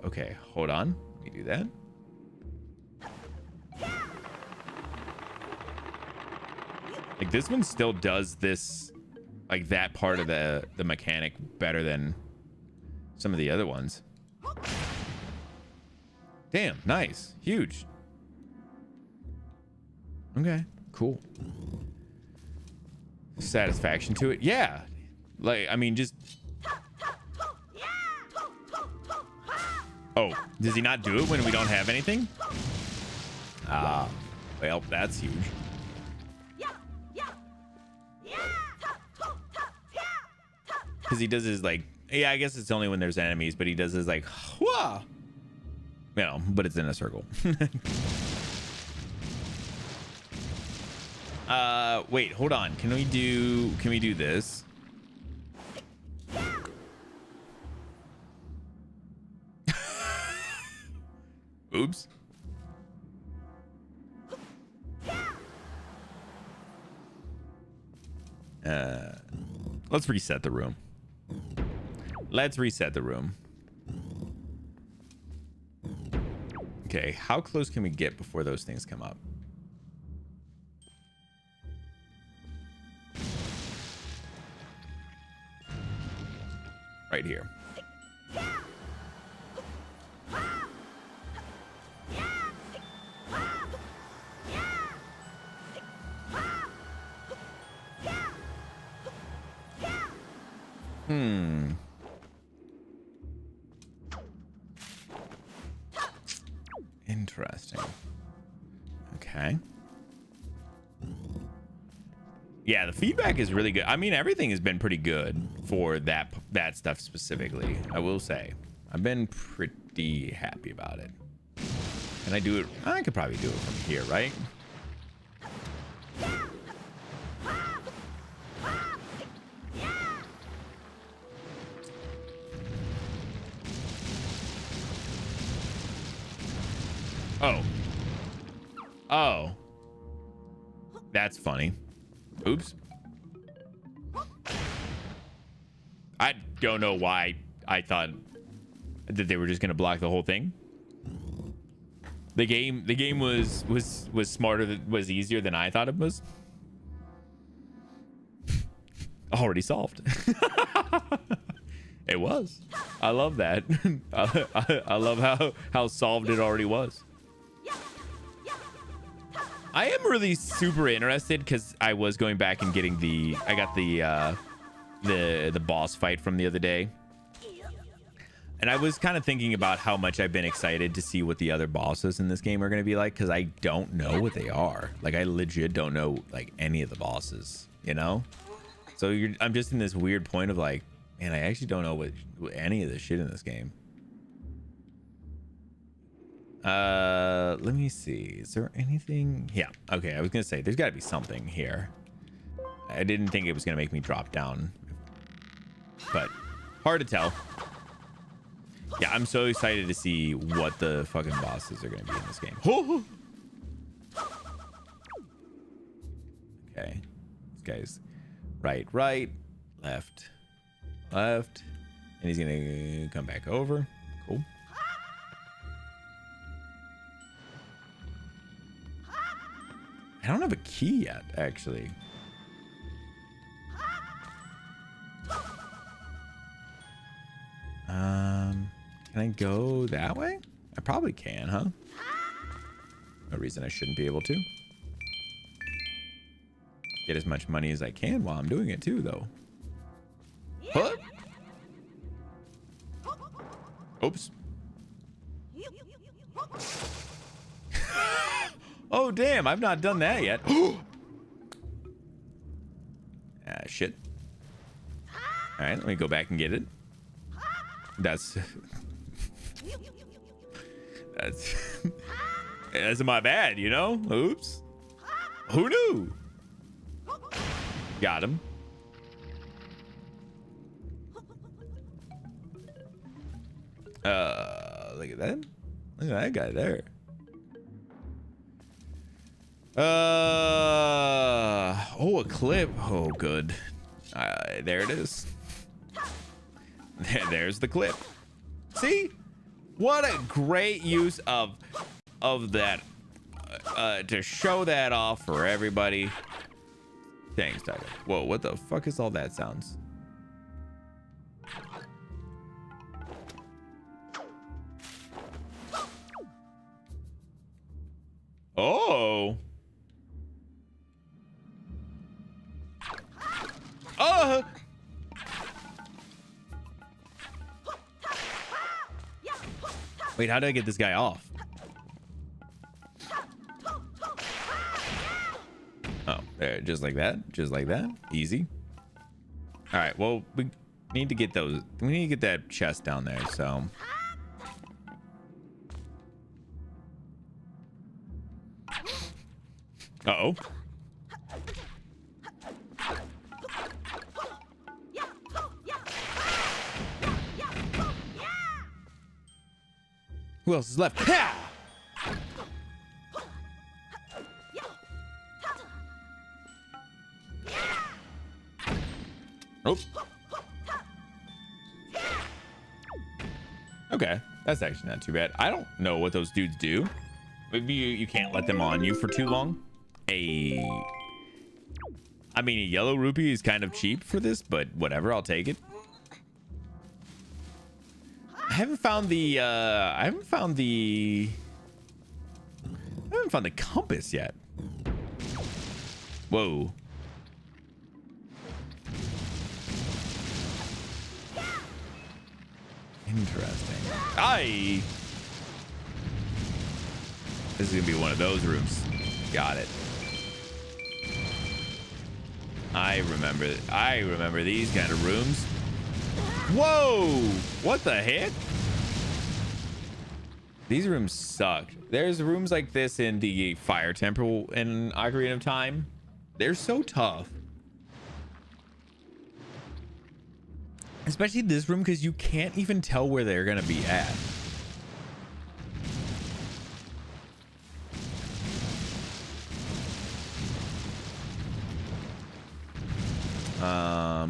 Okay, hold on. Let me do that. Like this one still does this, like that part of the mechanic better than some of the other ones. Damn, nice, huge. Okay, cool. Satisfaction to it, yeah. Like, I mean, just. Oh, does he not do it when we don't have anything? Ah, well, that's huge. Because he does his like, yeah, I guess it's only when there's enemies, but he does his like, whoa, you know, but it's in a circle. Wait, hold on. Can we do this? Oops. Let's reset the room. Let's reset the room. Okay, how close can we get before those things come up? Right here. Interesting. Okay. Yeah, the feedback is really good. I mean, everything has been pretty good for that stuff specifically. I will say, I've been pretty happy about it. Can I do it? I could probably do it from here, right? Oh. Oh. That's funny. Oops. I don't know why I thought that they were just gonna block the whole thing. The game was smarter, was easier than I thought it was. Already solved. It was. I love that. I love how solved it already was. I am really super interested because I was going back and getting I got the boss fight from the other day. And I was kind of thinking about how much I've been excited to see what the other bosses in this game are going to be like, because I don't know what they are. Like, I legit don't know, like, any of the bosses, you know? So I'm just in this weird point of, like, man, I actually don't know what any of the shit in this game. Let me see. Is there anything? Yeah. Okay, I was going to say, there's got to be something here. I didn't think it was going to make me drop down. But hard to tell. Yeah, I'm so excited to see what the fucking bosses are going to be in this game. Okay. This guy's right, left. And he's going to come back over. Cool. I don't have a key yet, actually. Can I go that way? I probably can, huh? No reason I shouldn't be able to. Get as much money as I can while I'm doing it too, though. What? Oops. Oh, damn. I've not done that yet. Ah, shit. All right, let me go back and get it. That's my bad, you know? Oops. Who knew? Got him. Look at that. Look at that guy there. Oh, a clip. Oh, good. There it is. There's the clip. See? What a great use of that to show that off for everybody. Thanks, Tiger. Whoa, what the fuck is all that sounds? Oh. Wait, how do I get this guy off? Oh, there, just like that. Just like that. Easy. All right, well, we need to get those. We need to get that chest down there, so. Uh-oh. Who else is left? Ha! Oh. Okay, that's actually not too bad. I don't know what those dudes do. Maybe you can't let them on you for too long. I mean, a yellow rupee is kind of cheap for this, but whatever, I'll take it. I haven't found the compass yet. Whoa. Interesting. This is gonna be one of those rooms. Got it. I remember these kind of rooms. Whoa! What the heck? These rooms suck. There's rooms like this in the Fire Temple in Ocarina of Time. They're so tough. Especially this room, because you can't even tell where they're gonna be at.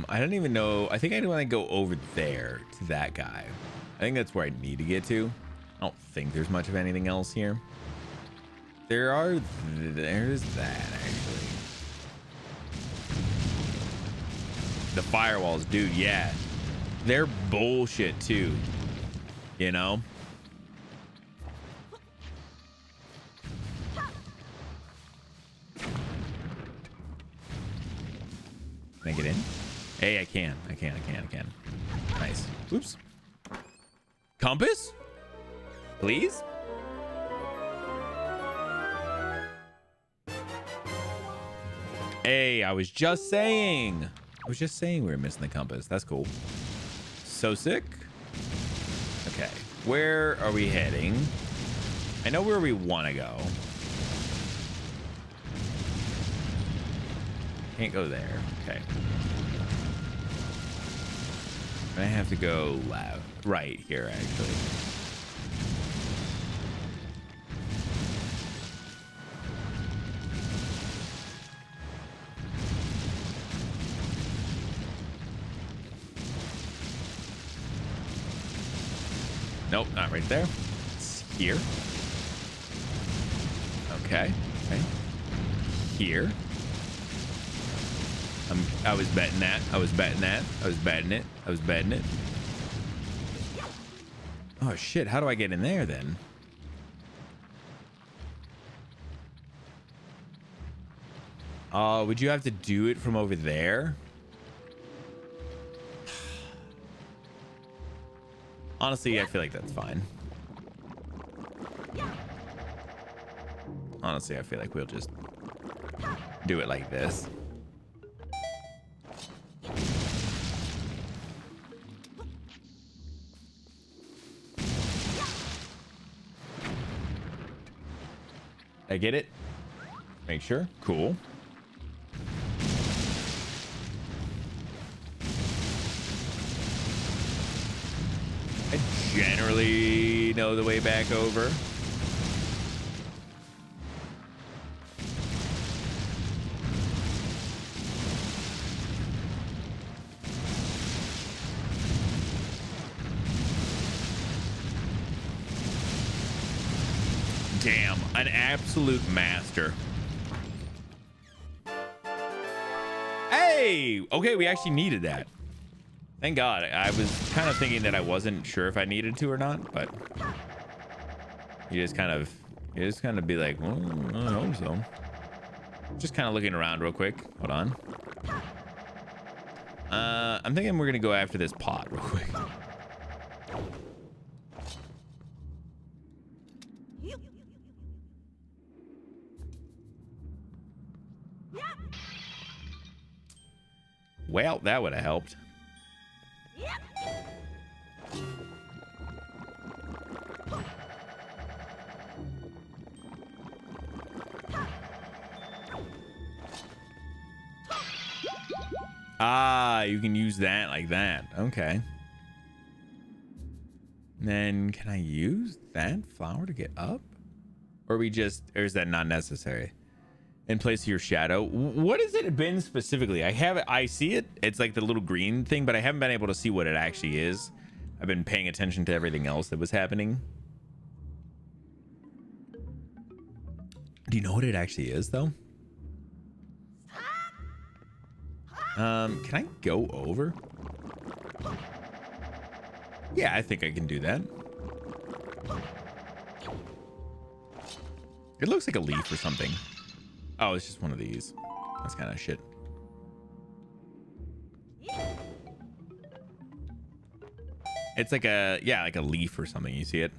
I don't even know. I think I want to go over there to that guy. I think that's where I need to get to. I don't think there's much of anything else here. There's that actually. The firewalls, dude. Yeah, they're bullshit too. You know. Can I get in? Hey, I can. Nice. Oops. Compass? Please? Hey, I was just saying we were missing the compass. That's cool. So sick. Okay. Where are we heading? I know where we want to go. Can't go there. Okay. I have to go left, right here, actually. Nope, not right there. It's here. Okay. Okay. Here. I was betting that. I was betting it. Oh shit, how do I get in there then? Would you have to do it from over there? Honestly, I feel like that's fine. Honestly, I feel like we'll just do it like this. I get it. Make sure. Cool. I generally know the way back over. Damn, an absolute master. Hey, okay, we actually needed that. Thank God. I was kind of thinking that I wasn't sure if I needed to or not, but you just kind of be like, well, I hope so. Just kind of looking around real quick. Hold on. I'm thinking we're gonna go after this pot real quick. Well, that would have helped. Ah, you can use that like that. Okay. Then can I use that flower to get up? Or is that not necessary? In place of your shadow. What has it been specifically? I see it. It's like the little green thing, but I haven't been able to see what it actually is. I've been paying attention to everything else that was happening. Do you know what it actually is though? Can I go over? Yeah, I think I can do that. It looks like a leaf or something. Oh, it's just one of these. That's kind of shit. It's like like a leaf or something. You see it?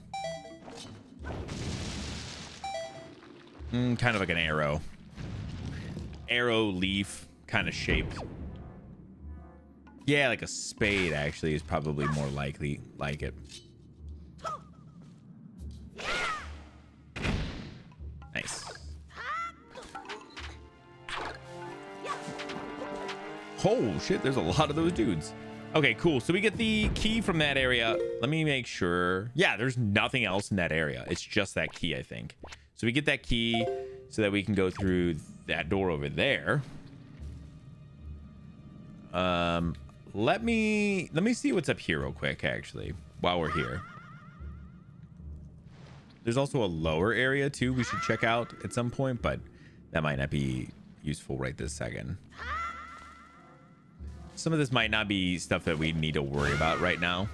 Kind of like an arrow. Arrow leaf kind of shaped. Yeah, like a spade actually is probably more likely like it. Nice. Oh shit, there's a lot of those dudes. Okay, cool. So we get the key from that area. Let me make sure. Yeah, there's nothing else in that area. It's just that key, I think. So we get that key so that we can go through that door over there. Let me see what's up here real quick, actually, while we're here. There's also a lower area too we should check out at some point, but that might not be useful right this second. Some of this might not be stuff that we need to worry about right now.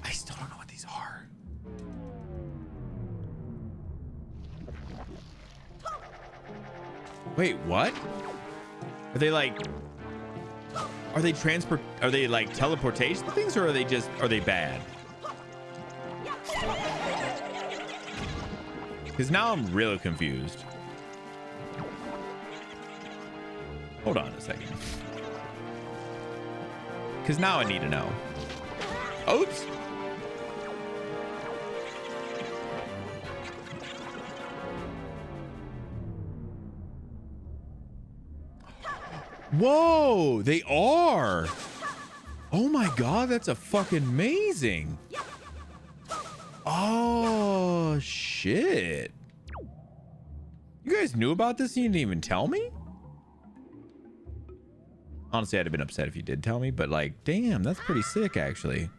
I still don't know what these are. Wait, what? Are they like... Are they like teleportation things, or are they bad? Because now I'm really confused. Hold on a second. Because now I need to know. Oops. Whoa, they are. Oh my God, that's a fucking amazing. Oh, shit. You guys knew about this and you didn't even tell me? Honestly, I'd have been upset if you did tell me, but like, damn, that's pretty sick, actually.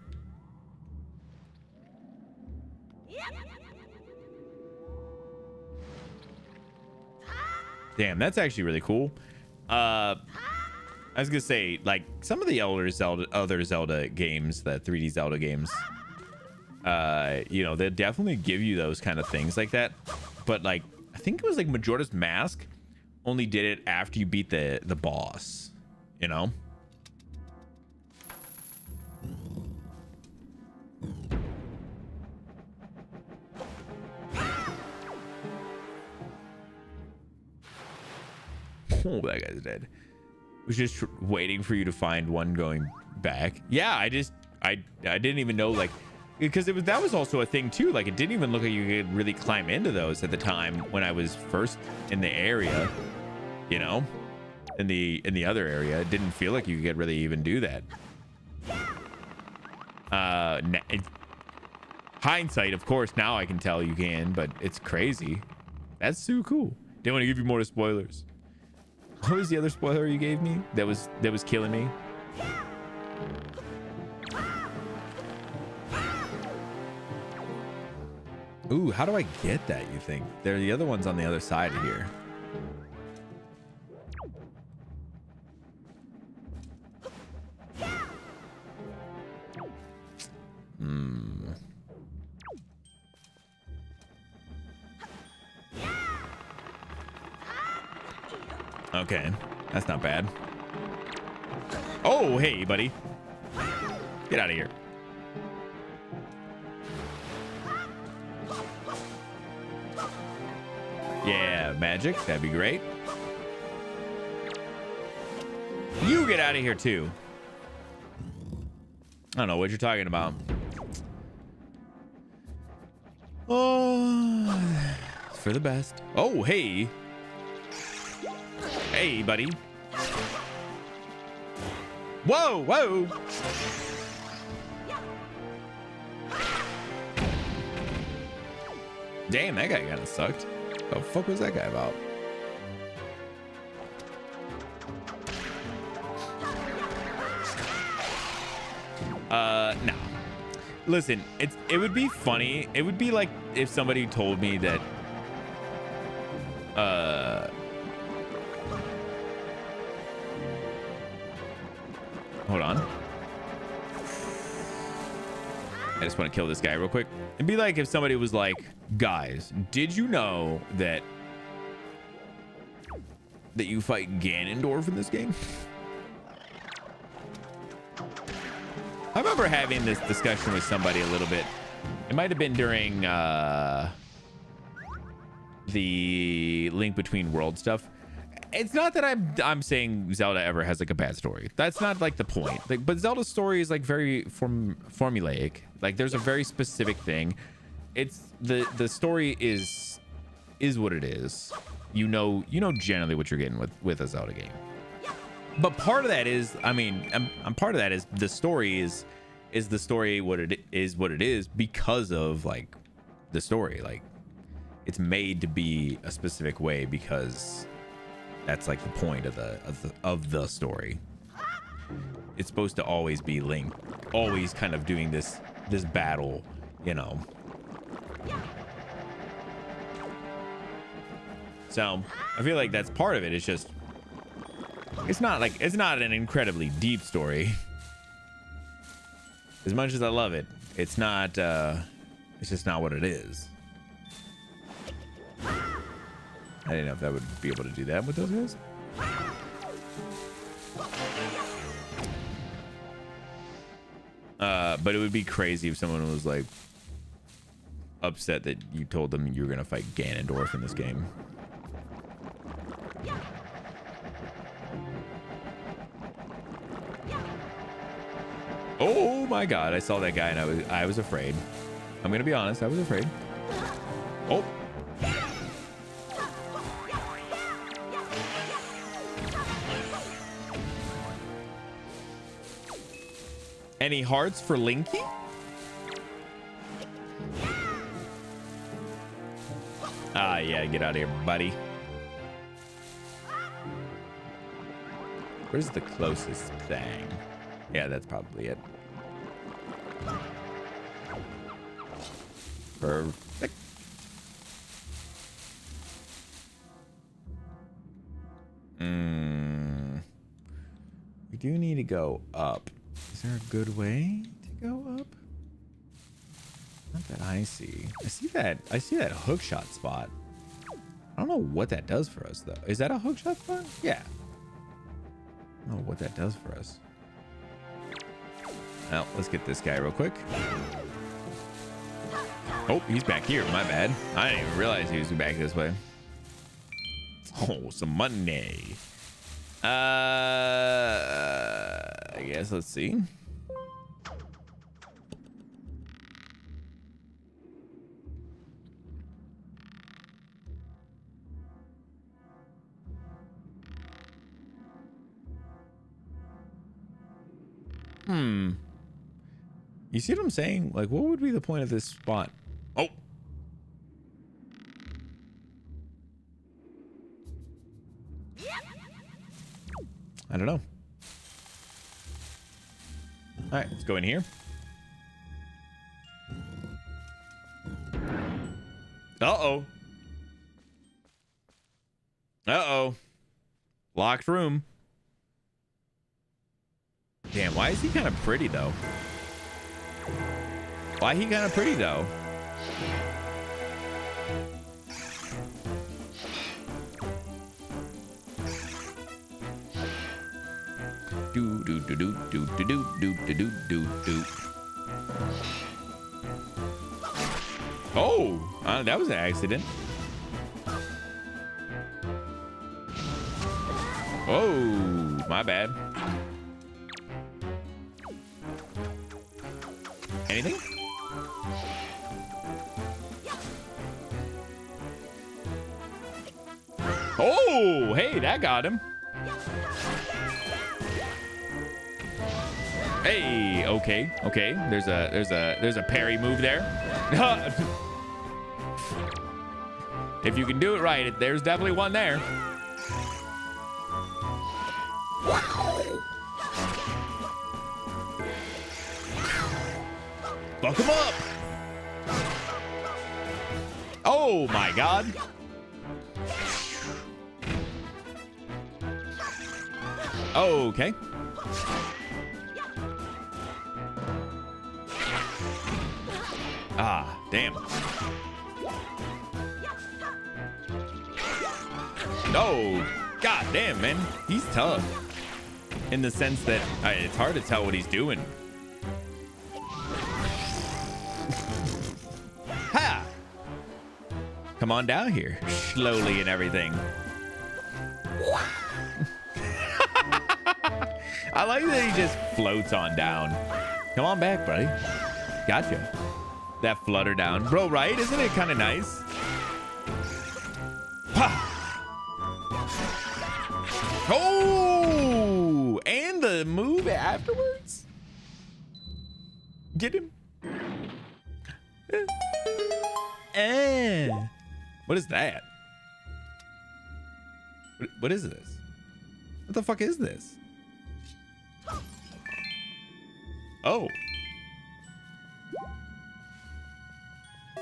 Damn, that's actually really cool. I was gonna say, like, some of the other Zelda games, the 3D Zelda games, you know, they definitely give you those kind of things like that. But like, I think it was like Majora's Mask only did it after you beat the boss, you know? Oh, that guy's dead. Was just waiting for you to find one going back. Yeah, I didn't even know, like, because that was also a thing too. Like, it didn't even look like you could really climb into those at the time when I was first in the area, you know, in the other area. It didn't feel like you could really even do that. Hindsight, of course, now I can tell you can, but it's crazy. That's so cool. Didn't want to give you more spoilers. What was the other spoiler you gave me that was killing me? Ooh, how do I get that, you think? They're the other ones on the other side of here. Okay, that's not bad. Oh, hey, buddy. Get out of here. Yeah, magic. That'd be great. You get out of here, too. I don't know what you're talking about. Oh, it's for the best. Oh, hey. Hey, buddy. Whoa, whoa. Damn, that guy kind of sucked. The fuck was that guy about? No. Listen, it would be funny. It would be like if somebody told me that hold on. I just want to kill this guy real quick. It'd be like if somebody was like, guys, did you know that you fight Ganondorf in this game? I remember having this discussion with somebody a little bit. It might have been during the Link Between Worlds stuff. It's not that I'm saying Zelda ever has like a bad story. That's not like the point. Like, but Zelda's story is like very formulaic. Like there's a very specific thing. It's the story is what it is. You know generally what you're getting with a Zelda game. But part of that is, I mean, I'm part of that is the story is the story what it is because of like the story. Like it's made to be a specific way because that's like the point of the story. It's supposed to always be Link, always kind of doing this battle, you know. So I feel like that's part of it. It's just it's not an incredibly deep story. As much as I love it, it's not it's just not what it is. I didn't know if that would be able to do that with those guys. But it would be crazy if someone was like upset that you told them you were gonna fight Ganondorf in this game. Oh my god, I saw that guy and I was afraid. I'm gonna be honest, I was afraid. Oh. Any hearts for Linky? Ah, yeah, get out of here, buddy. Where's the closest thing? Yeah, that's probably it. Perfect. We do need to go up. Is there a good way to go up? Not that I see. I see that hook shot spot. I don't know what that does for us though. Is that a hook shot spot? Yeah. I don't know what that does for us. Well, let's get this guy real quick. Oh, he's back here. My bad. I didn't even realize he was back this way. Oh, some money. I guess let's see. You see what I'm saying? Like, what would be the point of this spot? Oh. I don't know. All right, let's go in here. Uh-oh. Uh-oh. Locked room. Damn, why is he kind of pretty, though? Why he kind of pretty, though? Do do do do do do do do do do do. Oh, that was an accident. Oh, my bad. Anything? Oh, hey, that got him. Hey, okay. There's a parry move there. If you can do it right, there's definitely one there. Fuck him up. Oh my god. Okay. Ah, damn. Oh, god damn, man. He's tough. In the sense that it's hard to tell what he's doing. Ha! Come on down here. Slowly and everything. I like that he just floats on down. Come on back, buddy. Gotcha. That flutter down. Bro, right? Isn't it kind of nice? Ha! Oh! And the move afterwards? Get him. What is that? What is this? What the fuck is this? Oh.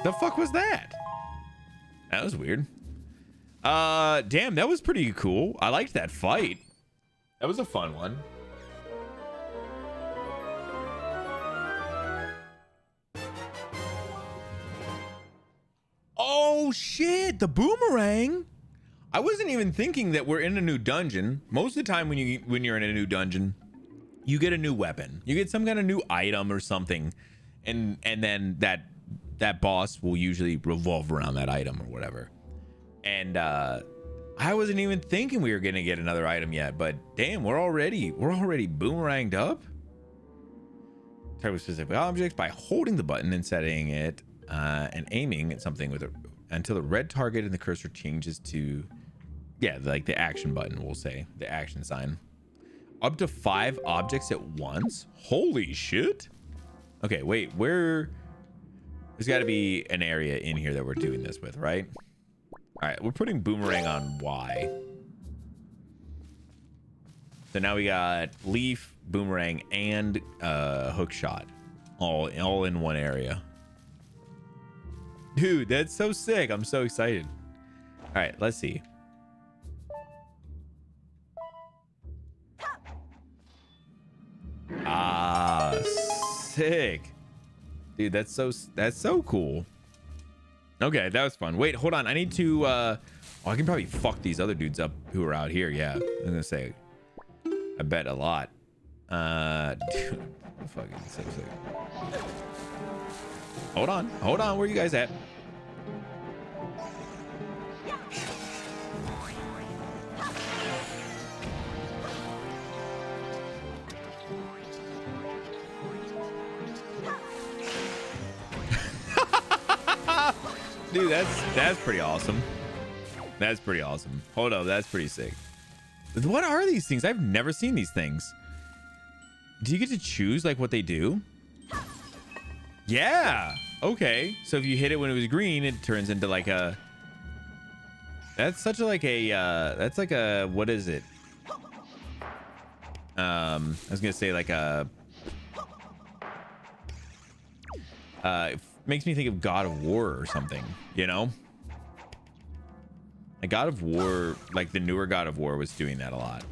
The fuck was that? That was weird. Damn, that was pretty cool. I liked that fight. That was a fun one. Oh shit, the boomerang. I wasn't even thinking that we're in a new dungeon. Most of the time when you're in a new dungeon, you get a new weapon. You get some kind of new item or something. And then that boss will usually revolve around that item or whatever. And I wasn't even thinking we were gonna get another item yet, but damn, we're already boomeranged up. Target specific objects by holding the button and setting it and aiming at something with it until the red target and the cursor changes to, yeah, like the action button, we'll say, the action sign. Up to 5 objects at once. Holy shit. Okay, wait, there's got to be an area in here that we're doing this with, right? All right, we're putting boomerang on Y. So now we got leaf, boomerang, and hook shot, all in one area. Dude, that's so sick. I'm so excited. All right, let's see. Ah, sick. Dude, that's so cool. Okay, that was fun. Wait, hold on. I need to I can probably fuck these other dudes up who are out here. Yeah, I'm gonna say I bet a lot. Dude, fucking so sick. Hold on, where you guys at? Dude, that's pretty awesome. That's pretty awesome. Hold up, that's pretty sick. What are these things? I've never seen these things. Do you get to choose like what they do? Yeah. Okay. So if you hit it when it was green, it turns into like a... That's such a like a... that's like a... What is it? I was going to say like a... it makes me think of God of War or something, you know? Like God of War, like the newer God of War was doing that a lot.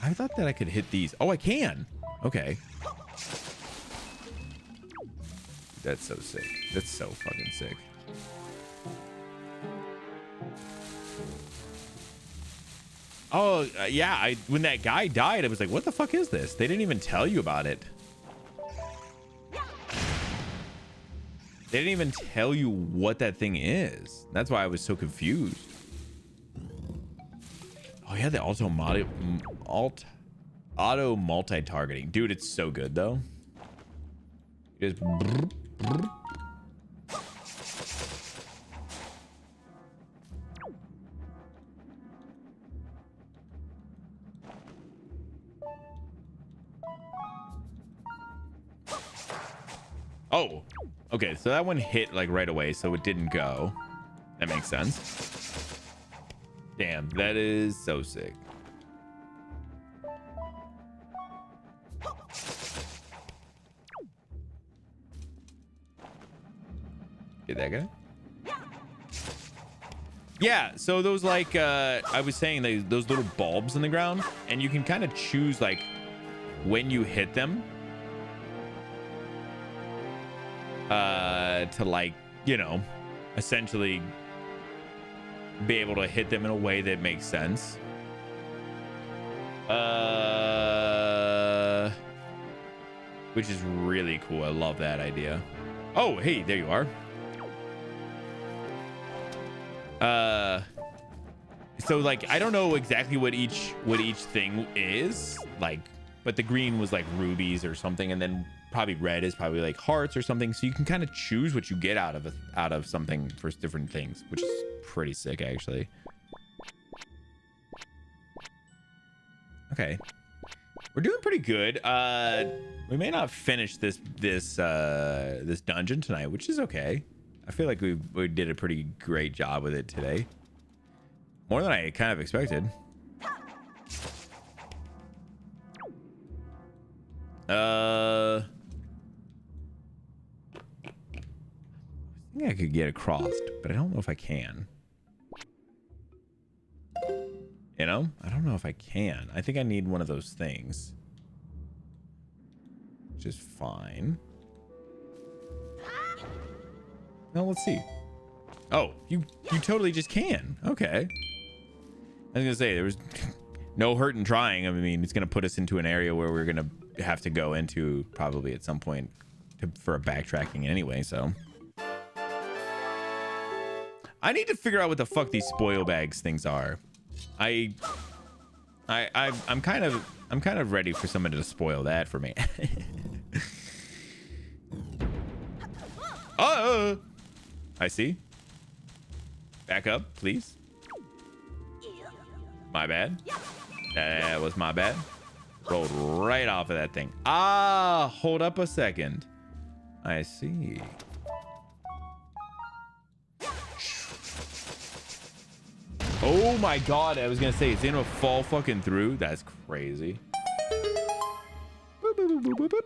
I thought that I could hit these. Oh, I can. Okay. That's so sick. That's so fucking sick. Oh, yeah. When that guy died, I was like, what the fuck is this? They didn't even tell you about it. They didn't even tell you what that thing is. That's why I was so confused. Oh yeah, the auto multi-targeting. Dude, it's so good though. It is. Oh, okay. So that one hit like right away, so it didn't go. That makes sense. Damn, that is so sick. Get that guy? Yeah, so those like I was saying, those little bulbs in the ground, and you can kind of choose like when you hit them to like, you know, essentially be able to hit them in a way that makes sense. Which is really cool. I love that idea. Oh, hey, there you are. So like I don't know exactly what each thing is like, but the green was like rubies or something, and then probably red is probably like hearts or something. So you can kind of choose what you get out of something for different things, which is pretty sick actually. Okay, we're doing pretty good. We may not finish this dungeon tonight, which is okay. I feel like we did a pretty great job with it today, more than I kind of expected. I think I could get across, but I don't know if I can. You know, I don't know if I can. I think I need one of those things, which is fine. No, let's see. Oh, you totally just can. Okay. I was gonna say there was no hurt in trying. I mean, it's gonna put us into an area where we're gonna have to go into probably at some point for a backtracking anyway. So I need to figure out what the fuck these spoil bags things are. I'm kind of ready for someone to spoil that for me. I see. Back up, please. My bad. That was my bad. Rolled right off of that thing. Ah, hold up a second. I see. Oh my god, I was gonna say it's gonna fall fucking through. That's crazy. Boop, boop, boop, boop, boop, boop.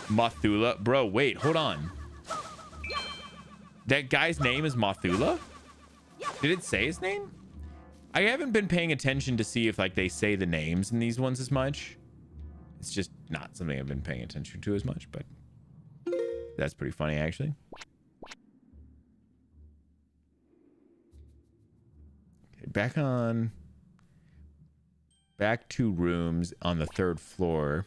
Mothula, bro, wait, hold on. That guy's name is Mothula? Did it say his name? I haven't been paying attention to see if like they say the names in these ones as much. It's just not something I've been paying attention to as much, but that's pretty funny actually. Okay, back to rooms on the 3rd floor.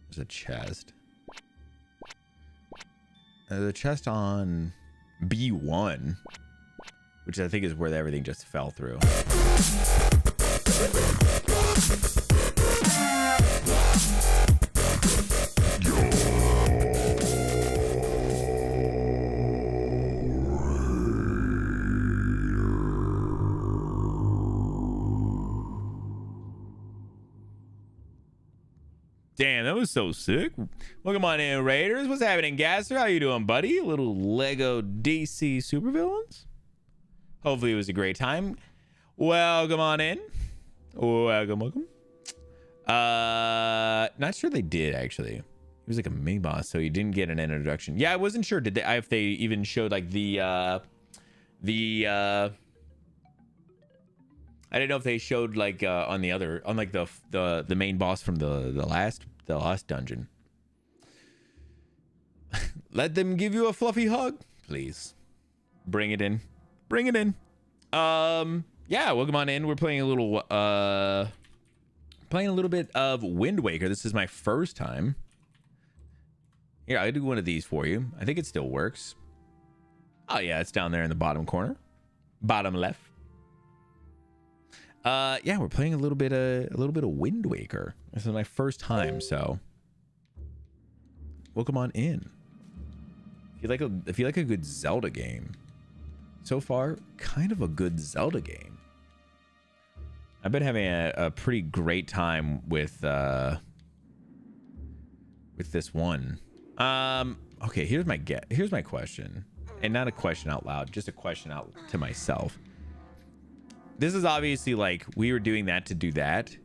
There's a chest. The chest on B1, which I think is where everything just fell through. Damn, that was so sick. Welcome on in, Raiders. What's happening, Gasser? How you doing, buddy? A little Lego DC supervillains. Hopefully it was a great time. Welcome on in. Welcome. Not sure they did, actually. He was like a mini boss, so he didn't get an introduction. Yeah, I wasn't sure did they, if they even showed like I didn't know if they showed like on like the main boss from the last dungeon. Let them give you a fluffy hug, please. Bring it in. Yeah, welcome on in. We're playing a little bit of Wind Waker. This is my first time. Here, I'll do one of these for you. I think it still works. Oh yeah, it's down there in the bottom corner. Bottom left. Yeah, we're playing a little bit of Wind Waker. This is my first time, so welcome on in. If you like a good Zelda game, so far, kind of a good Zelda game. I've been having a pretty great time with this one. Okay, here's my question, and not a question out loud, just a question out to myself. This is obviously like we were doing that to do that.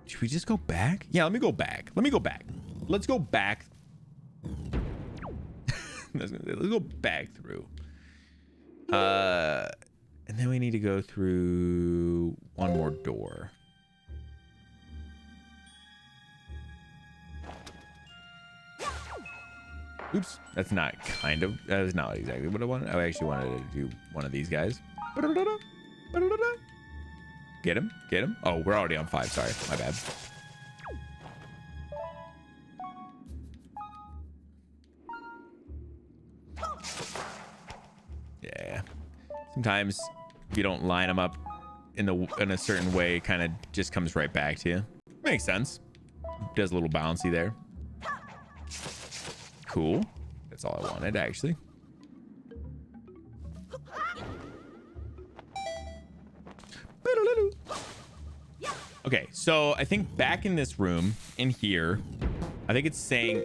Should we just go back? Yeah, let me go back. Let's go back. Let's go back through. And then we need to go through one more door. Oops, that is not exactly what I wanted. I actually wanted to do one of these guys. Get him. Oh, we're already on 5. Sorry, my bad. Yeah. Sometimes if you don't line them up in a certain way, it kind of just comes right back to you. Makes sense. Does a little bouncy there. Cool. That's all I wanted, actually. Okay, so I think back in this room, in here, I think it's saying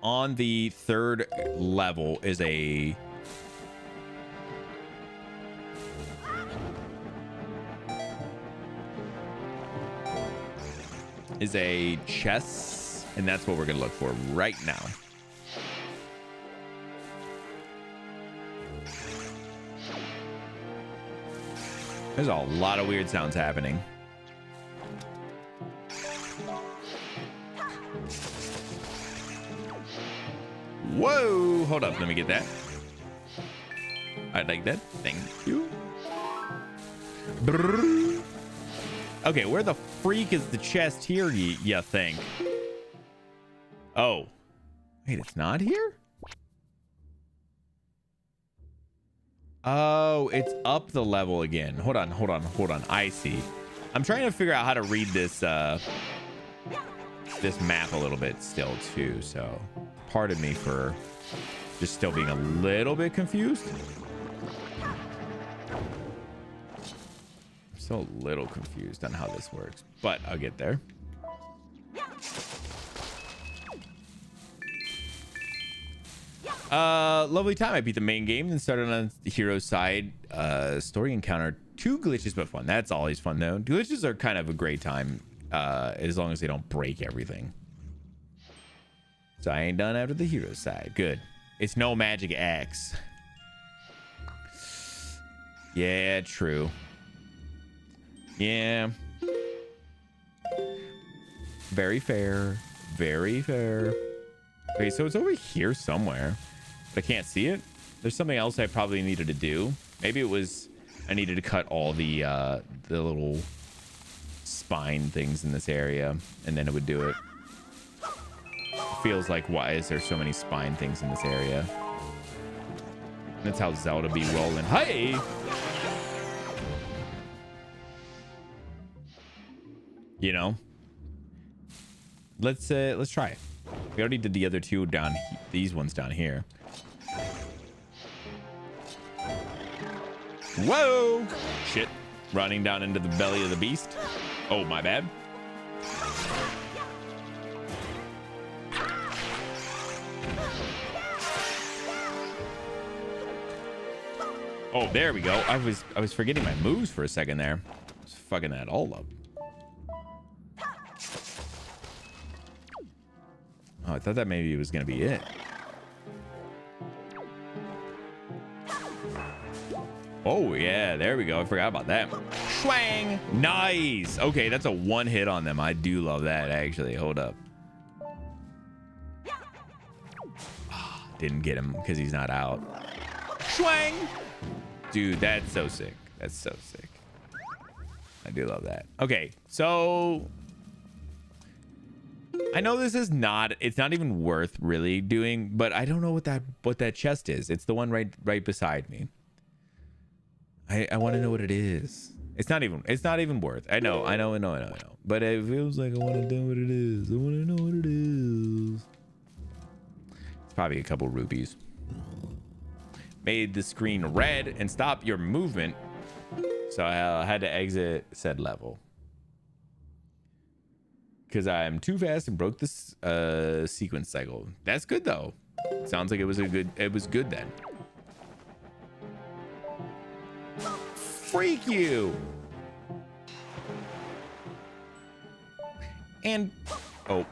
on the 3rd level is a chest, and that's what we're gonna look for right now. There's a lot of weird sounds happening. Whoa, hold up, let me get that. I like that, thank you. Brrr. Okay, where the freak is the chest here, you think? Oh, wait, it's not here? Oh, it's up the level again. Hold on. I see. I'm trying to figure out how to read this this map a little bit still too, so pardon me for just still being a little bit confused. I'm still a little confused on how this works, but I'll get there. Lovely time. I beat the main game and started on the hero side. Story encounter 2 glitches, but fun. That's always fun though. Glitches are kind of a great time, as long as they don't break everything. So I ain't done after the hero side. Good. It's no magic X. Yeah, true. Yeah. Very fair. Very fair. Okay, so it's over here somewhere, but I can't see it. There's something else I probably needed to do. Maybe it was I needed to cut all the little spine things in this area, and then it would do it. Feels like, why is there so many spine things in this area? That's how Zelda be rolling. Hey! You know? Let's try it. We already did the other 2 down these ones down here. Whoa! Shit. Running down into the belly of the beast. Oh, my bad. Oh, there we go. I was forgetting my moves for a second there. I was fucking that all up. Oh, I thought that maybe it was gonna be it. Oh yeah, there we go. I forgot about that. Swang! Nice. Okay, that's a one hit on them. I do love that actually. Hold up. Didn't get him because he's not out. Swang! Dude, that's so sick. That's so sick. I do love that. Okay, so I know this is not, it's not even worth really doing, but I don't know what that chest is. It's the one right beside me. I want to know what it is. It's not even worth. I know. But it feels like I want to know what it is. I want to know what it is. It's probably a couple rupees. Made the screen red and stop your movement. So I had to exit said level. Because I'm too fast and broke this sequence cycle. That's good though. Sounds like it was good then. Freak you. And oh,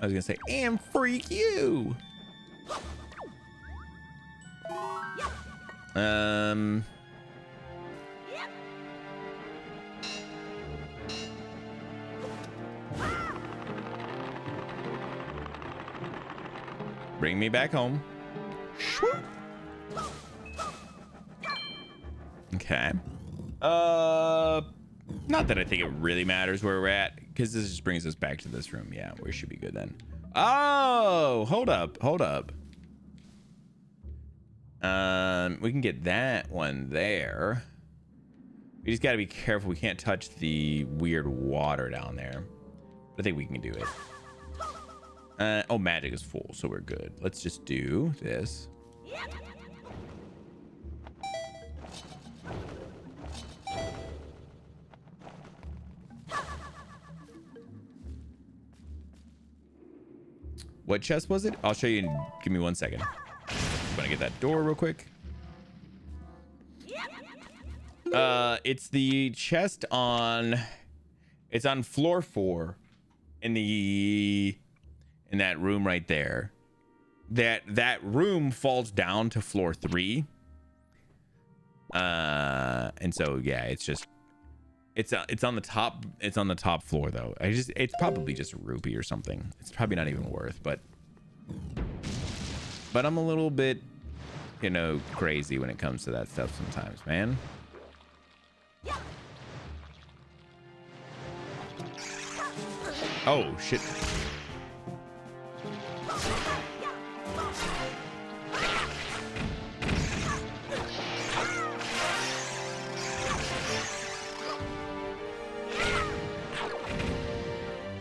I was gonna say and freak you. Bring me back home. Okay. Not that I think it really matters where we're at, because this just brings us back to this room. Yeah, we should be good then. Oh, hold up. We can get that one there. We just got to be careful. We can't touch the weird water down there. I think we can do it. Oh, magic is full, so we're good. Let's just do this. What chest was it? I'll show you. Give me 1 second. I'm gonna get that door real quick. It's the chest on. It's on floor 4, in that room right there. That room falls down to floor 3. And so yeah, it's on the top. It's on the top floor though. It's probably just a rupee or something. It's probably not even worth, but I'm a little bit, crazy when it comes to that stuff sometimes, man. Oh shit.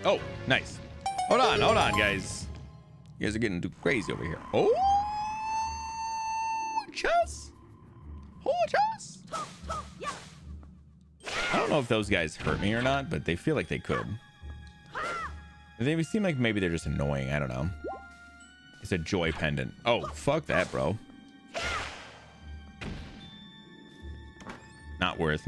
Oh, nice. Hold on, guys. You guys are getting too crazy over here. Oh, chest. Oh, chest. I don't know if those guys hurt me or not, but they feel like they could. They seem like maybe they're just annoying. I don't know. It's a joy pendant. Oh, fuck that, bro. Not worth.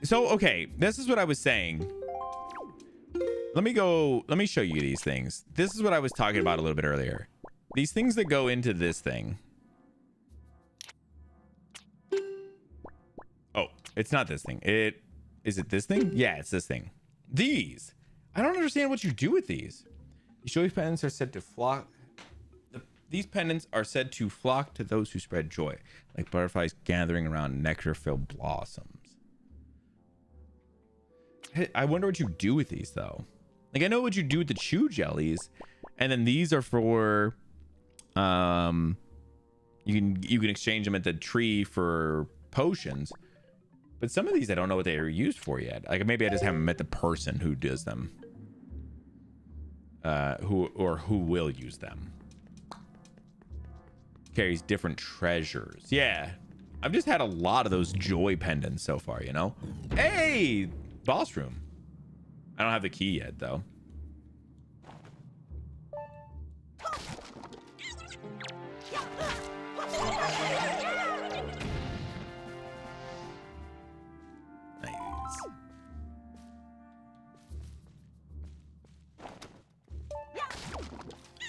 So, okay, this is what I was saying. Let me show you these things. This is what I was talking about a little bit earlier. These things that go into this thing. Oh, it's not this thing. Is it this thing? Yeah, it's this thing. These. I don't understand what you do with these. These joy pendants are said to flock. These pendants are said to flock to those who spread joy, like butterflies gathering around nectar-filled blossoms. I wonder what you do with these though. Like I know what you do with the chew jellies, and then these are for you can exchange them at the tree for potions. But some of these I don't know what they are used for yet. Like maybe I just haven't met the person who does them. Who will use them. Carries different treasures. Yeah. I've just had a lot of those joy pendants so far, Hey! Boss room. I don't have the key yet though.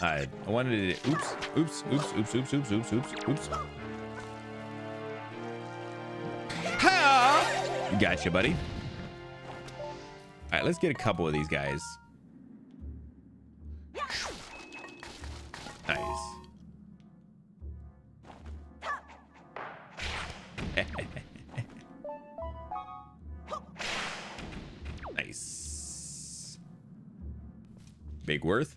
I wanted to. Oops. Ha! Gotcha, buddy. All right, let's get a couple of these guys. Nice. Nice. Big worth.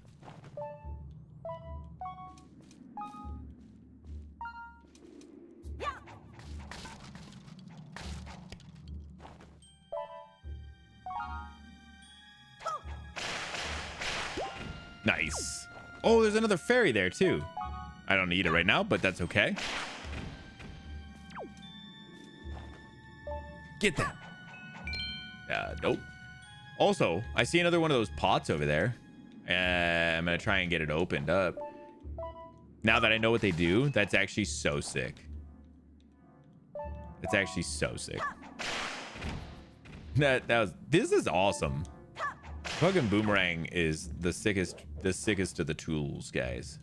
Nice. Oh, there's another fairy there too. I don't need it right now, but that's okay. Get that. Nope. Also, I see another one of those pots over there. I'm gonna try and get it opened up. Now that I know what they do, that's actually so sick. That's actually so sick. This is awesome. Fucking boomerang is the sickest of the tools, guys.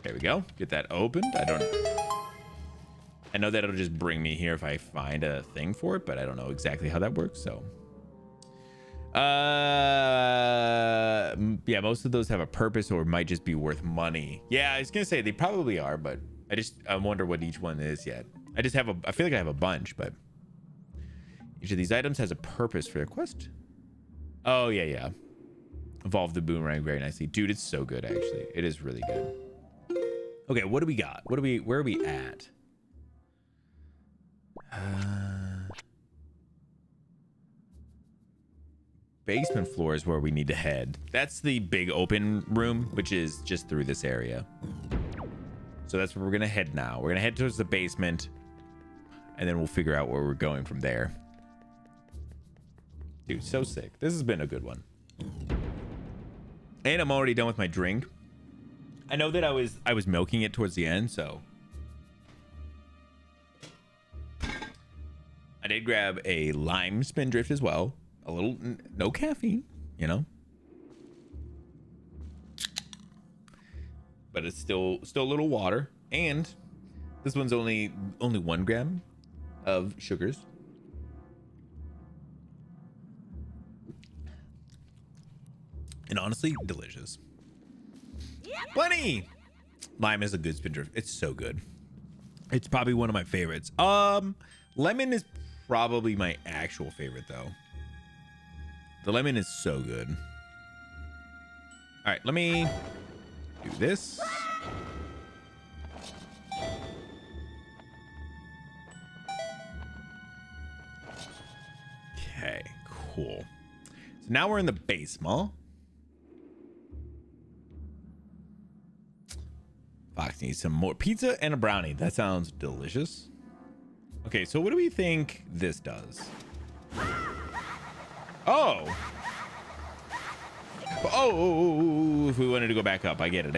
There we go. Get that opened. I know that it'll just bring me here if I find a thing for it, but I don't know exactly how that works. So, yeah, most of those have a purpose or might just be worth money. Yeah, I was gonna say they probably are, but I wonder what each one is yet. I feel like I have a bunch, but each of these items has a purpose for their quest. Oh yeah. Evolve the boomerang very nicely, dude. It's so good, actually. It is really good. Okay, what do we got? Where are we at? Basement floor is where we need to head. That's the big open room, which is just through this area. So that's where we're gonna head now. We're gonna head towards the basement, and then we'll figure out where we're going from there. Dude, so sick. This has been a good one. And I'm already done with my drink. I know that I was milking it towards the end, so I did grab a lime spindrift as well. A little, no caffeine, you know, but it's still a little water, and this one's only 1 gram of sugars. And honestly, delicious. Plenty. Lime is a good spindrift. It's so good. It's probably one of my favorites. Lemon is probably my actual favorite though. The lemon is so good. All right, let me do this. Okay, cool. So now we're in the basement. Fox needs some more pizza and a brownie. That sounds delicious. Okay, so what do we think this does? Oh, if we wanted to go back up, I get it.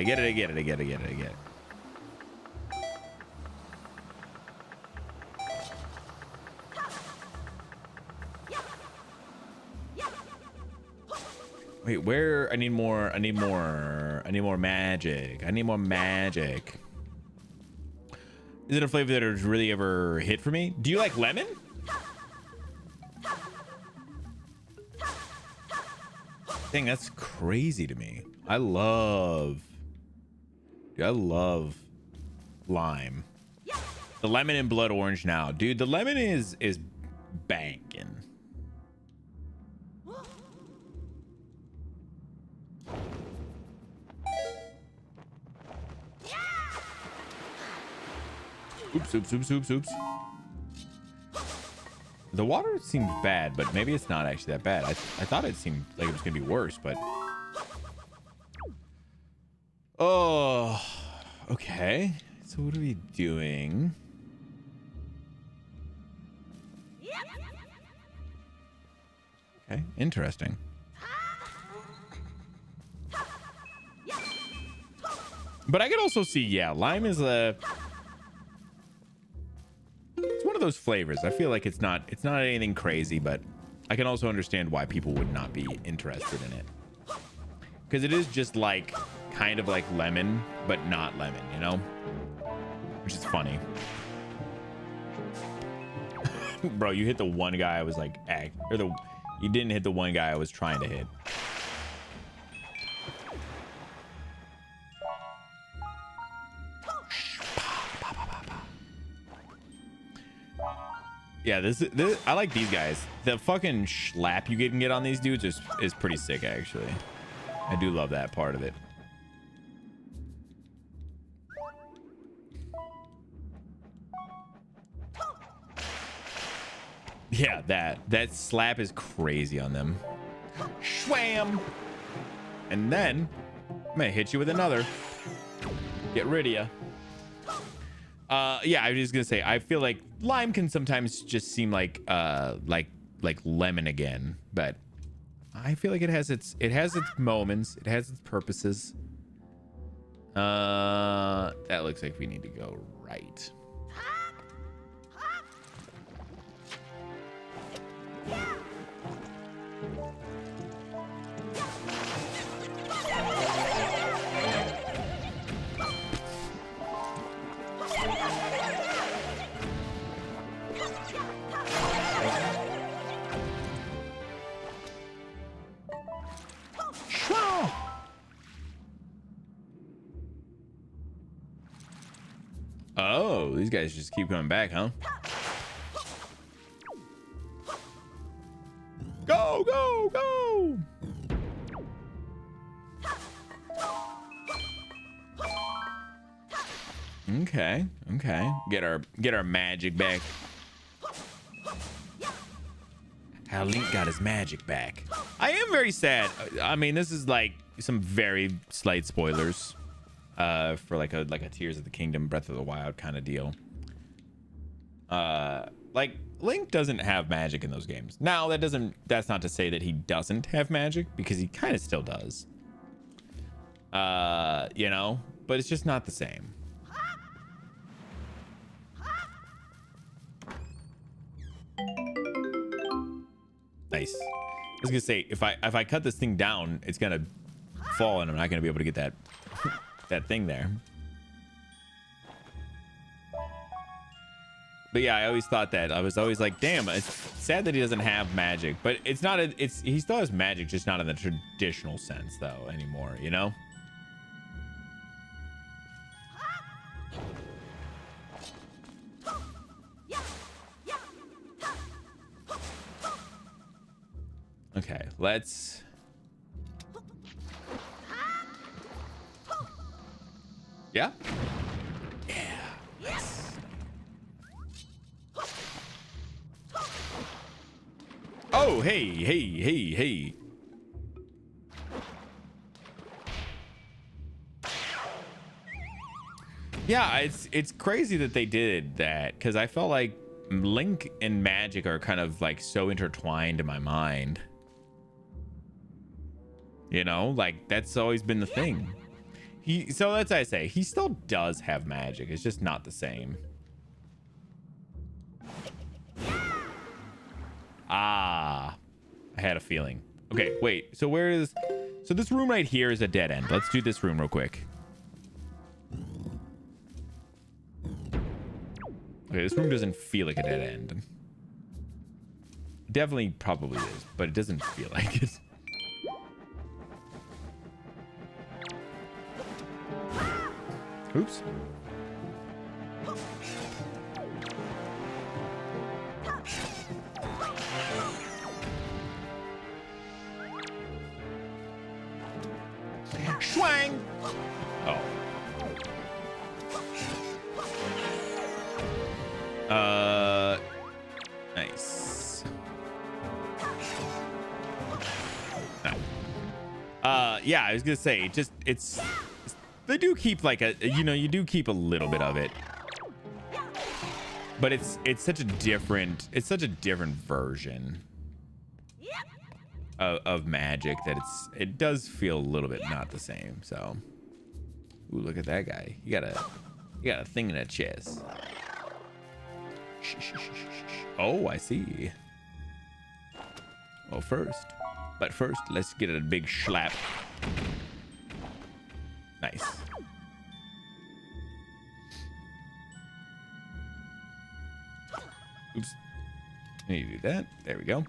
Wait, where? I need more magic. Is it a flavor that has really ever hit for me? Do you like lemon? Dang, that's crazy to me. I love lime. The lemon and blood orange now. Dude, the lemon is banking. Oops. The water seemed bad, but maybe it's not actually that bad. I thought it seemed like it was gonna be worse, but oh, okay. So what are we doing? Okay, interesting. But I could also see, yeah, lime is it's one of of those flavors. I feel like it's not anything crazy, but I can also understand why people would not be interested in it. Because it is just like kind of like lemon, but not lemon, you know? Which is funny. Bro, you hit the one guy I was like, you didn't hit the one guy I was trying to hit. Yeah, this I like these guys. The fucking slap you can get on these dudes is pretty sick, actually. I do love that part of it. Yeah, that slap is crazy on them. Schwam! And then I'm gonna hit you with another. Get rid of you. Yeah, I was just gonna say, I feel like lime can sometimes just seem like lemon again, but I feel like it has its moments, it has its purposes. That looks like we need to go right. Oh, these guys just keep coming back, huh? Go, go, go! Okay, okay. Get our magic back. How Link got his magic back. I am very sad. I mean, this is like some very slight spoilers for like a Tears of the Kingdom, Breath of the Wild kind of deal. Like Link doesn't have magic in those games. Now that's not to say that he doesn't have magic, because he kind of still does. You know, but it's just not the same. Nice. I was gonna say, if I cut this thing down, it's gonna fall and I'm not gonna be able to get that that thing there. But yeah, I always thought that. I was always like, damn, it's sad that he doesn't have magic. But it's not he still has magic, just not in the traditional sense though anymore, you know? Okay, let's... Yeah? Yeah. Yes. Oh, hey. Yeah, it's crazy that they did that, because I felt like Link and magic are kind of like so intertwined in my mind. You know, like that's always been the thing. So that's what I say. He still does have magic. It's just not the same. Ah, I had a feeling. Okay, wait. So so this room right here is a dead end. Let's do this room real quick. Okay, this room doesn't feel like a dead end. Definitely probably is, but it doesn't feel like it. Oops. Swang! Oh. Nice. No. Yeah, I was gonna say, it's they do keep like you do keep a little bit of it, but it's such a different version of magic that it does feel a little bit not the same. So, ooh, look at that guy. You got a thing in that chest. Oh, I see. Well, first, let's get a big slap. Nice. Oops. I need to do that. There we go.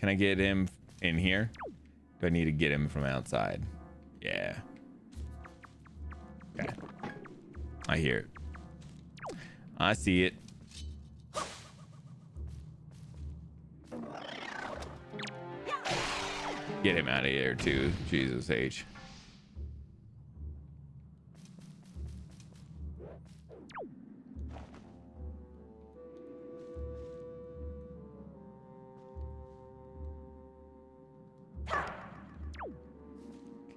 Can I get him in here? Do I need to get him from outside? Yeah. Okay. I hear it. I see it. Get him out of here too. Jesus H.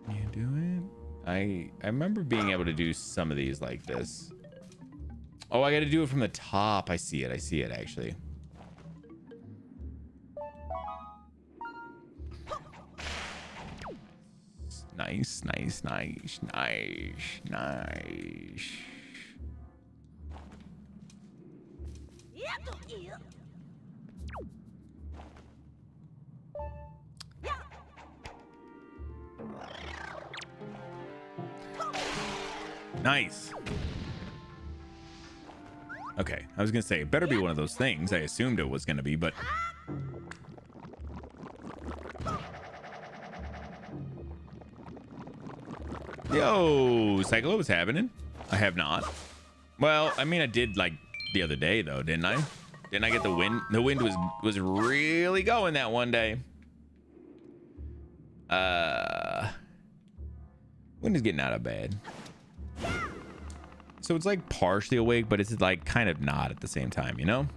Can you do it? I remember being able to do some of these like this. Oh, I got to do it from the top. I see it. I see it actually. Nice, nice, nice, nice, nice. Nice. Okay, I was gonna say it better be one of those things. I assumed it was gonna be, but yo, Cyclo, what's happening? I have not. Well, I mean, I did like the other day though, didn't I? Didn't I get the wind? The wind was really going that one day. Wind is getting out of bed. So it's like partially awake, but it's like kind of not at the same time, you know?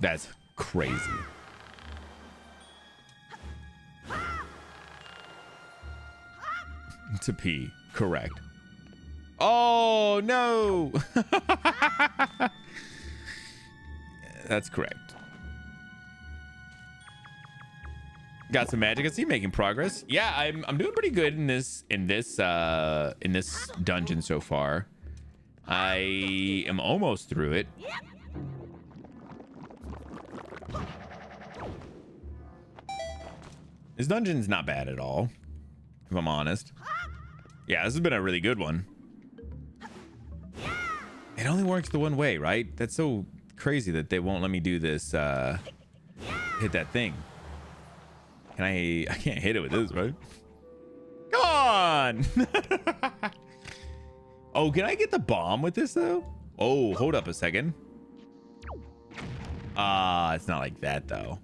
That's crazy. To pee, correct. Oh no. That's correct. Got some magic. I see making progress. Yeah, I'm doing pretty good in this dungeon so far. I am almost through it. This dungeon's not bad at all, if I'm honest. Yeah, this has been a really good one. It only works the one way, right? That's so crazy that they won't let me do this, hit that thing. Can I can't hit it with this, right? Come on. Oh, can I get the bomb with this though? Oh, hold up a second. It's not like that though.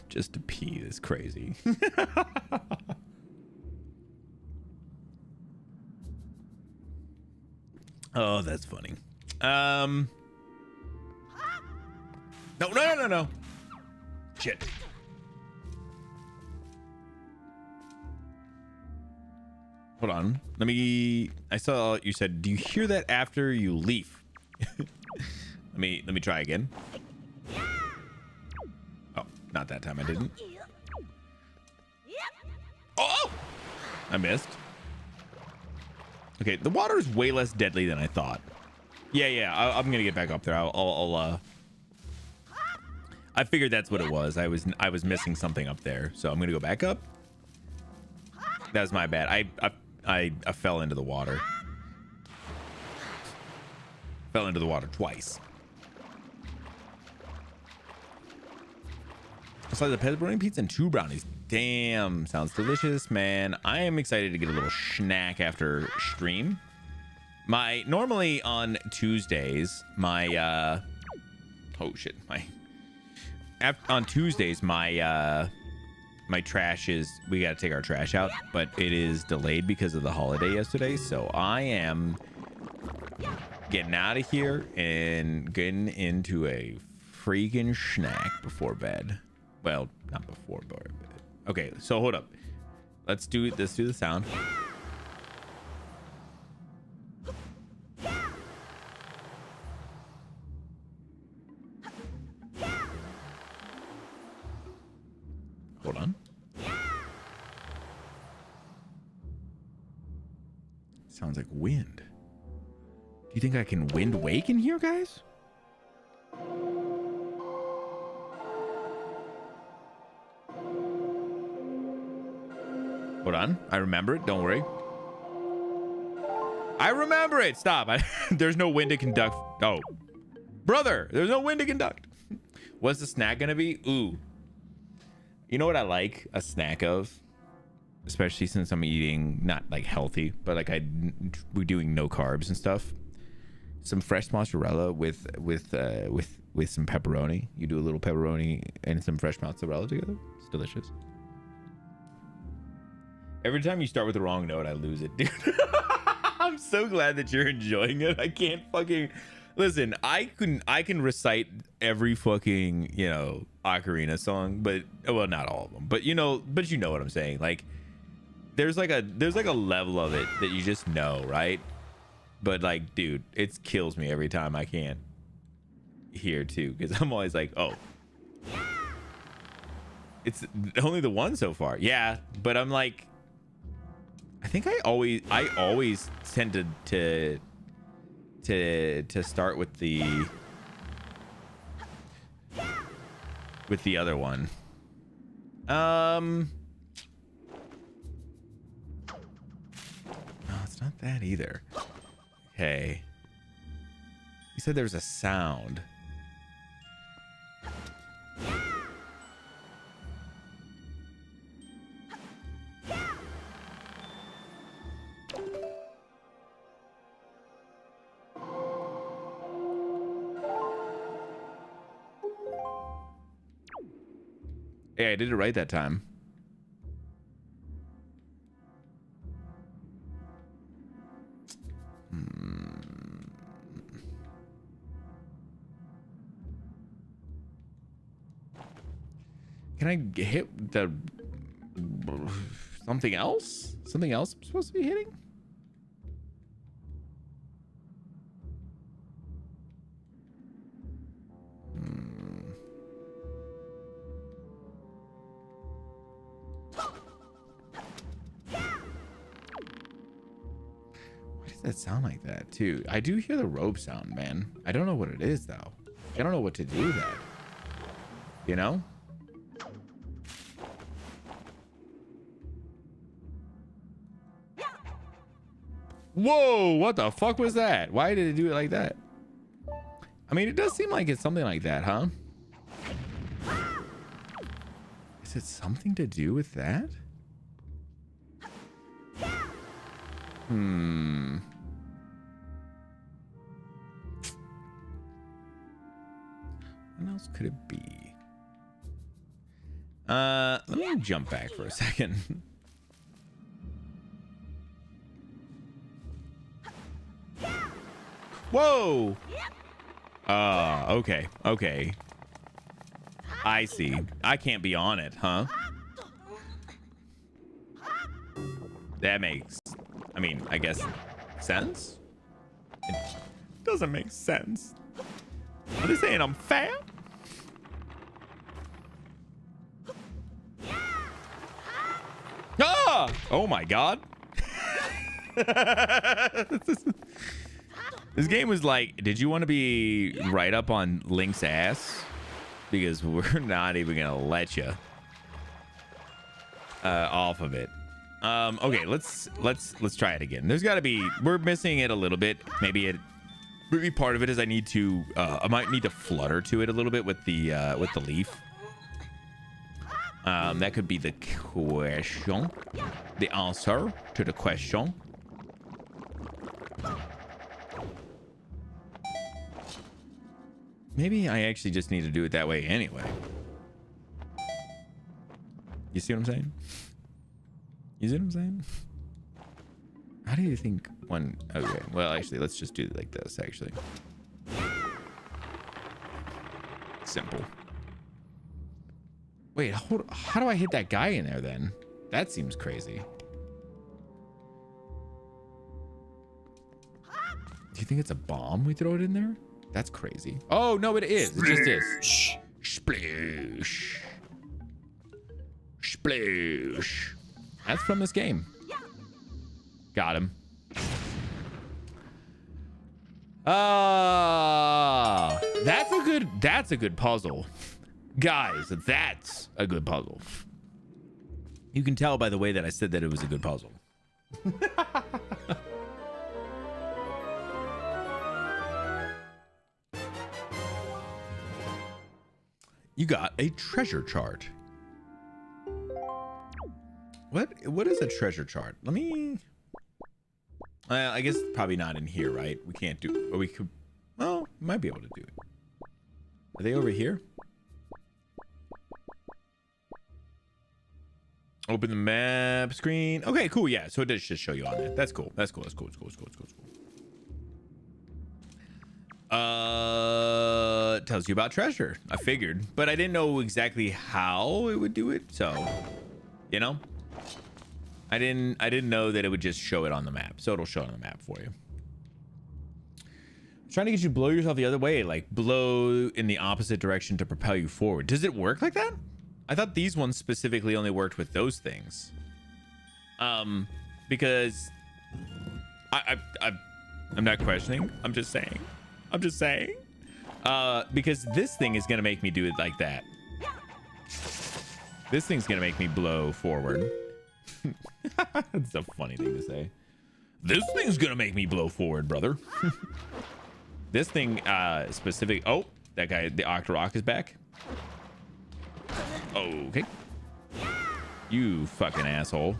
Just to pee is crazy. Oh, that's funny. No. Shit. Hold on. I saw you said, do you hear that after you leave? Let me try again. Oh, not that time I didn't. Oh! I missed. Okay, the water is way less deadly than I thought. Yeah, I'm gonna get back up there. I figured that's what it was. I was missing something up there, so I'm gonna go back up. That was my bad. I fell into the water. Fell into the water twice. So the pepperoni pizza and 2 brownies. Damn, sounds delicious, man. I am excited to get a little snack after stream. Normally on Tuesdays, on Tuesdays, my trash is, we got to take our trash out, but it is delayed because of the holiday yesterday. So I am getting out of here and getting into a freaking snack before bed. Well, not before bed. Okay, so hold up. Let's do the sound. Hold on. Sounds like wind. Do you think I can wind wake in here, guys? Hold on. I remember it. Don't worry. I remember it. Stop. There's no wind to conduct. Oh, brother, there's no wind to conduct. What's the snack going to be? Ooh. You know what I like a snack of? Especially since I'm eating not like healthy, but like we're doing no carbs and stuff. Some fresh mozzarella with some pepperoni. You do a little pepperoni and some fresh mozzarella together. It's delicious. Every time you start with the wrong note, I lose it, dude. I'm so glad that you're enjoying it. I can't fucking listen. I can recite every fucking, you know, ocarina song, but well, not all of them, but you know what I'm saying. Like there's like a level of it that you just know, right? But like, dude, it kills me every time I can't hear too, because I'm always like, oh, it's only the one so far. Yeah, but I'm like, I think I always tend to start with the other one. No, it's not that either. Okay. You said there's a sound. Hey, I did it right that time. Can I hit the something else? Something else I'm supposed to be hitting? Why does that sound like that too? I do hear the rope sound, man. I don't know what it is though. I don't know what to do with that. You know? Whoa, what the fuck was that? Why did it do it like that? I mean, it does seem like it's something like that, huh? Is it something to do with that? What else could it be? Let me jump back for a second. Whoa! Okay. Okay. I see. I can't be on it, huh? That makes, I mean, I guess, sense? It doesn't make sense. Are they saying I'm fat? Ah! Oh my god. This game was like, did you want to be right up on Link's ass? Because we're not even gonna let you off of it. Okay, let's try it again. There's got to be, we're missing it a little bit. Maybe part of it is I might need to flutter to it a little bit with the leaf. That could be the question, the answer to the question. Maybe I actually just need to do it that way anyway. You see what I'm saying? You see what I'm saying? How do you think one? Okay, well, actually, let's just do it like this. Actually, simple. Wait, hold. How do I hit that guy in there then? That seems crazy. Do you think it's a bomb we throw it in there? That's crazy. Oh no, it is. It just is. Sploosh. Sploosh. That's from this game. Got him. That's a good puzzle. Guys, that's a good puzzle. You can tell by the way that I said that it was a good puzzle. You got a treasure chart. What is a treasure chart? Let me... I guess probably not in here, right? We can't do... Or we could... Well, we might be able to do it. Are they over here? Open the map screen. Okay, cool. Yeah, so it does just show you on it. That's cool. That's cool. That's cool. That's cool. That's cool. That's cool. Tells you about treasure. I figured, but I didn't know exactly how it would do it. So, you know, I didn't know that it would just show it on the map. So it'll show it on the map for you. I'm trying to get you to blow yourself the other way, like blow in the opposite direction to propel you forward. Does it work like that? I thought these ones specifically only worked with those things. Because I'm not questioning. I'm just saying. Because this thing is gonna make me do it like that. This thing's gonna make me blow forward. That's a funny thing to say. This thing's gonna make me blow forward, brother. This thing specific. Oh, that guy, the Octorok is back. Okay. You fucking asshole.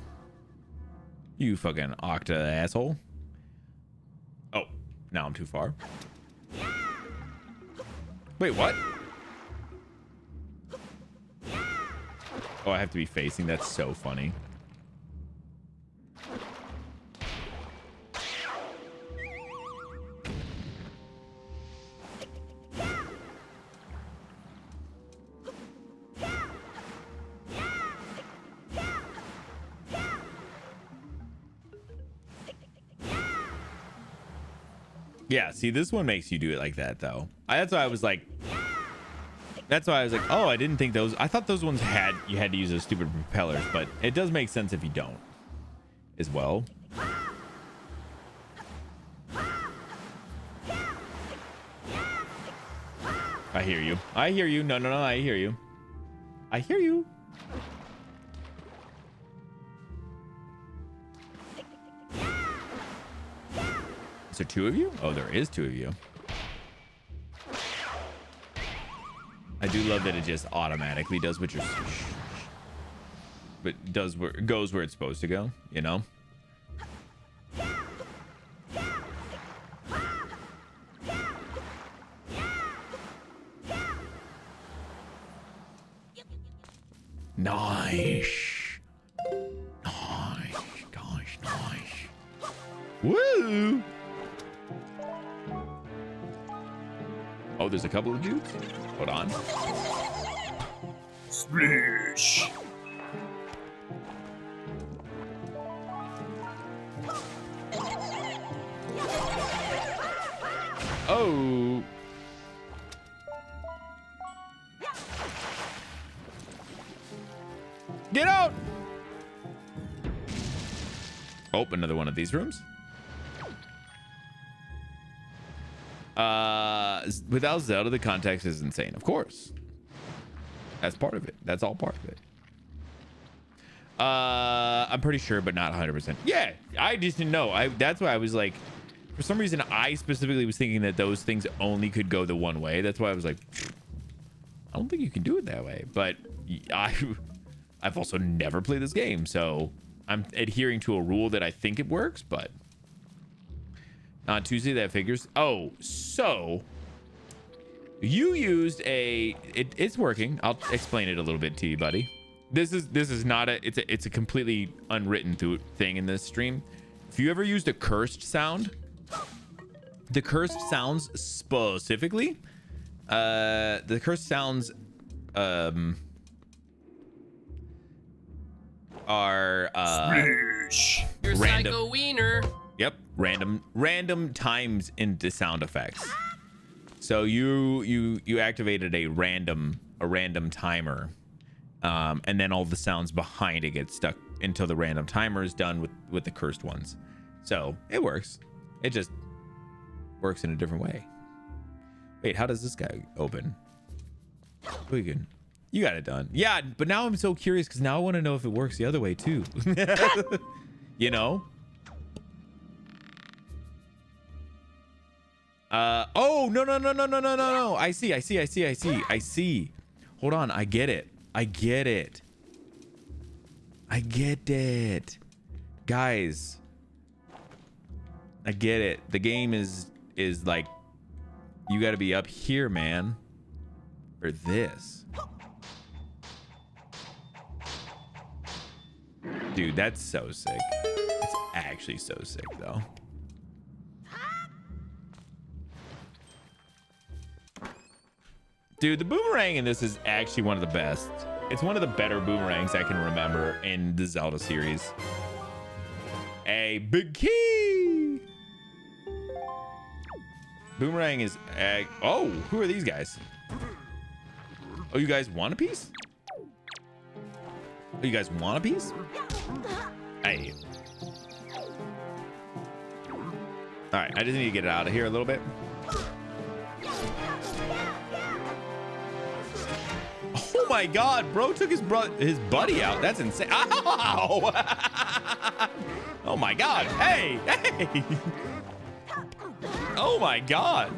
You fucking Octa asshole. Oh, now I'm too far. Wait, what? Oh, I have to be facing. That's so funny. Yeah, see, this one makes you do it like that, though. That's why I was like, oh, I didn't think those. I thought those ones you had to use those stupid propellers, but it does make sense if you don't, as well. I hear you. I hear you. No, I hear you. I hear you. Is there two of you? Oh, there is two of you. I do love that it just automatically does what you're... But goes where it's supposed to go, you know? Nice. Nice. Gosh, nice. Woo! Oh, there's a couple of dudes? Hold on. Splash! Oh! Get out! Oh, another one of these rooms. Without Zelda, the context is insane. Of course. That's part of it. That's all part of it. I'm pretty sure, but not 100%. Yeah, I just didn't know. That's why I was like, for some reason, I specifically was thinking that those things only could go the one way. That's why I was like, I don't think you can do it that way. But I've also never played this game, so I'm adhering to a rule that I think it works, but on Tuesday that figures. Oh, so you used it's working. I'll explain it a little bit to you, buddy. This is not it's a completely unwritten thing in this stream. If you ever used a cursed sound, the cursed sounds specifically, the cursed sounds are Your random. psycho wiener. Yep, random times into sound effects. So you activated a random timer, and then all the sounds behind it get stuck until the random timer is done with the cursed ones. So it works. It just works in a different way. Wait, how does this guy open? We can. You got it done. Yeah, but now I'm so curious because now I want to know if it works the other way too. You know? Oh, no. I see. Hold on. I get it. Guys. I get it. The game is like, you got to be up here, man, for this. Dude, that's so sick. It's actually so sick, though. Dude, the boomerang in this is actually one of the best. It's one of the better boomerangs I can remember in the Zelda series. A big key. Boomerang is... oh, who are these guys? Oh, you guys want a piece? Oh, you guys want a piece? Hey. All right, I just need to get it out of here a little bit. Oh my God, bro took his buddy out. That's insane. Ow! Oh my God. Hey. Oh my God.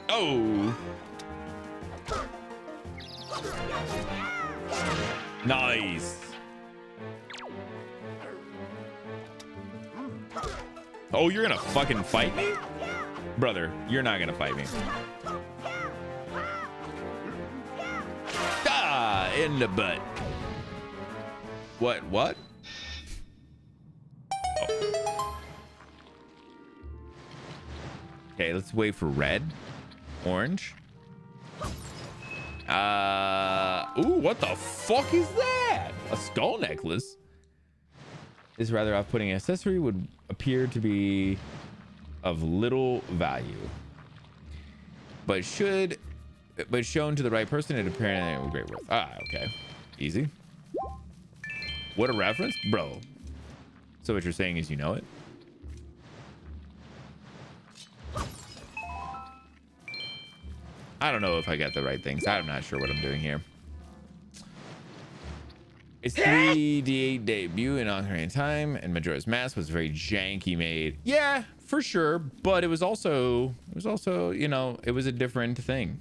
Oh. Nice. Oh, you're gonna fucking fight me? Brother, you're not gonna fight me. Ah, in the butt. What? Oh. Okay, let's wait for red. Orange. Ooh, what the fuck is that? A skull necklace? This rather off-putting accessory would appear to be of little value, but shown to the right person, it apparently was great worth. Ah, okay, easy. What a reference, bro. So what you're saying is you know it? I don't know if I got the right things. I'm not sure what I'm doing here. It's 3D8 debut in Ocarina of Time, and Majora's Mask was very janky made. Yeah, for sure, but it was also, you know, it was a different thing.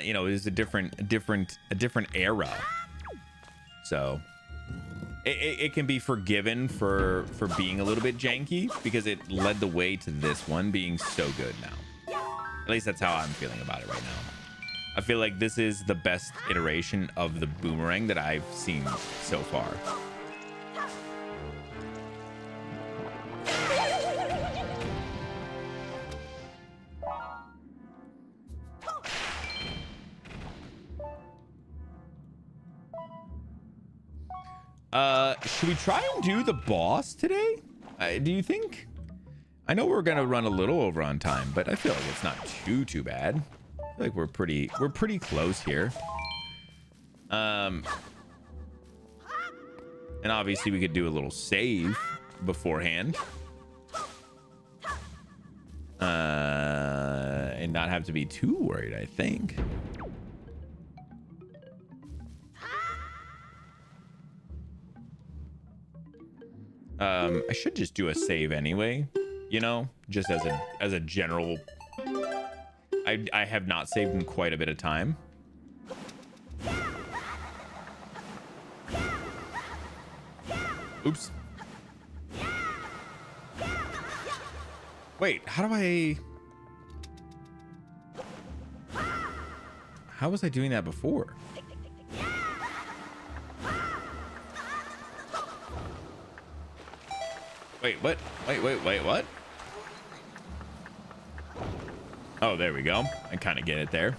You know, it was a different era. So it can be forgiven for being a little bit janky because it led the way to this one being so good now. At least that's how I'm feeling about it right now. I feel like this is the best iteration of the boomerang that I've seen so far. Should we try and do the boss today? Do you think? I know we're gonna run a little over on time, but I feel like it's not too bad. I feel like we're pretty close here. And obviously we could do a little save beforehand. And not have to be too worried, I think. I should just do a save anyway, you know, just as a general. I have not saved in quite a bit of time. Oops. Wait, how was I doing that before? Wait, what? Wait, what? Oh, there we go. I kind of get it there.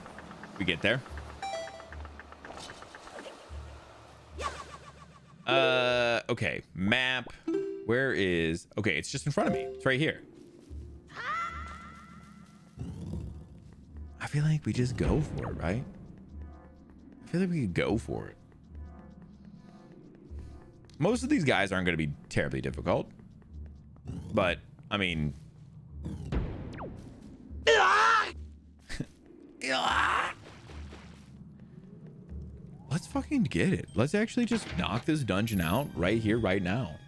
We get there. Okay. Map. Where is... Okay, it's just in front of me. It's right here. I feel like we just go for it, right? I feel like we could go for it. Most of these guys aren't going to be terribly difficult. But, I mean... Let's fucking get it. Let's actually just knock this dungeon out right here, right now.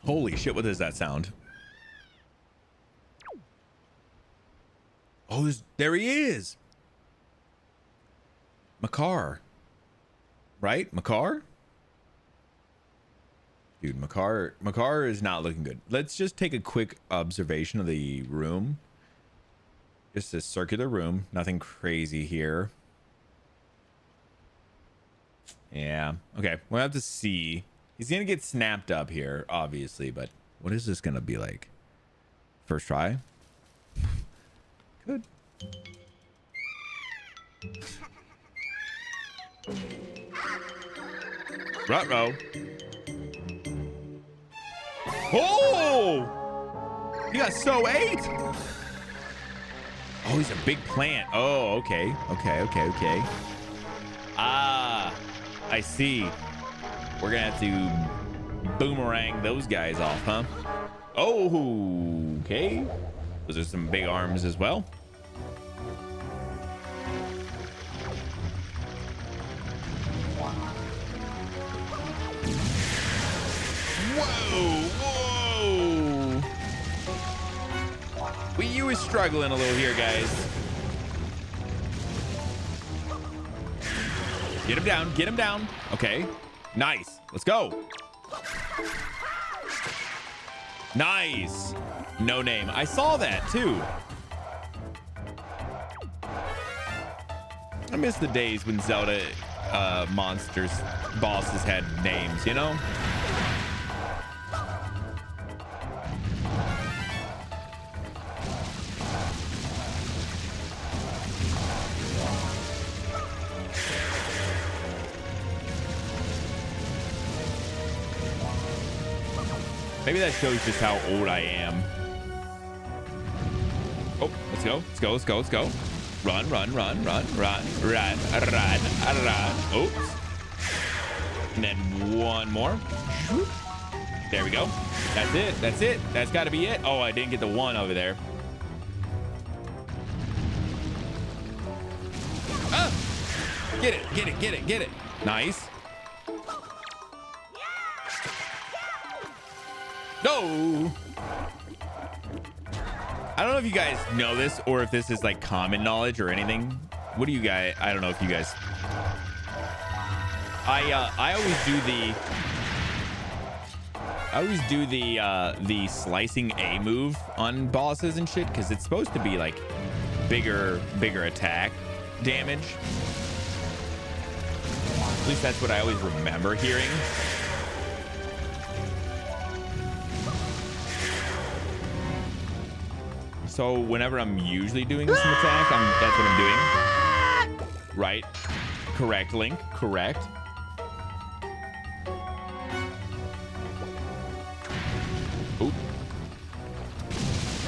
Holy shit, what does that sound? Oh, there he is. Makar. Right? Makar? Dude, Makar is not looking good. Let's just take a quick observation of the room. Just a circular room. Nothing crazy here. Yeah. Okay. We'll have to see. He's going to get snapped up here, obviously. But what is this going to be like? First try? Good. Ruh-roh. Oh! He got so 8. Oh, he's a big plant. Oh, okay. Okay. Ah, I see. We're gonna have to boomerang those guys off, huh? Oh, okay. Those are some big arms as well. Whoa. Wii U is struggling a little here, guys. Get him down. Okay. Nice. Let's go. Nice. No name. I saw that too. I miss the days when Zelda bosses had names, you know? Maybe that shows just how old I am. Oh, let's go. Run. Oops. And then one more. There we go. That's it. That's got to be it. Oh, I didn't get the one over there. Ah! Get it. Nice. No. I don't know if you guys know this or if this is like common knowledge or anything. What do you guys? I don't know if you guys. I always do the slicing A move on bosses and shit because it's supposed to be like bigger attack damage. At least that's what I always remember hearing. So whenever I'm usually doing some attack, that's what I'm doing. Right. Correct, Link. Correct. Oop.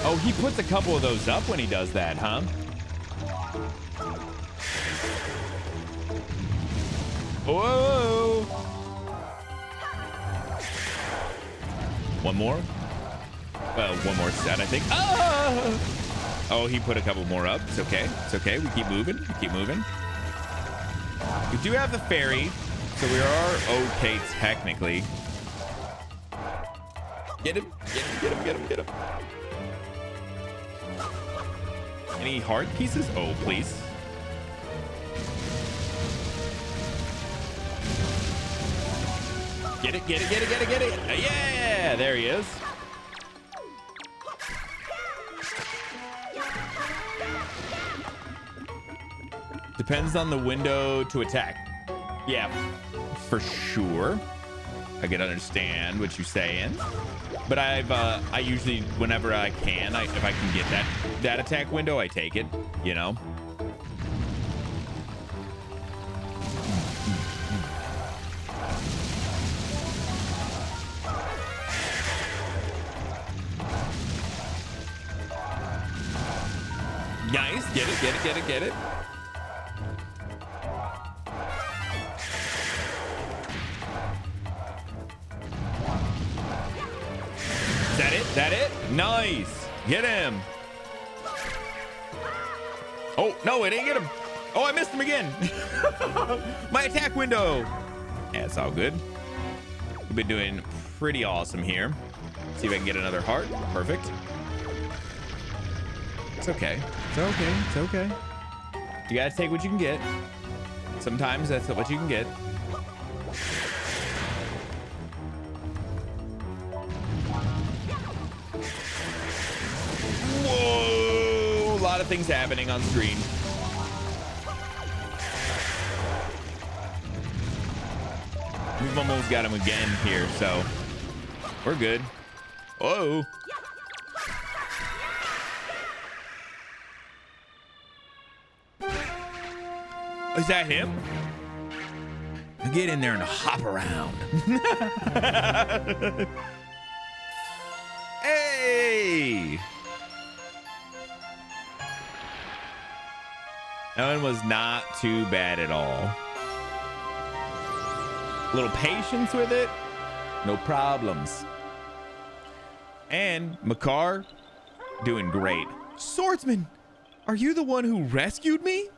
Oh, he puts a couple of those up when he does that, huh? Whoa. One more. Well, one more set, I think. Oh, he put a couple more up. It's okay. We keep moving. We do have the fairy, so we are okay technically. Get him. Any heart pieces? Oh, please. Get it, get it, get it, get it, get it. Yeah, there he is. Depends on the window to attack. Yeah, for sure. I can understand what you're saying, but I usually, whenever I can, if I can get that attack window, I take it, you know. Nice, get it, get it, get it, get it. That it? Nice. Get him. Oh, no, it didn't get him. Oh, I missed him again. My attack window. Yeah, it's all good. We've been doing pretty awesome here. See if I can get another heart. Perfect. It's okay. It's okay. It's okay. You gotta take what you can get. Sometimes that's what you can get. Whoa! A lot of things happening on screen. We've almost got him again here, so we're good. Whoa! Is that him? Get in there and hop around. Hey! That one was not too bad at all. A little patience with it, no problems. And Makar, doing great. Swordsman, are you the one who rescued me?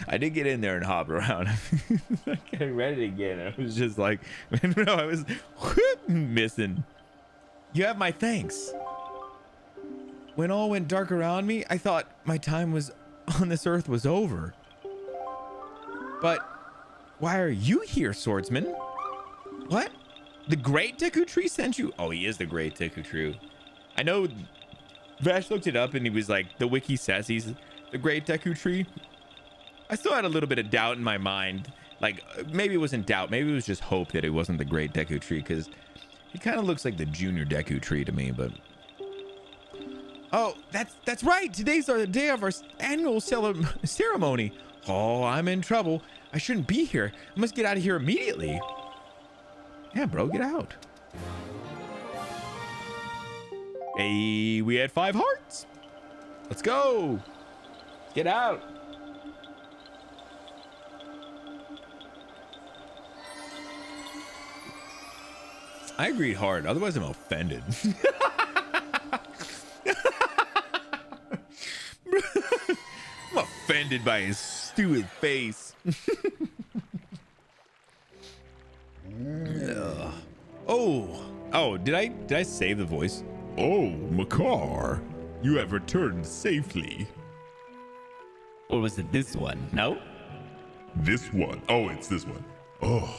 I did get in there and hop around. I read it again. I was just like, no, I was missing. You have my thanks. When all went dark around me, I thought my time was on this earth was over. But why are you here, swordsman? What? The great Deku tree sent you? Oh, he is the great Deku tree. I know Vash looked it up and he was like, the wiki says he's the great Deku tree. I still had a little bit of doubt in my mind. Like, maybe it wasn't doubt. Maybe it was just hope that it wasn't the great Deku tree, because he kind of looks like the junior Deku tree to me, but... Oh, that's right. Today's the day of our annual ceremony. Oh, I'm in trouble. I shouldn't be here. I must get out of here immediately. Yeah, bro, get out. Hey, we had 5 hearts. Let's go. Get out. I agreed hard, otherwise I'm offended. I'm offended by his stupid face. Oh, did I save the voice? Oh, Makar, you have returned safely. Or was it this one? No? This one. Oh, it's this one. Oh,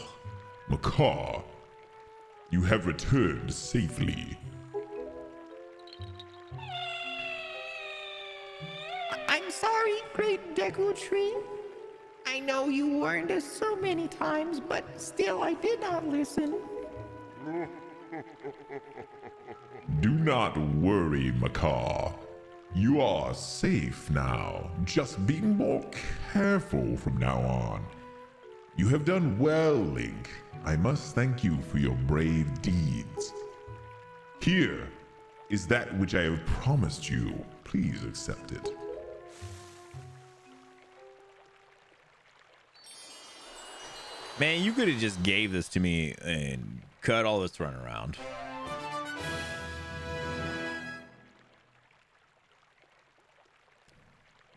Makar, you have returned safely. I'm sorry, great Deku Tree. I know you warned us so many times, but still I did not listen. Do not worry, Makar. You are safe now. Just be more careful from now on. You have done well, Link. I must thank you for your brave deeds. Here is that which I have promised you. Please accept it. Man, you could have just gave this to me and cut all this run around.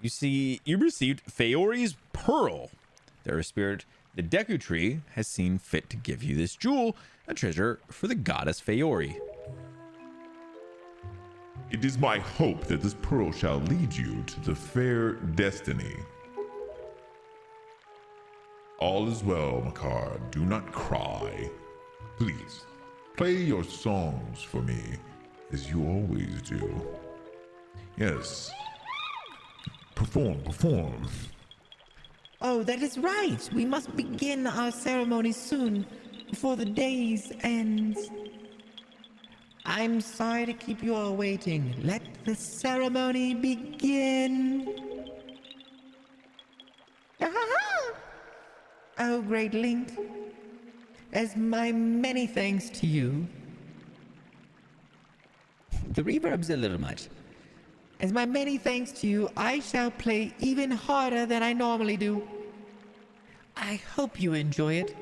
You see, you received Fayori's Pearl. Their spirit, the Deku Tree, has seen fit to give you this jewel, a treasure for the goddess Fayori. It is my hope that this pearl shall lead you to the fair destiny. All is well, Makar. Do not cry. Please, play your songs for me, as you always do. Yes. Perform. Oh, that is right. We must begin our ceremony soon, before the days end. I'm sorry to keep you all waiting. Let the ceremony begin. Ah! Oh, great Link, as my many thanks to you. The reverb's a little much. As my many thanks to you, I shall play even harder than I normally do. I hope you enjoy it.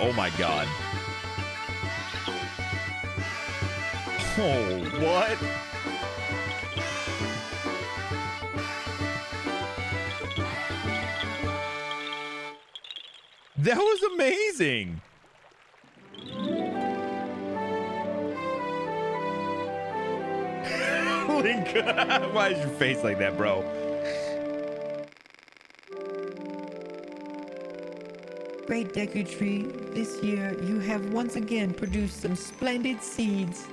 Oh my god. Oh, what? That was amazing. Link, why is your face like that, bro? Great Deku Tree, this year you have once again produced some splendid seeds.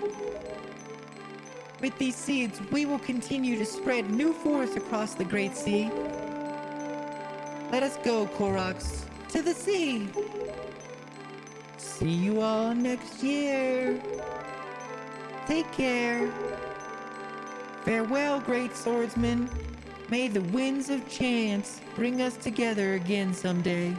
With these seeds, we will continue to spread new forests across the Great Sea. Let us go, Koroks, to the sea. See you all next year. Take care. Farewell, great swordsman. May the winds of chance bring us together again someday.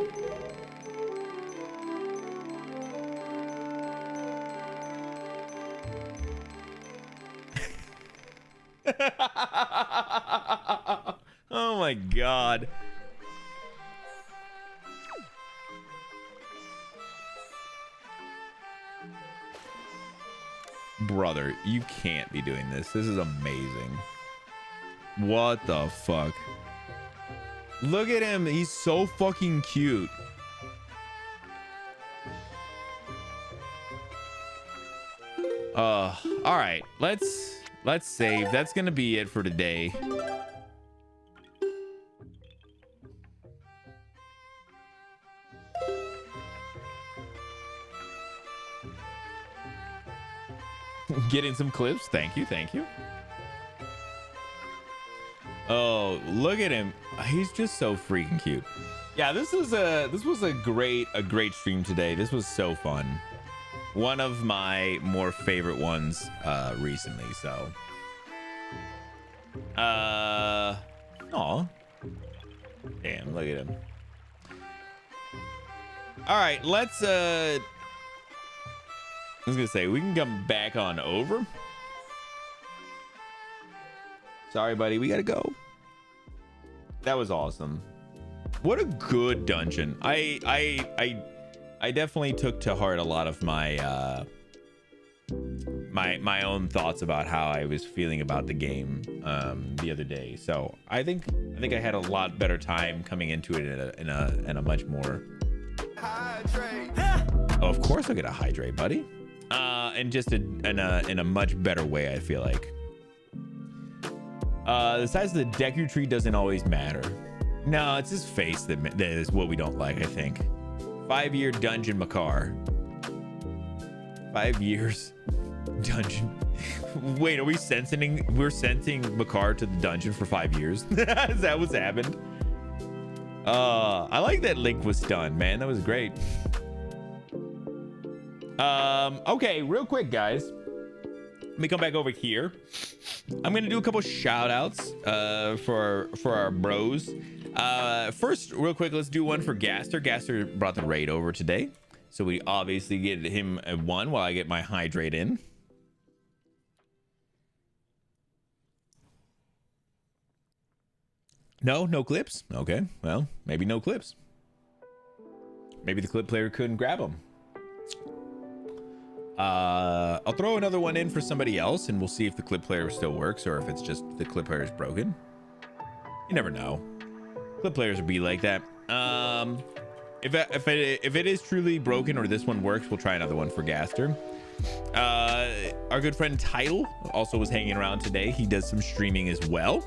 Oh my god. Brother, you can't be doing this. This is amazing. What the fuck? Look at him. He's so fucking cute. All right. Let's save. That's gonna be it for today. Getting some clips. Thank you. Oh, look at him. He's just so freaking cute. Yeah, this was a great stream today. This was so fun. One of my more favorite ones recently. So aw, damn, look at him. All right, let's I was gonna say we can come back on over. Sorry, buddy, we gotta go. That was awesome. What a good dungeon. I definitely took to heart a lot of my my own thoughts about how I was feeling about the game the other day. So I think I had a lot better time coming into it in a much more. Oh, of course I'll get a hydrate, buddy. And just in a much better way, I feel like. The size of the Deku tree doesn't always matter. No, it's his face that is what we don't like, I think. 5-year dungeon Makar. 5 years dungeon. Wait, are we sensing? We're sensing Makar to the dungeon for 5 years. Is that what's happened? I like that Link was stunned, man. That was great. Okay, real quick, guys. Let me come back over here. I'm gonna do a couple shout outs for our bros. First, real quick, let's do one for Gaster. Gaster brought the raid over today, so we obviously get him a 1 while I get my hydrate in. No clips. Okay, well, maybe no clips. Maybe the clip player couldn't grab them. I'll throw another one in for somebody else, and we'll see if the clip player still works or if it's just the clip player is broken. You never know. Clip players would be like that. If it is truly broken or this one works, we'll try another one for Gaster. Our good friend Title also was hanging around today. He does some streaming as well.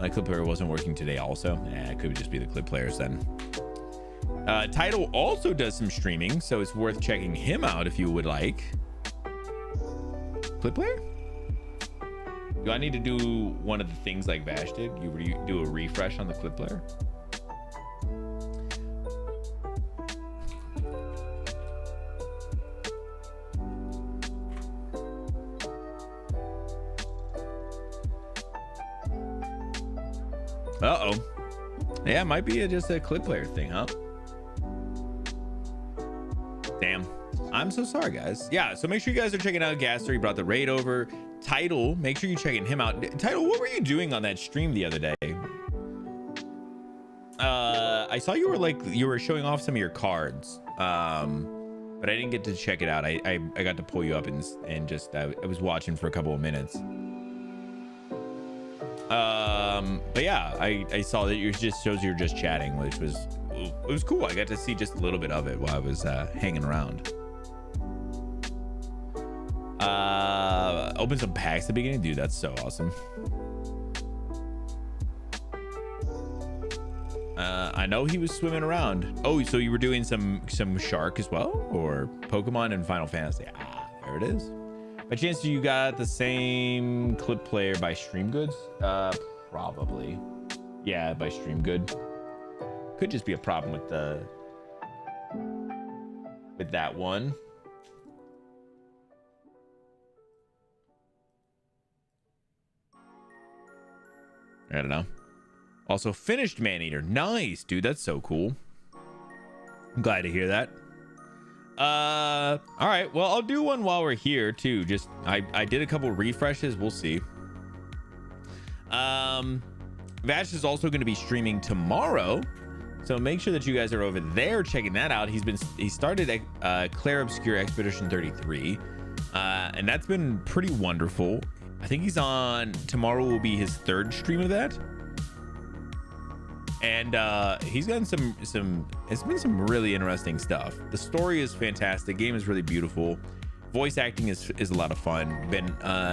My clip player wasn't working today also. It could just be the clip players then. Title also does some streaming, so it's worth checking him out if you would like. Clip player? Do I need to do one of the things like Vash did? You do a refresh on the clip player? Uh-oh. Yeah, it might be just a clip player thing, huh? Damn. I'm so sorry, guys. Yeah, so make sure you guys are checking out Gaster. He brought the raid over. Title, make sure you're checking him out. Title, what were you doing on that stream the other day? I saw you were showing off some of your cards. But I didn't get to check it out. I got to pull you up and just I was watching for a couple of minutes. But yeah, I saw that you just shows you're just chatting, which was, it was cool. I got to see just a little bit of it while I was hanging around. Open some packs at the beginning, dude. That's so awesome. I know he was swimming around. Oh, so you were doing some shark as well, or Pokemon and Final Fantasy? Ah, there it is. By chance, you got the same clip player by Stream Goods? Probably. Yeah, by Stream Good. Could just be a problem with that one. I don't know. Also finished Maneater. Nice, dude. That's so cool. I'm glad to hear that. All right. Well, I'll do one while we're here too. Just I did a couple refreshes. We'll see. Vash is also going to be streaming tomorrow, so make sure that you guys are over there checking that out. He started Clair Obscure Expedition 33, and that's been pretty wonderful. I think he's on tomorrow. Will be his third stream of that, and he's gotten some. It's been some really interesting stuff. The story is fantastic. Game is really beautiful. Voice acting is a lot of fun. Been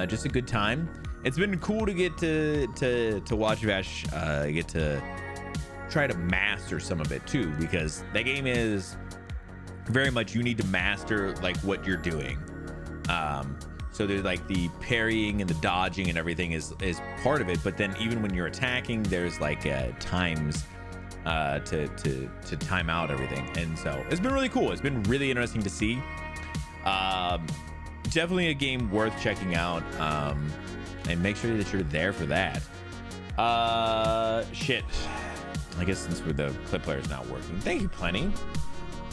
just a good time. It's been cool to get to watch Vash get to try to master some of it too, because that game is very much you need to master like what you're doing. So there's like the parrying and the dodging and everything is part of it, but then even when you're attacking, there's like times to time out everything, and so it's been really cool. It's been really interesting to see. Definitely a game worth checking out. And make sure that you're there for that. Shit. I guess since the clip player is not working. Thank you, Plenty.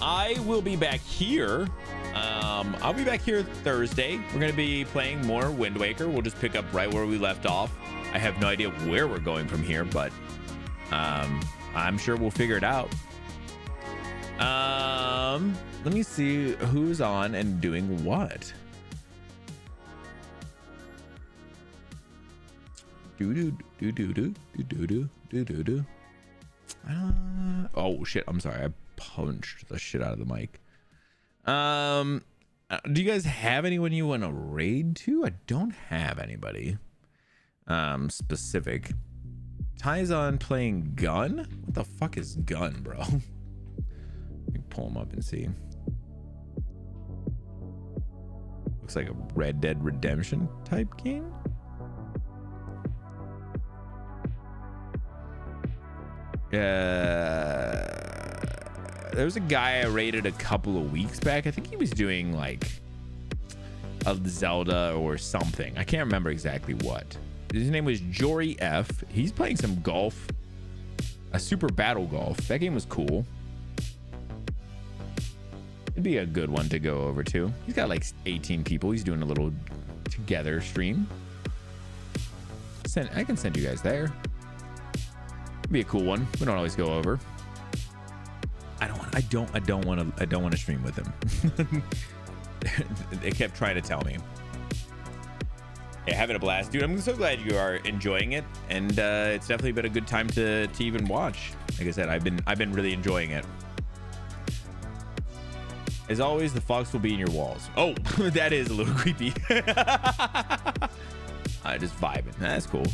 I will be back here. I'll be back here Thursday. We're going to be playing more Wind Waker. We'll just pick up right where we left off. I have no idea where we're going from here, but I'm sure we'll figure it out. Let me see who's on and doing what. Oh shit, I'm sorry, I punched the shit out of the mic. Do you guys have anyone you want to raid to? I don't have anybody specific. Ty's on playing Gun. What the fuck is Gun, bro? Let me pull him up and see. Looks like a Red Dead Redemption type game. There was a guy I raided a couple of weeks back. I think he was doing like a Zelda or something. I can't remember exactly what. His name was Jory F. He's playing some golf, a super battle golf. That game was cool. It'd be a good one to go over to. He's got like 18 people. He's doing a little together stream. I can send you guys there. Be a cool one. We don't always go over. I don't want to stream with him. They kept trying to tell me. Yeah, having a blast, dude. I'm so glad you are enjoying it, and it's definitely been a good time to even watch. Like I said, I've been really enjoying it. As always, the fox will be in your walls. Oh, that is a little creepy. Just vibing. That's cool.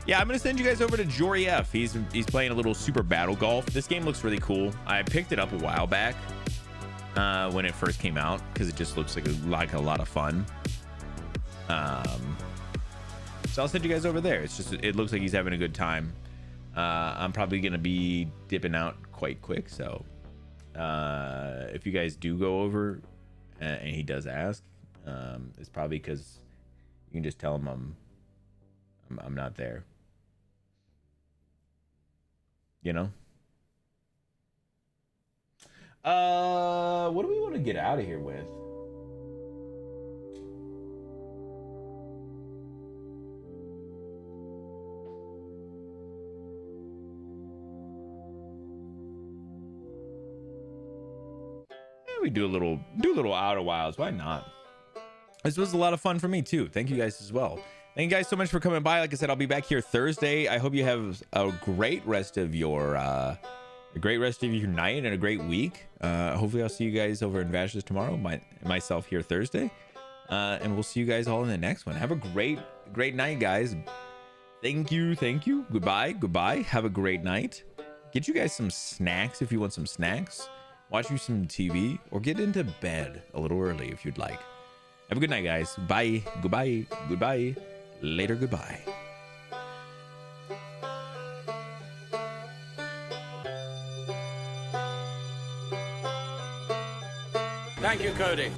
Yeah, I'm gonna send you guys over to Jory F. He's playing a little Super Battle Golf. This game looks really cool. I picked it up a while back when it first came out because it just looks like a lot of fun. So I'll send you guys over there. It looks like he's having a good time. I'm probably gonna be dipping out quite quick, so if you guys do go over and he does ask, it's probably because you can just tell him I'm not there, you know. What do we want to get out of here with? We do a little Outer Wilds. Why not? This was a lot of fun for me too. Thank you guys as well. Thank you guys so much for coming by. Like I said, I'll be back here Thursday. I hope you have a great rest of your night and a great week. Hopefully I'll see you guys over in Vash's tomorrow. Myself here Thursday. And we'll see you guys all in the next one. Have a great night, guys. Thank you. Goodbye. Have a great night. Get you guys some snacks if you want some snacks. Watch you some TV or get into bed a little early if you'd like. Have a good night, guys. Bye. Goodbye. Later. Goodbye. Thank you, Cody.